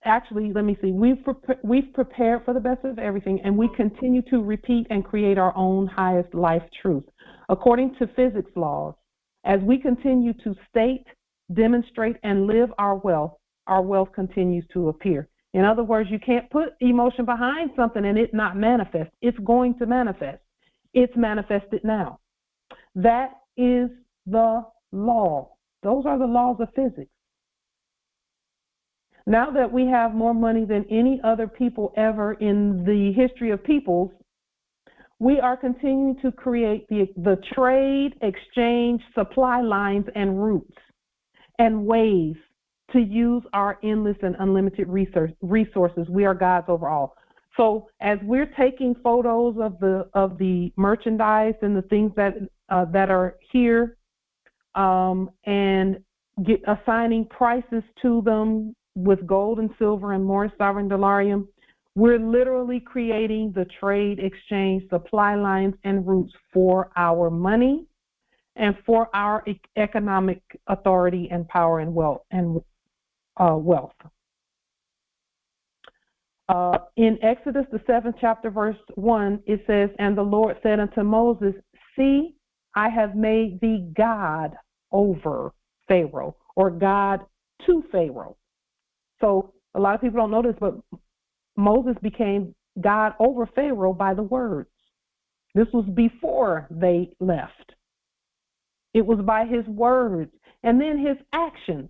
[SPEAKER 1] actually, let me see. We've prepared for the best of everything, and we continue to repeat and create our own highest life truth. According to physics laws, as we continue to state, demonstrate, and live our wealth continues to appear. In other words, you can't put emotion behind something and it not manifest. It's going to manifest. It's manifested now. That is the law. Those are the laws of physics. Now that we have more money than any other people ever in the history of peoples, we are continuing to create the trade, exchange, supply lines, and routes and ways to use our endless and unlimited resources. We are gods over all. So as we're taking photos of the merchandise and the things that are here, and assigning prices to them with gold and silver and more sovereign delarium, we're literally creating the trade, exchange, supply lines, and routes for our money and for our economic authority and power and wealth. In Exodus, the 7th chapter, verse 1, it says, "And the Lord said unto Moses, See, I have made thee God over Pharaoh," or God to Pharaoh. So a lot of people don't know this, but Moses became God over Pharaoh by the words. This was before they left. It was by his words and then his actions.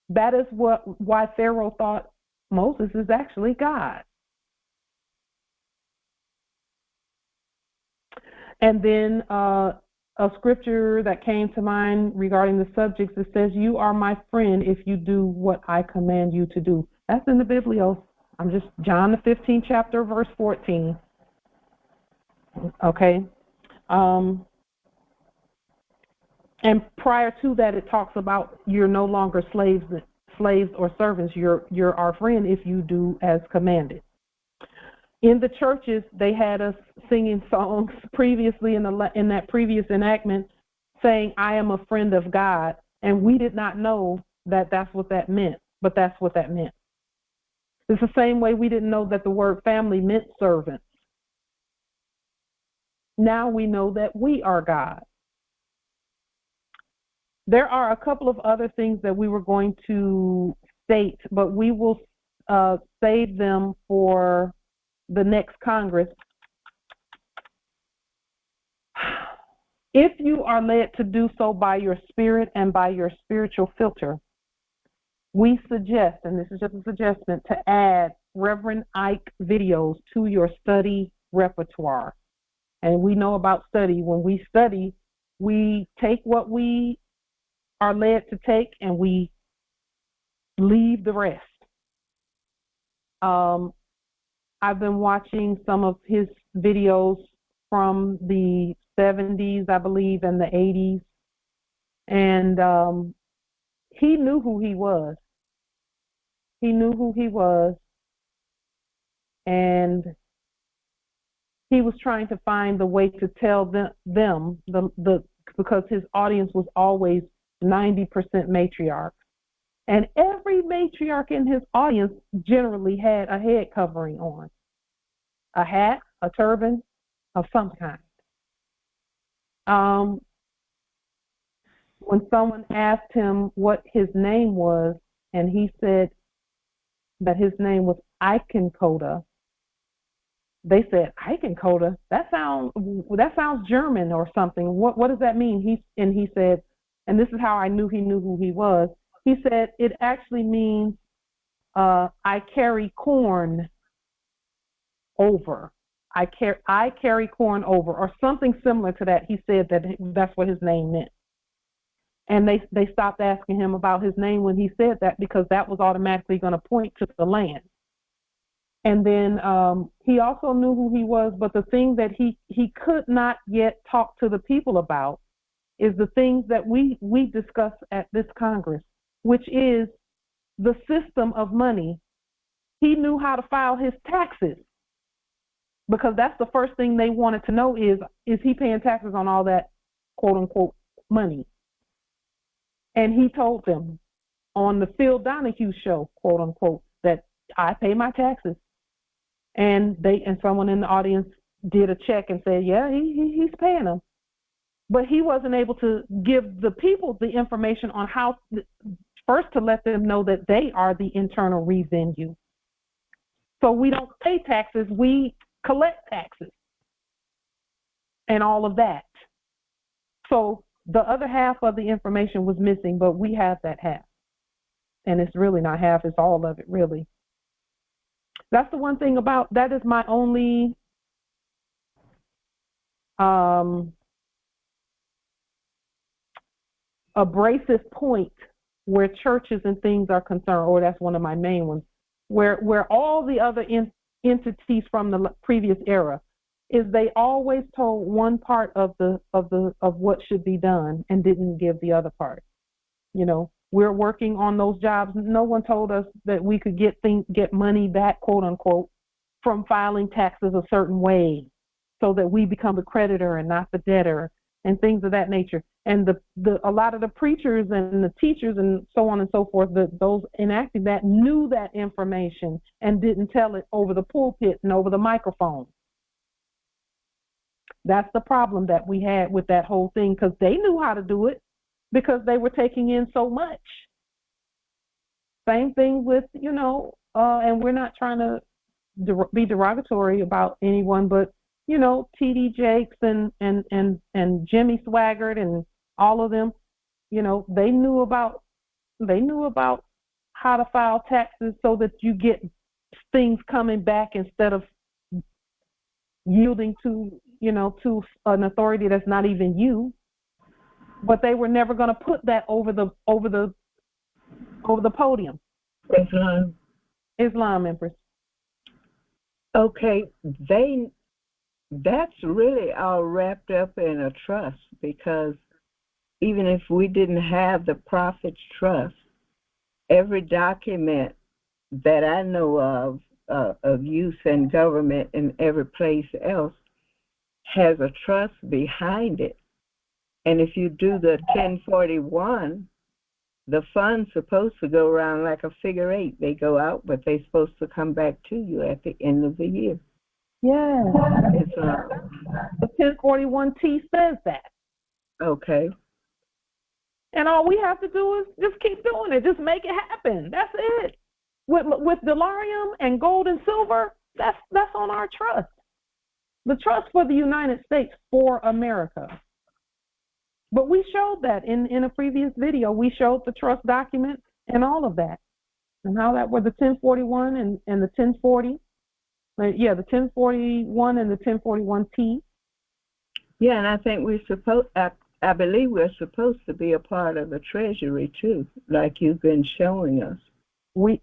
[SPEAKER 1] That is why Pharaoh thought Moses is actually God. And then a scripture that came to mind regarding the subjects, it says, "You are my friend if you do what I command you to do." That's in the Biblios. I'm just John the 15th chapter, verse 14. Okay. And prior to that, it talks about you're no longer slaves or servants. You're our friend if you do as commanded. In the churches, they had us singing songs previously in that previous enactment saying, "I am a friend of God," and we did not know that that's what that meant, but that's what that meant. It's the same way we didn't know that the word family meant servants. Now we know that we are God. There are a couple of other things that we were going to state, but we will save them for the next Congress. If you are led to do so by your spirit and by your spiritual filter, we suggest, and this is just a suggestion, to add Reverend Ike videos to your study repertoire. And we know about study. When we study, we take what we are led to take and we leave the rest. I've been watching some of his videos from the 70s, I believe, and the 80s. And he knew who he was. He knew who he was. And he was trying to find the way to tell them because his audience was always 90% matriarchs. And every matriarch in his audience generally had a head covering on. A hat, a turban of some kind. When someone asked him what his name was, and he said that his name was Eichenkoda, they said, "Eichenkoda? That sounds German or something. What does that mean?" He said, and this is how I knew he knew who he was. He said, "It actually means I carry corn over. I carry corn over," or something similar to that. He said that's what his name meant. And they stopped asking him about his name when he said that, because that was automatically going to point to the land. And then he also knew who he was, but the thing that he could not yet talk to the people about is the things that we discuss at this Congress, which is the system of money he knew how to file his taxes, because that's the first thing they wanted to know is he paying taxes on all that quote unquote money? And he told them on the Phil Donahue show, quote unquote, that I pay my taxes. And someone in the audience did a check and said, yeah, he's paying them. But he wasn't able to give the people the information on how, first to let them know that they are the internal revenue. So we don't pay taxes, we collect taxes and all of that. So the other half of the information was missing, but we have that half. And it's really not half, it's all of it, really. That's the one thing about, that is my only abrasive point where churches and things are concerned, or that's one of my main ones, where all the other entities from the previous era is they always told one part of what should be done and didn't give the other part. You know, we're working on those jobs. No one told us that we could get money back, quote unquote, from filing taxes a certain way, so that we become the creditor and not the debtor, and things of that nature. And a lot of the preachers and the teachers and so on and so forth, those enacting that knew that information and didn't tell it over the pulpit and over the microphone. That's the problem that we had with that whole thing, because they knew how to do it because they were taking in so much. Same thing with, you know, and we're not trying to be derogatory about anyone, but you know, T.D. Jakes and Jimmy Swaggart and all of them, you know, they knew about how to file taxes so that you get things coming back instead of yielding to, you know, to an authority that's not even you. But they were never going to put that over the podium. Islam, Empress.
[SPEAKER 13] Okay, that's really all wrapped up in a trust, because even if we didn't have the Prophet's trust, every document that I know of use in government and every place else has a trust behind it. And if you do the 1041, the fund's supposed to go around like a figure eight. They go out, but they're supposed to come back to you at the end of the year.
[SPEAKER 1] Yeah. The 1041T says that.
[SPEAKER 13] Okay.
[SPEAKER 1] And all we have to do is just keep doing it. Just make it happen. That's it. With delarium and gold and silver, that's on our trust. The trust for the United States for America. But we showed that in a previous video. We showed the trust document and all of that, and how that were the 1041 and the 1040. Yeah, the 1041 and the 1041T.
[SPEAKER 13] Yeah, and I think I believe we're supposed to be a part of the Treasury too, like you've been showing us.
[SPEAKER 1] We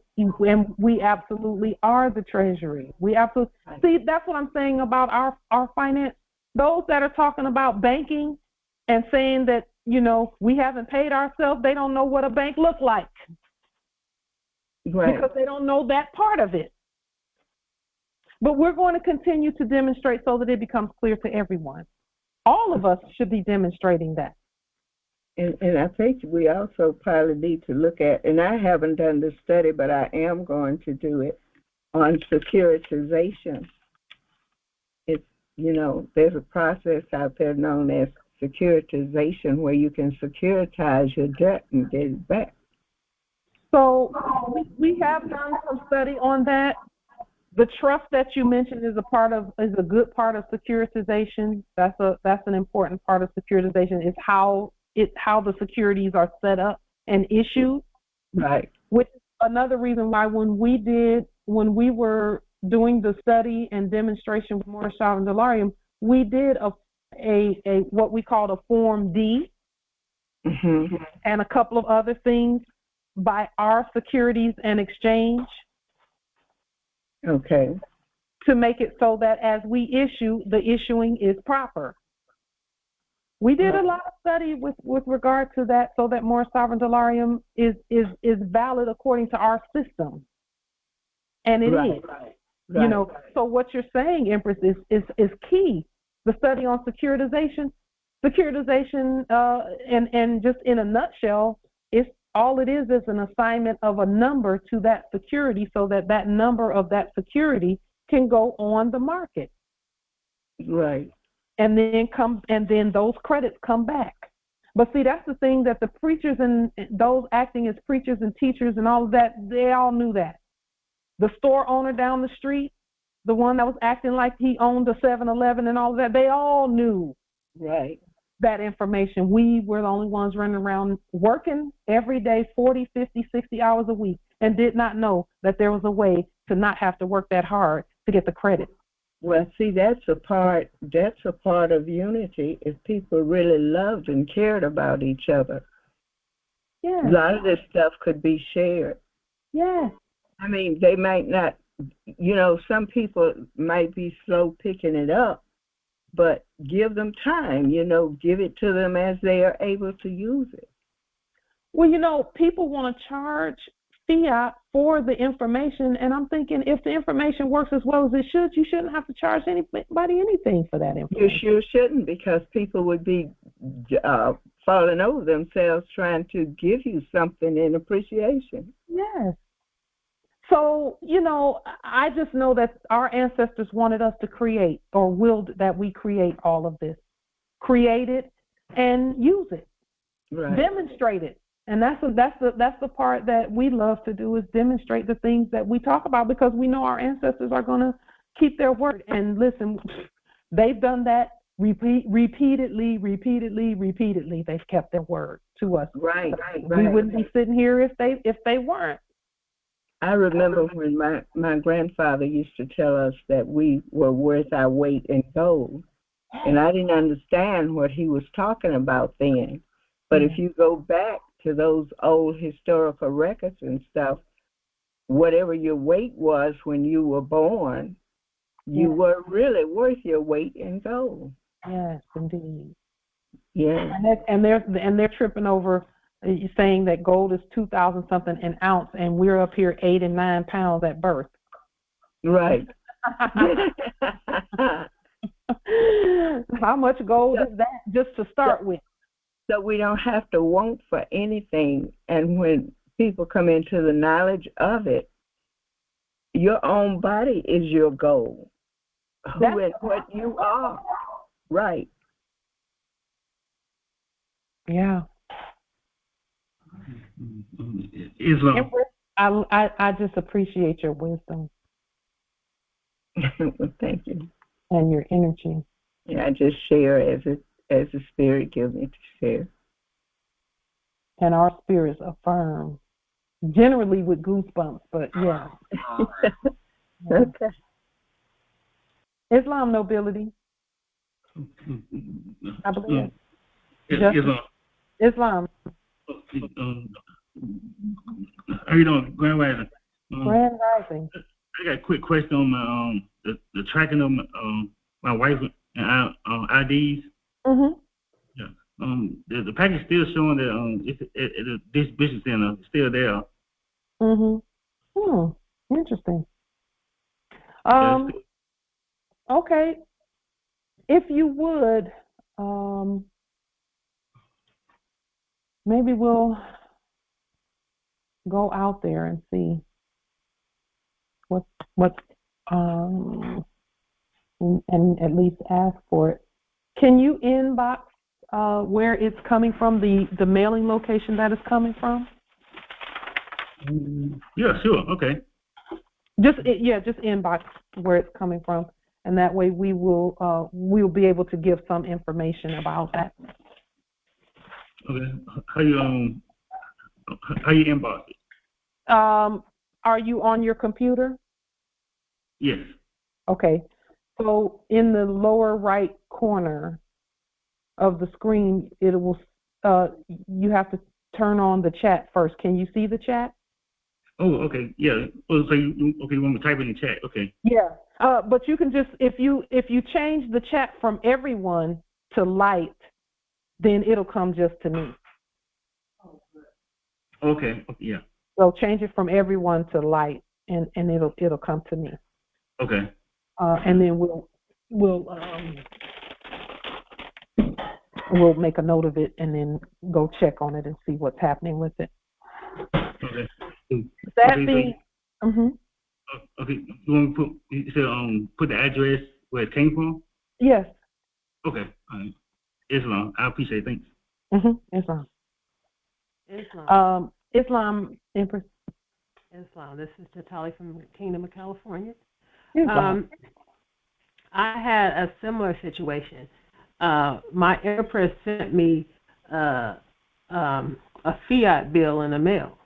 [SPEAKER 1] absolutely are the Treasury. We absolutely see. That's what I'm saying about our finance. Those that are talking about banking and saying that, you know, we haven't paid ourselves, they don't know what a bank looks like. Right. Because they don't know that part of it. But we're going to continue to demonstrate so that it becomes clear to everyone. All of us should be demonstrating that.
[SPEAKER 13] And I think we also probably need to look at, and I haven't done the study, but I am going to do it, on securitization. It's, you know, there's a process out there known as securitization where you can securitize your debt and get it back.
[SPEAKER 1] So we have done some study on that. The trust that you mentioned is a good part of securitization. That's an important part of securitization, is how the securities are set up and issued.
[SPEAKER 13] Right.
[SPEAKER 1] Which is another reason why when we were doing the study and demonstration with Morris Shaw and Delarium, we did a what we called a Form D, and a couple of other things by our Securities and Exchange.
[SPEAKER 13] Okay.
[SPEAKER 1] To make it so that as we issue, the issuing is proper. We did a lot of study with regard to that, so that Morris Sovereign Delarium is valid according to our system. And it
[SPEAKER 13] Right.
[SPEAKER 1] is. You know, so what you're saying, Empress, is key. The study on securitization, and just in a nutshell, all it is an assignment of a number to that security, so that number of that security can go on the market.
[SPEAKER 13] Right.
[SPEAKER 1] And then those credits come back. But see, that's the thing, that the preachers and those acting as preachers and teachers and all of that, they all knew that. The store owner down the street, the one that was acting like he owned a 7-Eleven and all of that, they all knew that information. We were the only ones running around working every day 40, 50, 60 hours a week and did not know that there was a way to not have to work that hard to get the credit.
[SPEAKER 13] Well, see, that's a part of unity, if people really loved and cared about each other.
[SPEAKER 1] Yeah.
[SPEAKER 13] A lot of this stuff could be shared.
[SPEAKER 1] Yeah.
[SPEAKER 13] I mean, they might not, some people might be slow picking it up, but give them time, give it to them as they are able to use it.
[SPEAKER 1] Well, people want to charge fiat for the information, and I'm thinking, if the information works as well as it should, you shouldn't have to charge anybody anything for that information.
[SPEAKER 13] You sure shouldn't, because people would be falling over themselves trying to give you something in appreciation.
[SPEAKER 1] Yes. So, I just know that our ancestors wanted us to create, or willed that we create all of this. Create it and use it.
[SPEAKER 13] Right.
[SPEAKER 1] Demonstrate it. And that's the part that we love to do, is demonstrate the things that we talk about, because we know our ancestors are going to keep their word. And listen, they've done that repeatedly. They've kept their word to us.
[SPEAKER 13] Right.
[SPEAKER 1] We wouldn't be sitting here if they weren't.
[SPEAKER 13] I remember when my grandfather used to tell us that we were worth our weight in gold. And I didn't understand what he was talking about then. But if you go back to those old historical records and stuff, whatever your weight was when you were born, you were really worth your weight in gold.
[SPEAKER 1] Yes, indeed.
[SPEAKER 13] Yeah.
[SPEAKER 1] And they're tripping over saying that gold is 2,000 something an ounce, and we're up here 8 and 9 pounds at birth.
[SPEAKER 13] Right.
[SPEAKER 1] How much gold is that, just to start with?
[SPEAKER 13] So we don't have to want for anything. And when people come into the knowledge of it, your own body is your goal. Who and what you are. Right.
[SPEAKER 1] Yeah.
[SPEAKER 16] Islam.
[SPEAKER 1] I just appreciate your wisdom.
[SPEAKER 13] Well, thank you.
[SPEAKER 1] And your energy.
[SPEAKER 13] Yeah, I just share as the Spirit gives me to share.
[SPEAKER 1] And our spirits affirm, generally with goosebumps, but yeah.
[SPEAKER 13] Okay.
[SPEAKER 1] Islam nobility. I believe. Islam.
[SPEAKER 16] How you doing, Grand Rising?
[SPEAKER 1] Grand Rising.
[SPEAKER 16] I got a quick question on my the tracking of my wife and IDs.
[SPEAKER 1] Mhm.
[SPEAKER 16] Yeah. The package still showing that this business center is still there.
[SPEAKER 1] Mhm. Interesting. Okay. If you would, maybe we'll go out there and see what and at least ask for it. Can you inbox where it's coming from, the mailing location that it's coming from?
[SPEAKER 16] Yeah, sure. Okay.
[SPEAKER 1] Just inbox where it's coming from, and that way we'll be able to give some information about that.
[SPEAKER 16] Okay. How you inbox it?
[SPEAKER 1] Are you on your computer?
[SPEAKER 16] Yes.
[SPEAKER 1] Okay. So in the lower right corner of the screen, it will. You have to turn on the chat first. Can you see the chat?
[SPEAKER 16] Oh, okay. Yeah. Oh, so you want me to type in the chat? Okay.
[SPEAKER 1] Yeah. But you can just, if you change the chat from everyone to light, then it'll come just to me.
[SPEAKER 16] Okay. Yeah.
[SPEAKER 1] So change it from everyone to light, and it'll come to me.
[SPEAKER 16] Okay.
[SPEAKER 1] And then we'll make a note of it and then go check on it and see what's happening with it.
[SPEAKER 16] Okay.
[SPEAKER 1] That being,
[SPEAKER 16] okay. You want to put the address where it came from?
[SPEAKER 1] Yes.
[SPEAKER 16] Okay. All right. Islam. I appreciate it. Thanks.
[SPEAKER 1] Islam. Islam, Empress.
[SPEAKER 17] Islam. This is Natali from Kingdom of California.
[SPEAKER 1] Islam.
[SPEAKER 17] I had a similar situation. My Empress sent me a fiat bill in the mail,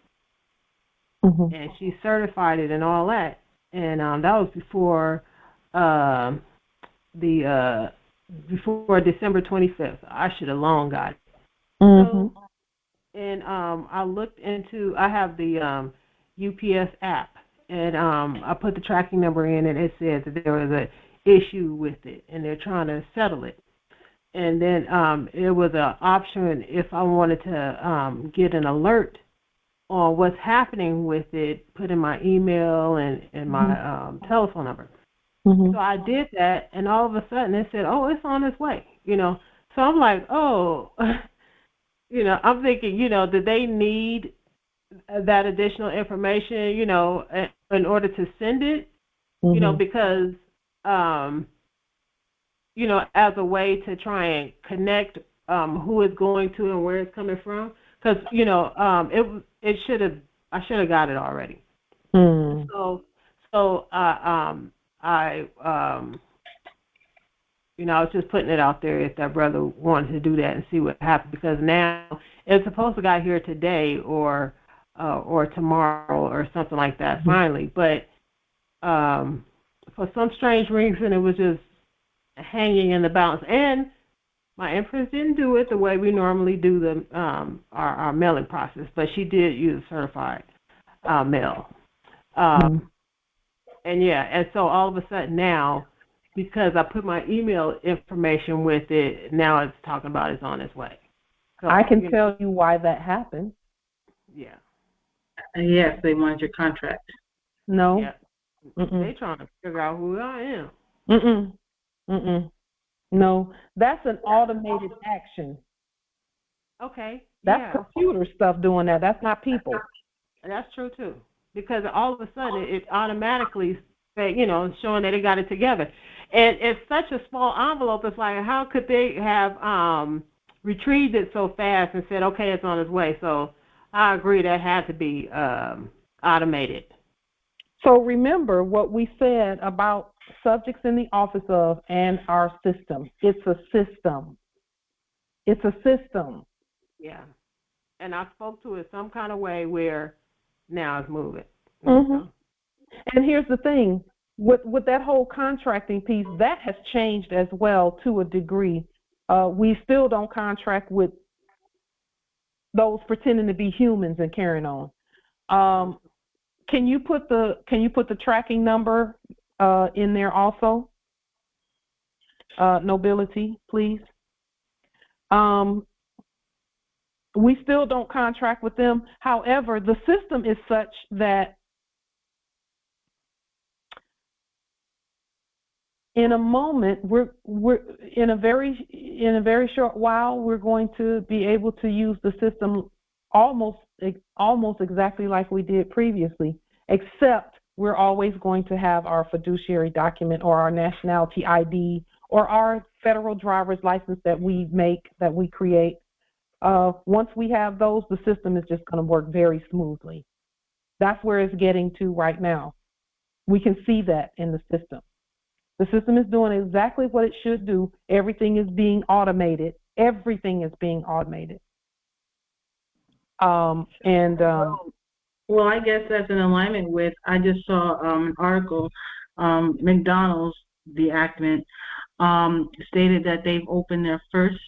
[SPEAKER 17] and she certified it and all that. And that was before before December 25th. I should have long got it. So, and I looked into. I have the UPS app, and I put the tracking number in, and it said that there was a issue with it, and they're trying to settle it. And then it was an option if I wanted to get an alert on what's happening with it, put in my email and my telephone number. So I did that, and all of a sudden it said, "Oh, it's on its way." So I'm like, "Oh," I'm thinking, did they need that additional information, in order to send it, because as a way to try and connect who it's going to and where it's coming from, because I should have got it already. So I was just putting it out there if that brother wanted to do that and see what happened, because now it's supposed to got here today or tomorrow or something like that finally, but for some strange reason it was just hanging in the balance, and my Empress didn't do it the way we normally do the our mailing process, but she did use certified mail. And so all of a sudden now, because I put my email information with it, now it's talking about it's on its way. So,
[SPEAKER 1] I can tell you why that happened.
[SPEAKER 17] Yeah.
[SPEAKER 8] Yes, they wanted your contract.
[SPEAKER 1] No.
[SPEAKER 17] Yeah. They trying to figure out who I am.
[SPEAKER 1] No, that's an automated action.
[SPEAKER 17] Okay.
[SPEAKER 1] That's computer stuff doing that. That's not people.
[SPEAKER 17] That's true too. Because all of a sudden it automatically say, showing that they got it together. And it's such a small envelope, it's like, how could they have retrieved it so fast and said, okay, it's on its way? So I agree that had to be automated.
[SPEAKER 1] So remember what we said about subjects in the office of and our system. It's a system. It's a system.
[SPEAKER 17] Yeah. And I spoke to it some kind of way where now it's moving.
[SPEAKER 1] And here's the thing, with that whole contracting piece, that has changed as well to a degree. We still don't contract with those pretending to be humans and carrying on. Can you put the tracking number in there also? Nobility, please. We still don't contract with them. However, the system is such that in a moment, we're in a very short while, we're going to be able to use the system almost exactly like we did previously, except we're always going to have our fiduciary document or our nationality ID or our federal driver's license that we create. Once we have those, the system is just going to work very smoothly. That's where it's getting to right now. We can see that in the system. The system is doing exactly what it should do. Everything is being automated. Everything is being automated.
[SPEAKER 8] Well, I guess that's in alignment with, I just saw an article, McDonald's, the Actment, stated that they've opened their first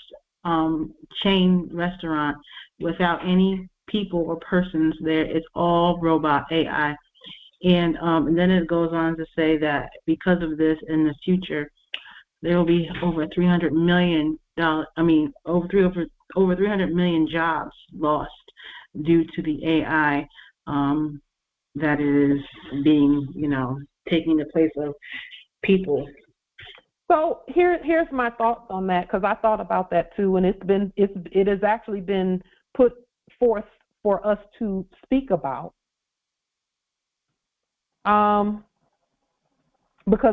[SPEAKER 8] chain restaurant without any people or persons there. It's all robot AI. And then it goes on to say that because of this, in the future, there will be over $300 million. Over 300 million jobs lost due to the AI that is being, taking the place of people.
[SPEAKER 1] So here's my thoughts on that, because I thought about that too, and it has actually been put forth for us to speak about. Because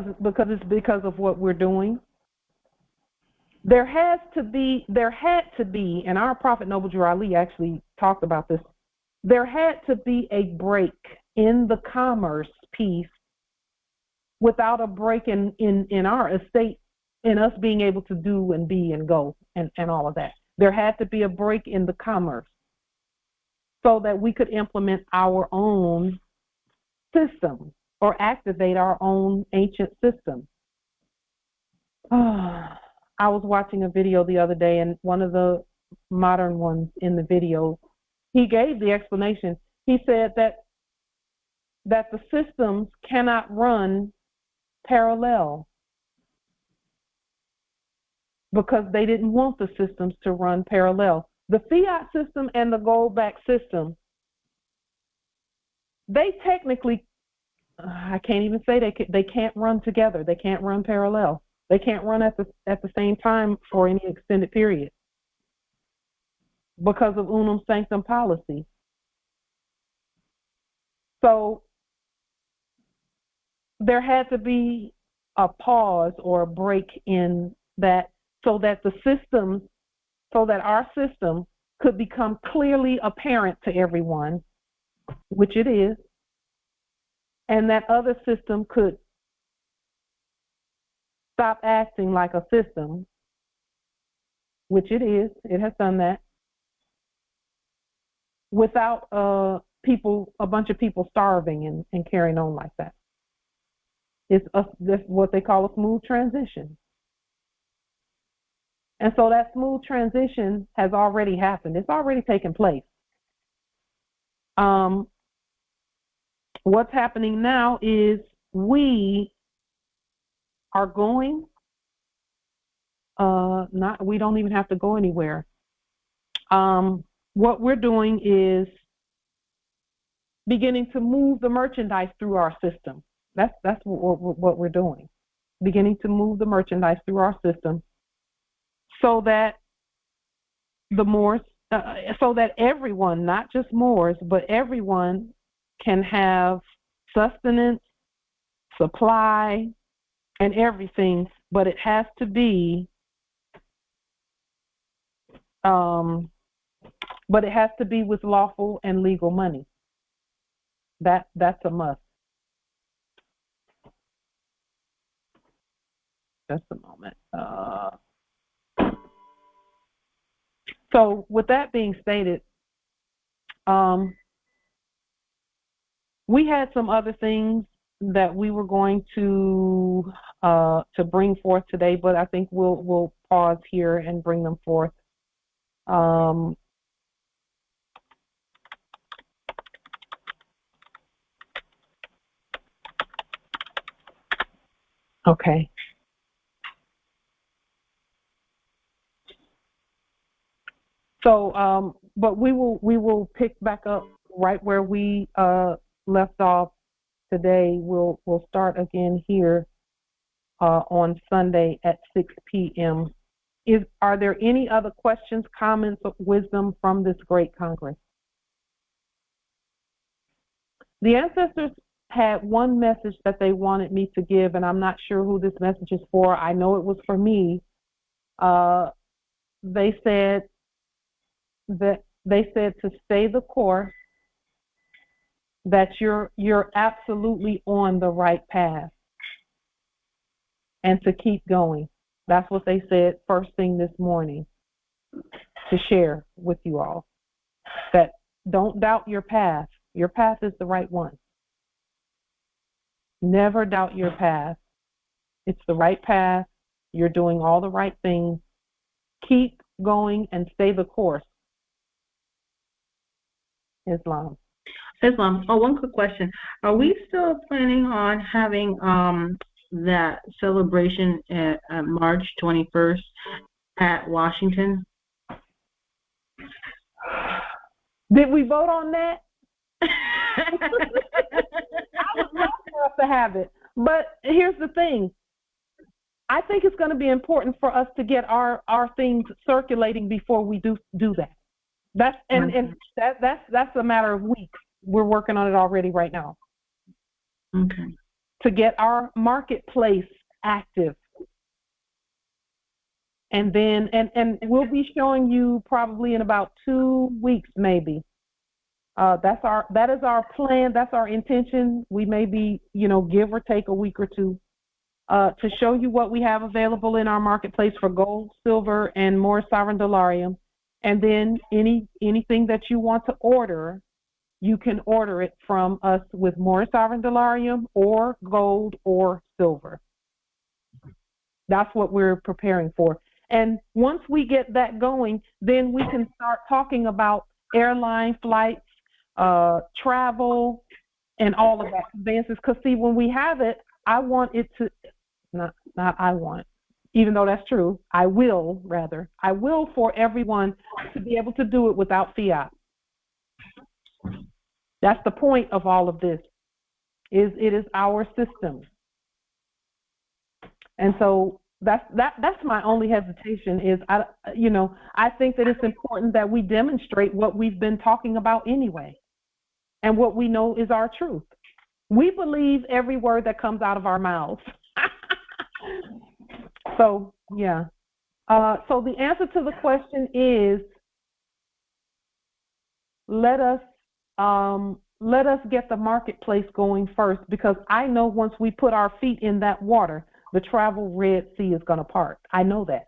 [SPEAKER 1] it's because of what we're doing. There had to be, and our Prophet Noble Drew Ali actually talked about this. There had to be a break in the commerce piece without a break in our estate, in us being able to do and be and go and all of that. There had to be a break in the commerce so that we could implement our own system or activate our own ancient system. I was watching a video the other day, and one of the modern ones in the video, he gave the explanation. He said that the systems cannot run parallel because they didn't want the systems to run parallel. The fiat system and the gold-backed system, they technically, I can't even say they can't run together. They can't run parallel. They can't run at the same time for any extended period because of unum sanctum policy. So there had to be a pause or a break in that, so that our system could become clearly apparent to everyone, which it is, and that other system could stop acting like a system, which it is. It has done that, without a bunch of people starving and carrying on like that. That's what they call a smooth transition. And so that smooth transition has already happened. It's already taken place. What's happening now is we are going, we don't even have to go anywhere. What we're doing is beginning to move the merchandise through our system. That's what we're doing. Beginning to move the merchandise through our system so that the Moors, so that everyone, not just Moors, but everyone can have sustenance, supply, and everything, but it has to be with lawful and legal money. That's a must. Just a moment. So with that being stated, we had some other things that we were going to bring forth today, but I think we'll pause here and bring them forth. Okay. So, but we will pick back up right where we left off today. We'll start again here on Sunday at 6 p.m. Are there any other questions, comments, or wisdom from this great Congress? The ancestors had one message that they wanted me to give, and I'm not sure who this message is for. I know it was for me. They said to stay the course, that you're absolutely on the right path, and to keep going. That's what they said first thing this morning to share with you all. That don't doubt your path. Your path is the right one. Never doubt your path. It's the right path. You're doing all the right things. Keep going and stay the course. Islam.
[SPEAKER 8] Oh, one quick question. Are we still planning on having that celebration at March 21st at Washington?
[SPEAKER 1] Did we vote on that? would love for us to have it. But here's the thing. I think it's going to be important for us to get our things circulating before we do that. That's a matter of weeks. We're working on it already right now.
[SPEAKER 8] Okay.
[SPEAKER 1] To get our marketplace active. And then and we'll be showing you probably in about 2 weeks maybe. That is our plan, that's our intention. We may be, give or take a week or two to show you what we have available in our marketplace for gold, silver, and more sovereign dolarium. And then anything that you want to order, you can order it from us with more sovereign dolarium or gold or silver. That's what we're preparing for. And once we get that going, then we can start talking about airline flights, travel, and all of that advances. Because see, when we have it, I want it to, not I want, even though that's true, I will for everyone to be able to do it without fiat. That's the point of all of this, it is our system. And so that's my only hesitation is, I think that it's important that we demonstrate what we've been talking about anyway and what we know is our truth. We believe every word that comes out of our mouths. So, yeah. So the answer to the question is, let us get the marketplace going first, because I know once we put our feet in that water, the travel Red Sea is going to part. I know that.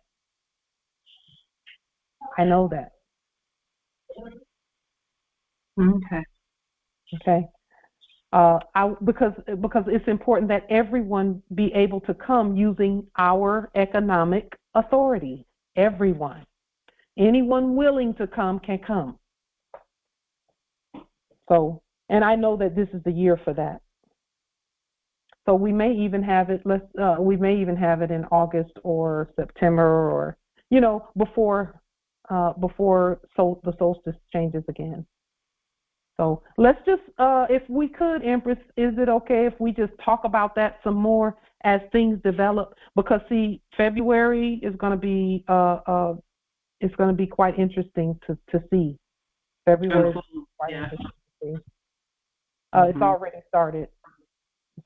[SPEAKER 1] Okay. Because it's important that everyone be able to come using our economic authority. Everyone. Anyone willing to come can come. So, and I know that this is the year for that. So we may even have it. We may even have it in August or September, or before the solstice changes again. So let's just, if we could, Empress, is it okay if we just talk about that some more as things develop? Because see, February is going to be it's going to be quite interesting to see. February is quite interesting to see. It's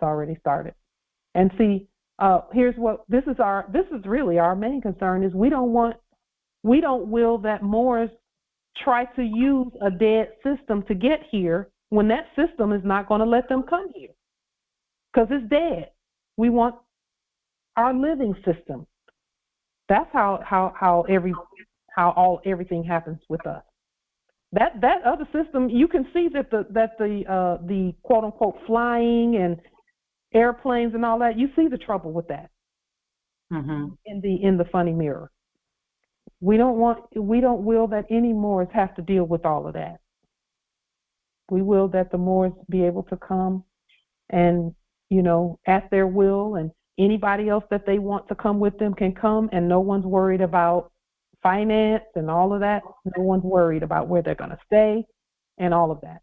[SPEAKER 1] already started. And see, here's what this is really our main concern is we don't will that Moors try to use a dead system to get here when that system is not going to let them come here because it's dead. We want our living system. That's how everything happens with us. That other system, you can see that the quote unquote flying and airplanes and all that, you see the trouble with that in the funny mirror. We don't will that any Moors have to deal with all of that. We will that the Moors be able to come and, at their will, and anybody else that they want to come with them can come, and no one's worried about finance and all of that. No one's worried about where they're going to stay and all of that.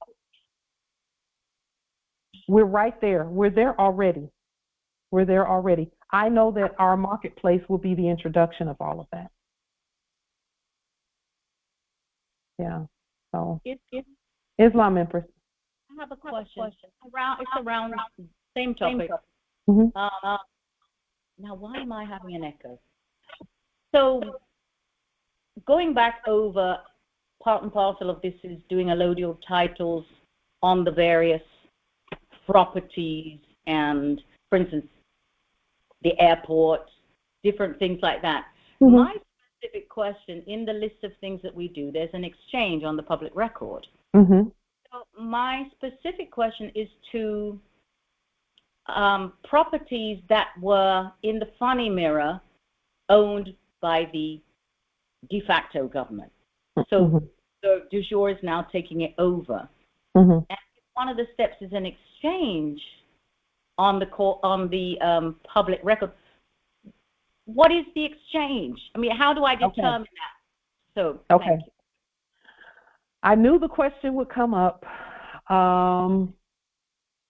[SPEAKER 1] We're right there. We're there already. I know that our marketplace will be the introduction of all of that. Yeah. So Islam Empress.
[SPEAKER 4] I have a question. It's around the same topic.
[SPEAKER 1] Mm-hmm.
[SPEAKER 4] Now, why am I having an echo? So, going back over part and parcel of this is doing allodial titles on the various properties and, for instance, the airport, different things like that.
[SPEAKER 1] Mm-hmm.
[SPEAKER 4] My specific question, in the list of things that we do, there's an exchange on the public record.
[SPEAKER 1] Mm-hmm.
[SPEAKER 4] So my specific question is to properties that were in the funny mirror owned by the de facto government. So the du jour is now taking it over.
[SPEAKER 1] Mm-hmm.
[SPEAKER 4] And one of the steps is an exchange on the public record. What is the exchange? I mean, how do I determine that? So,
[SPEAKER 1] okay. I knew the question would come up.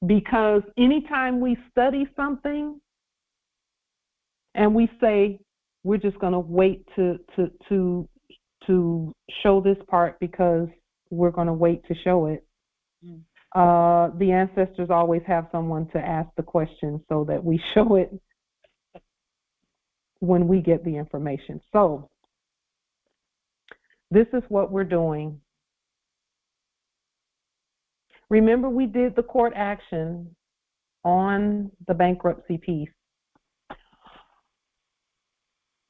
[SPEAKER 1] Because anytime we study something and we say we're just going to wait to show this part because we're going to wait to show it, the ancestors always have someone to ask the question so that we show it when we get the information. So this is what we're doing. Remember, we did the court action on the bankruptcy piece.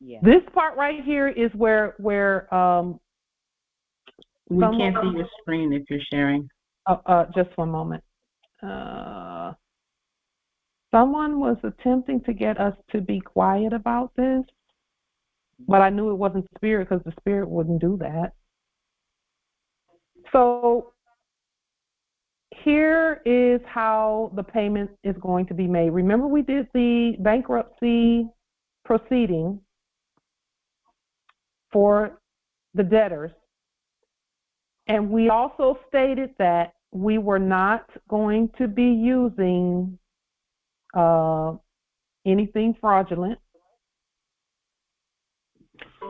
[SPEAKER 4] Yeah.
[SPEAKER 1] This part right here is where
[SPEAKER 8] we can't see your screen if you're sharing.
[SPEAKER 1] Just one moment. Someone was attempting to get us to be quiet about this, but I knew it wasn't spirit because the spirit wouldn't do that. So here is how the payment is going to be made. Remember, we did the bankruptcy proceeding for the debtors, and we also stated that we were not going to be using anything fraudulent.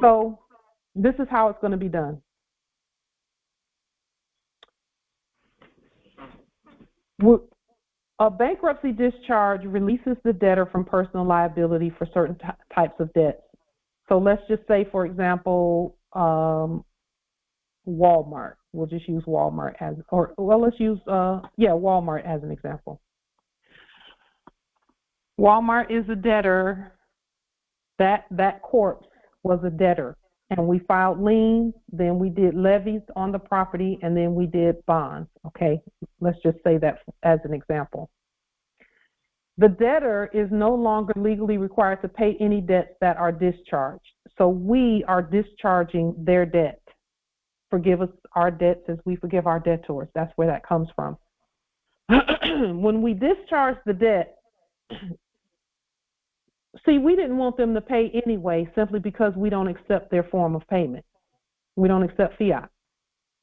[SPEAKER 1] So this is how it's going to be done. A bankruptcy discharge releases the debtor from personal liability for certain types of debts. So let's just say, for example, Walmart. We'll just use Walmart as, let's use, Walmart as an example. Walmart is a debtor. That corpse was a debtor. And we filed liens, then we did levies on the property, and then we did bonds. Okay, let's just say that as an example. The debtor is no longer legally required to pay any debts that are discharged. So we are discharging their debt. Forgive us our debts as we forgive our debtors. That's where that comes from. When we discharge the debt, see, we didn't want them to pay anyway, simply because we don't accept their form of payment. We don't accept fiat.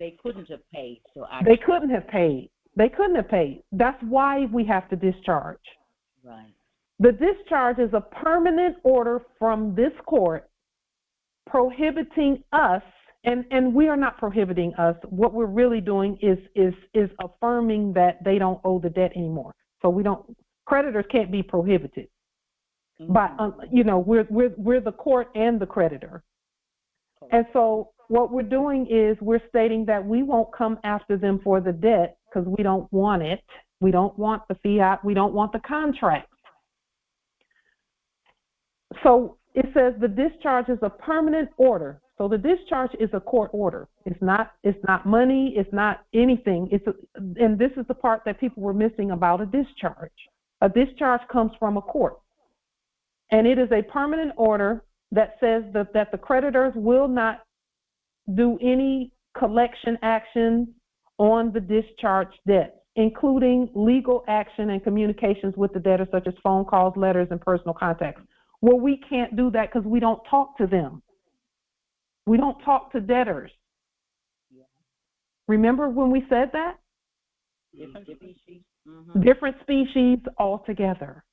[SPEAKER 4] They couldn't have paid.
[SPEAKER 1] They couldn't have paid. They couldn't have paid. That's why we have to discharge.
[SPEAKER 4] Right.
[SPEAKER 1] The discharge is a permanent order from this court prohibiting us, and we are not prohibiting us. What we're really doing is affirming that they don't owe the debt anymore. So creditors can't be prohibited. But we're the court and the creditor. And so what we're doing is we're stating that we won't come after them for the debt because we don't want it. We don't want the fiat. We don't want the contract. So it says the discharge is a permanent order. So the discharge is a court order. It's not money. It's not anything. And this is the part that people were missing about a discharge. A discharge comes from a court. And it is a permanent order that says that the creditors will not do any collection action on the discharged debt, including legal action and communications with the debtor, such as phone calls, letters, and personal contacts. Well, we can't do that because we don't talk to them. We don't talk to debtors. Yeah. Remember when we said that?
[SPEAKER 4] Different species. Mm-hmm.
[SPEAKER 1] Different species altogether.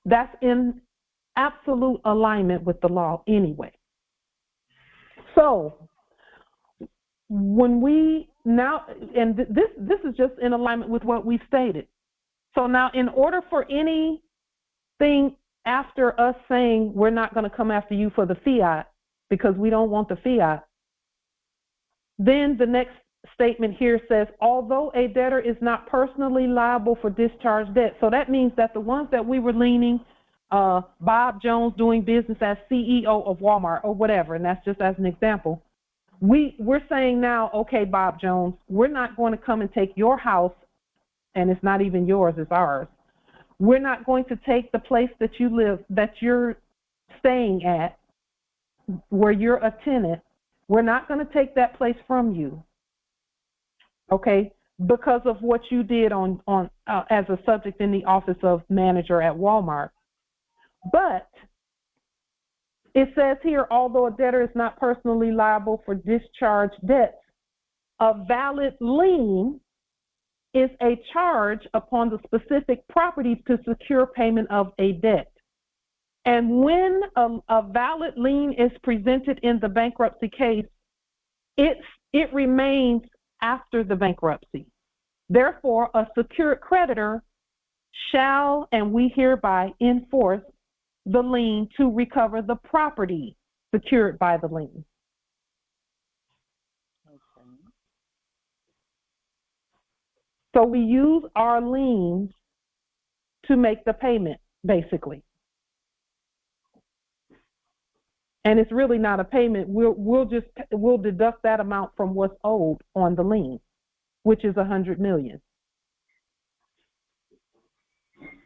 [SPEAKER 1] That's in absolute alignment with the law anyway. So when we now, and this is just in alignment with what we stated. So now, in order for anything after us saying we're not going to come after you for the fiat because we don't want the fiat, then the next statement here says, although a debtor is not personally liable for discharged debt. So that means that the ones that we were leaning, Bob Jones doing business as CEO of Walmart or whatever, and that's just as an example, we're saying now, okay, Bob Jones, we're not going to come and take your house, and it's not even yours, it's ours. We're not going to take the place that you live, that you're staying at, where you're a tenant. We're not going to take that place from you, okay, because of what you did on as a subject in the office of manager at Walmart. But it says here, although a debtor is not personally liable for discharged debts, a valid lien is a charge upon the specific properties to secure payment of a debt. And when a valid lien is presented in the bankruptcy case, it remains after the bankruptcy. Therefore, a secured creditor shall, and we hereby enforce the lien to recover the property secured by the lien.
[SPEAKER 4] Okay.
[SPEAKER 1] So we use our liens to make the payment, basically. And it's really not a payment. We'll deduct that amount from what's owed on the lien, which is $100 million.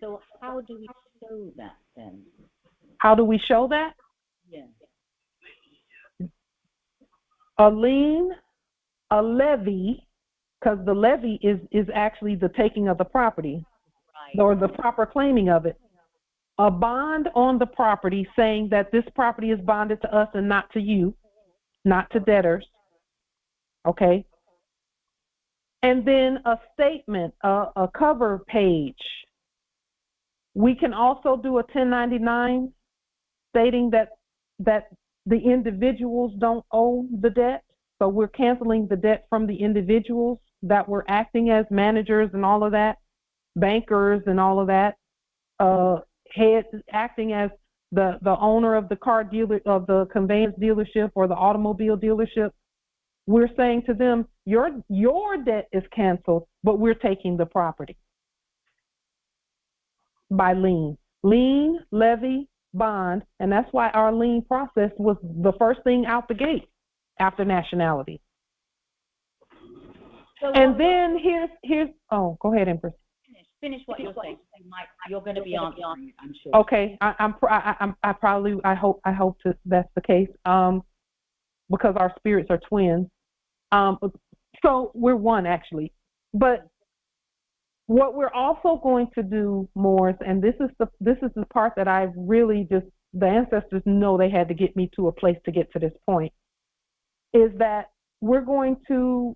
[SPEAKER 4] So how do we show that then?
[SPEAKER 1] How do we show that?
[SPEAKER 4] Yeah.
[SPEAKER 1] A lien, a levy, because the levy is actually the taking of the property, right, or the proper claiming of it. A bond on the property saying that this property is bonded to us and not to you, not to debtors. Okay? And then a statement, a cover page. We can also do a 1099 stating that the individuals don't owe the debt. So we're canceling the debt from the individuals that were acting as managers and all of that, bankers and all of that, heads acting as the owner of the car dealer, of the conveyance dealership or the automobile dealership. We're saying to them, your debt is canceled, but we're taking the property by lien. Lien, levy, bond, and that's why our lien process was the first thing out the gate after nationality.
[SPEAKER 4] So
[SPEAKER 1] and then here's oh, go ahead, Empress.
[SPEAKER 4] Finish what you're saying. You're going to be answering it, I'm sure.
[SPEAKER 1] Okay, I hope that's the case. Because our spirits are twins. So we're one actually. But what we're also going to do, Morris, and this is the part that I really just, the ancestors know they had to get me to a place to get to this point, is that we're going to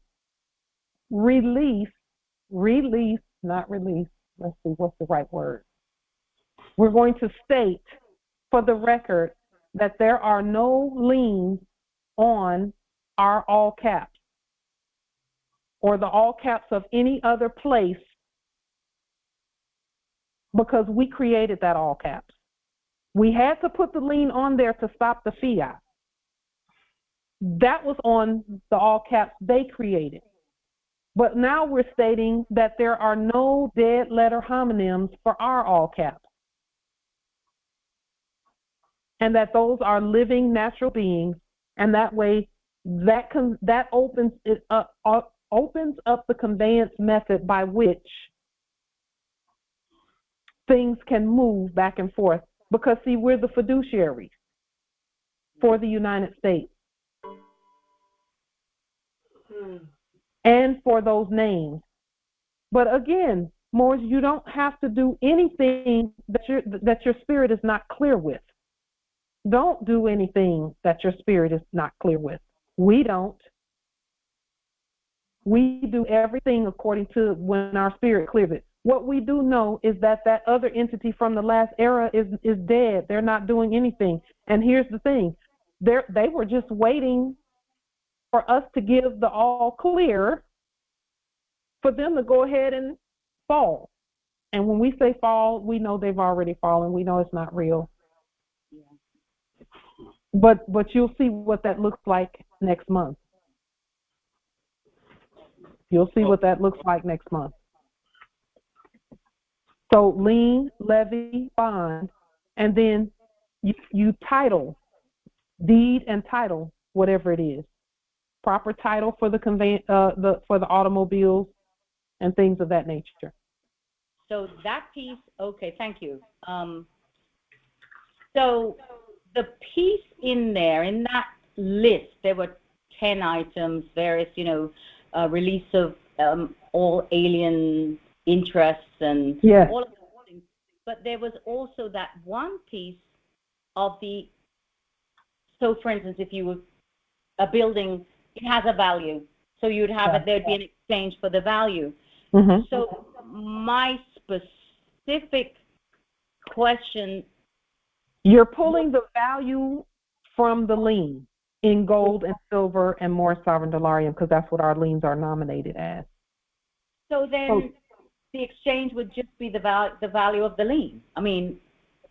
[SPEAKER 1] release, not release, let's see, what's the right word? We're going to state for the record that there are no liens on our all caps or the all caps of any other place, because we created that all caps. We had to put the lien on there to stop the fiat. That was on the all caps they created. But now we're stating that there are no dead letter homonyms for our all caps, and that those are living natural beings, and that way that opens up the conveyance method by which things can move back and forth. Because see, we're the fiduciaries for the United States and for those names. But again, Morris, you don't have to do anything that your spirit is not clear with. Don't do anything that your spirit is not clear with. We don't. We do everything according to when our spirit clears it. What we do know is that other entity from the last era is dead. They're not doing anything. And here's the thing. They were just waiting for us to give the all clear for them to go ahead and fall. And when we say fall, we know they've already fallen. We know it's not real. Yeah. But you'll see what that looks like next month. You'll see what that looks like next month. So lien, levy, bond, and then you title, deed and title, whatever it is. Proper title for the for the automobiles and things of that nature.
[SPEAKER 4] So that piece, okay, thank you. So the piece in there, in that list, there were 10 items, various, release of all alien interests and all of those things. But there was also that one piece of so for instance, if you were a building, it has a value. So you'd have there'd be an exchange for the value.
[SPEAKER 1] Mm-hmm.
[SPEAKER 4] So my specific question.
[SPEAKER 1] You're pulling the value from the lien in gold and silver and more sovereign dolarium, because that's what our liens are nominated as.
[SPEAKER 4] So then the exchange would just be the value of the lien. I mean,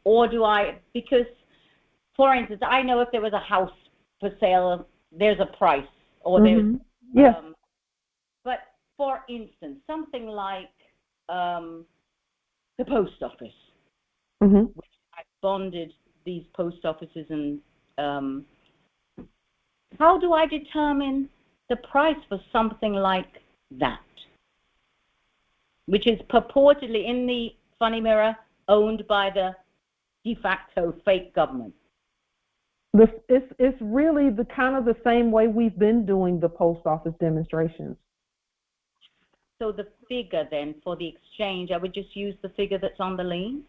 [SPEAKER 4] or do I, because, for instance, I know if there was a house for sale, there's a price, or
[SPEAKER 1] Mm-hmm.
[SPEAKER 4] there's,
[SPEAKER 1] Yes.
[SPEAKER 4] but for instance, something like the post office,
[SPEAKER 1] Mm-hmm.
[SPEAKER 4] which I bonded these post offices, and how do I determine the price for something like that, which is purportedly in the funny mirror owned by the de facto fake government?
[SPEAKER 1] It's really the kind of the same way we've been doing the post office demonstrations.
[SPEAKER 4] So the figure then for the exchange, I would just use the figure that's on the lien?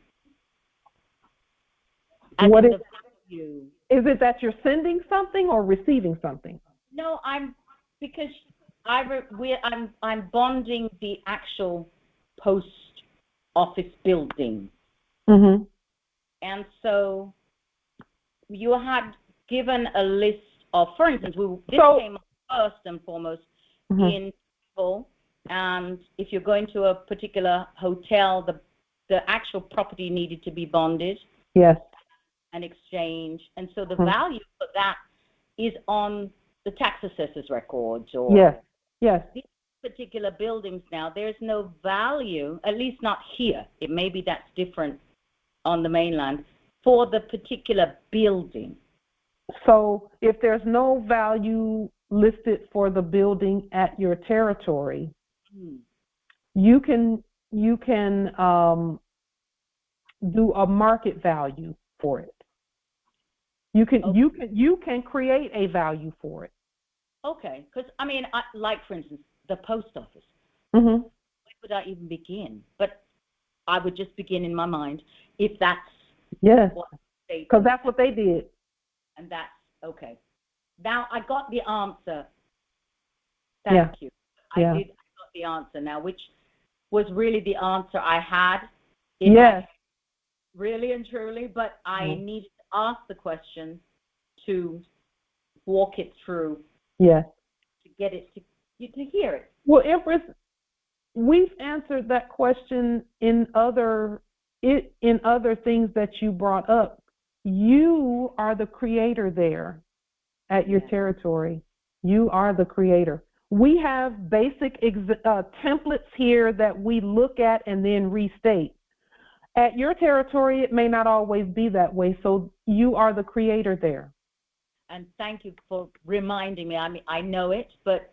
[SPEAKER 1] What is,
[SPEAKER 4] the value.
[SPEAKER 1] Is it that you're sending something or receiving something?
[SPEAKER 4] No, because I'm bonding the actual post office building.
[SPEAKER 1] Mm-hmm.
[SPEAKER 4] And so you had given a list of, for instance, this came up first and foremost in people, and if you're going to a particular hotel, the actual property needed to be bonded.
[SPEAKER 1] Yes.
[SPEAKER 4] And exchange, and so the value for that is on the tax assessor's records, or
[SPEAKER 1] yes.
[SPEAKER 4] These particular buildings now, there's no value, at least not here. It maybe that's different on the mainland for the particular building.
[SPEAKER 1] So if there's no value listed for the building at your territory, you can do a market value for it. You can create a value for it.
[SPEAKER 4] Okay, because I mean, like for instance, the post office.
[SPEAKER 1] Mm-hmm.
[SPEAKER 4] Where would I even begin? But I would just begin in my mind if that's
[SPEAKER 1] because that's what they did.
[SPEAKER 4] And that's okay. Now I got the answer. Thank you. I got the answer now, which was really the answer I had.
[SPEAKER 1] Yes.
[SPEAKER 4] Really and truly, but I needed to ask the question to walk it through.
[SPEAKER 1] Yes.
[SPEAKER 4] To get it to hear it.
[SPEAKER 1] Well, Empress, we've answered that question in other things that you brought up. You are the creator there at your territory. You are the creator. We have basic templates here that we look at and then restate. At your territory, it may not always be that way, so you are the creator there.
[SPEAKER 4] And thank you for reminding me. I mean, I know it, but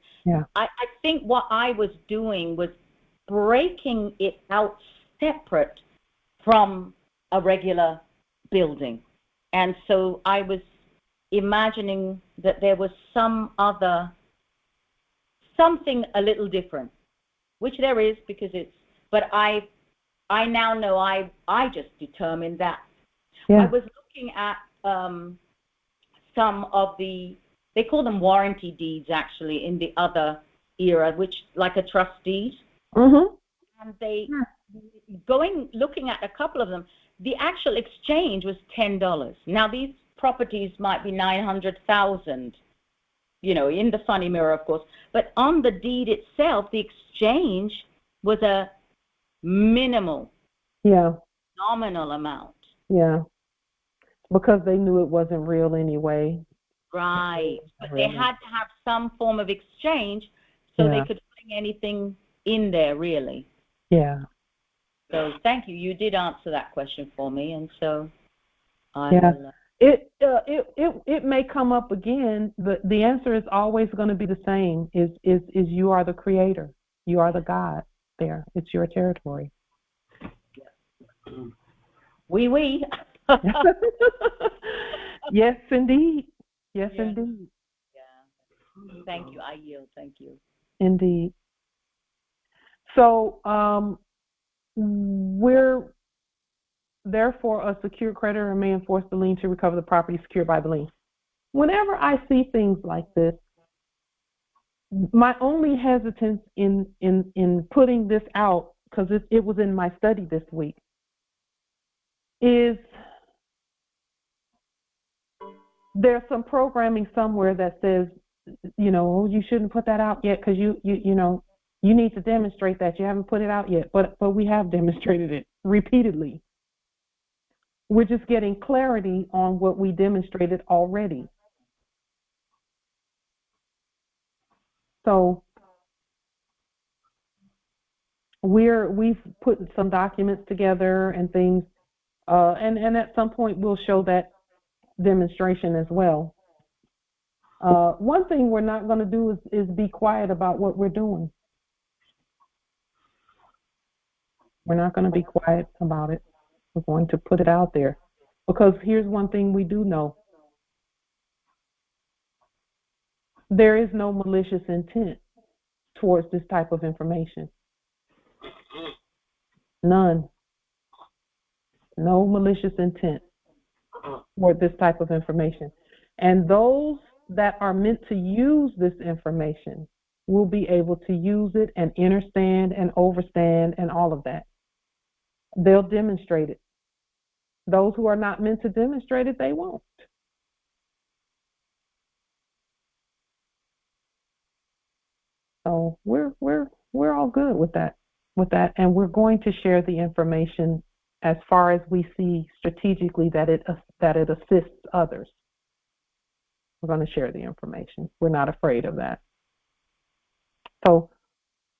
[SPEAKER 4] I think what I was doing was breaking it out separate from a regular building. And so I was imagining that there was something a little different, which there is because but I now know I just determined that. I was looking at some of they call them warranty deeds actually in the other era, which like a trust deed.
[SPEAKER 1] Mm-hmm.
[SPEAKER 4] And they looking at a couple of them, the actual exchange was $10. Now these properties might be $900,000, in the funny mirror, of course. But on the deed itself, the exchange was a nominal amount.
[SPEAKER 1] Yeah. Because they knew it wasn't real anyway.
[SPEAKER 4] Right. But they had to have some form of exchange so they could bring anything in there, really.
[SPEAKER 1] Yeah.
[SPEAKER 4] So thank you. You did answer that question for me, and so
[SPEAKER 1] it may come up again, but the answer is always going to be the same. Is you are the creator. You are the God there. It's your territory.
[SPEAKER 4] Oui.
[SPEAKER 1] Yes, indeed. Yes, indeed.
[SPEAKER 4] Yeah. Thank you. I yield. Thank you.
[SPEAKER 1] Indeed. So, we're therefore a secured creditor may enforce the lien to recover the property secured by the lien. Whenever I see things like this, my only hesitance in putting this out, because it was in my study this week, is there's some programming somewhere that says, you shouldn't put that out yet because you need to demonstrate that. You haven't put it out yet, but we have demonstrated it repeatedly. We're just getting clarity on what we demonstrated already. So we've put some documents together and things, and at some point we'll show that demonstration as well. One thing we're not going to do is be quiet about what we're doing. We're not going to be quiet about it. We're going to put it out there. Because here's one thing we do know. There is no malicious intent towards this type of information. None. No malicious intent toward this type of information. And those that are meant to use this information will be able to use it and understand and overstand and all of that. They'll demonstrate it. Those who are not meant to demonstrate it, they won't. So we're all good with that, and we're going to share the information as far as we see strategically that it assists others. We're going to share the information. We're not afraid of that. So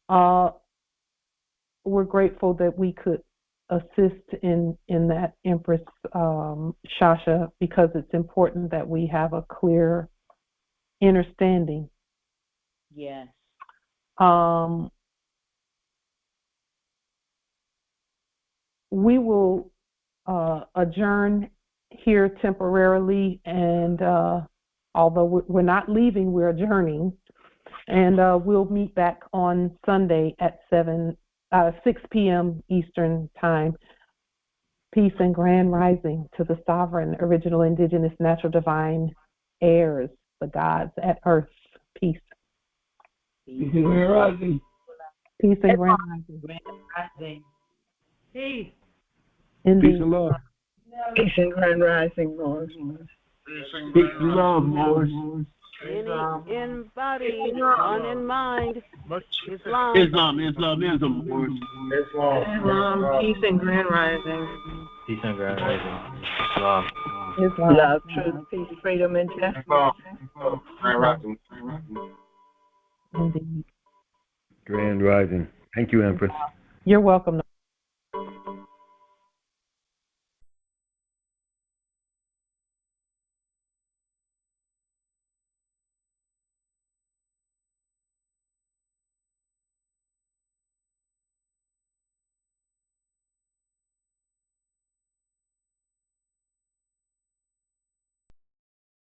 [SPEAKER 1] we're grateful that we could assist in that, Empress Shasha, because it's important that we have a clear understanding.
[SPEAKER 4] Yes.
[SPEAKER 1] We will adjourn here temporarily, and although we're not leaving, we're adjourning, and we'll meet back on Sunday at 6 p.m. Eastern Time. Peace and grand rising to the sovereign, original, indigenous, natural, divine heirs, the gods at earth. Peace.
[SPEAKER 15] Peace and grand rising.
[SPEAKER 1] Peace and grand rising.
[SPEAKER 11] Peace.
[SPEAKER 1] Indeed.
[SPEAKER 7] Peace and love.
[SPEAKER 13] Peace and grand rising, Lord.
[SPEAKER 15] Peace and love, Morris.
[SPEAKER 11] In body, one in mind. Islam.
[SPEAKER 15] Islamism, Morris.
[SPEAKER 8] Islam, peace and grand rising.
[SPEAKER 3] Peace and grand rising. Islam.
[SPEAKER 13] Love, truth, peace, freedom, and justice.
[SPEAKER 3] Grand rising.
[SPEAKER 1] Indeed.
[SPEAKER 6] Grand rising. Thank you, Empress.
[SPEAKER 1] You're welcome.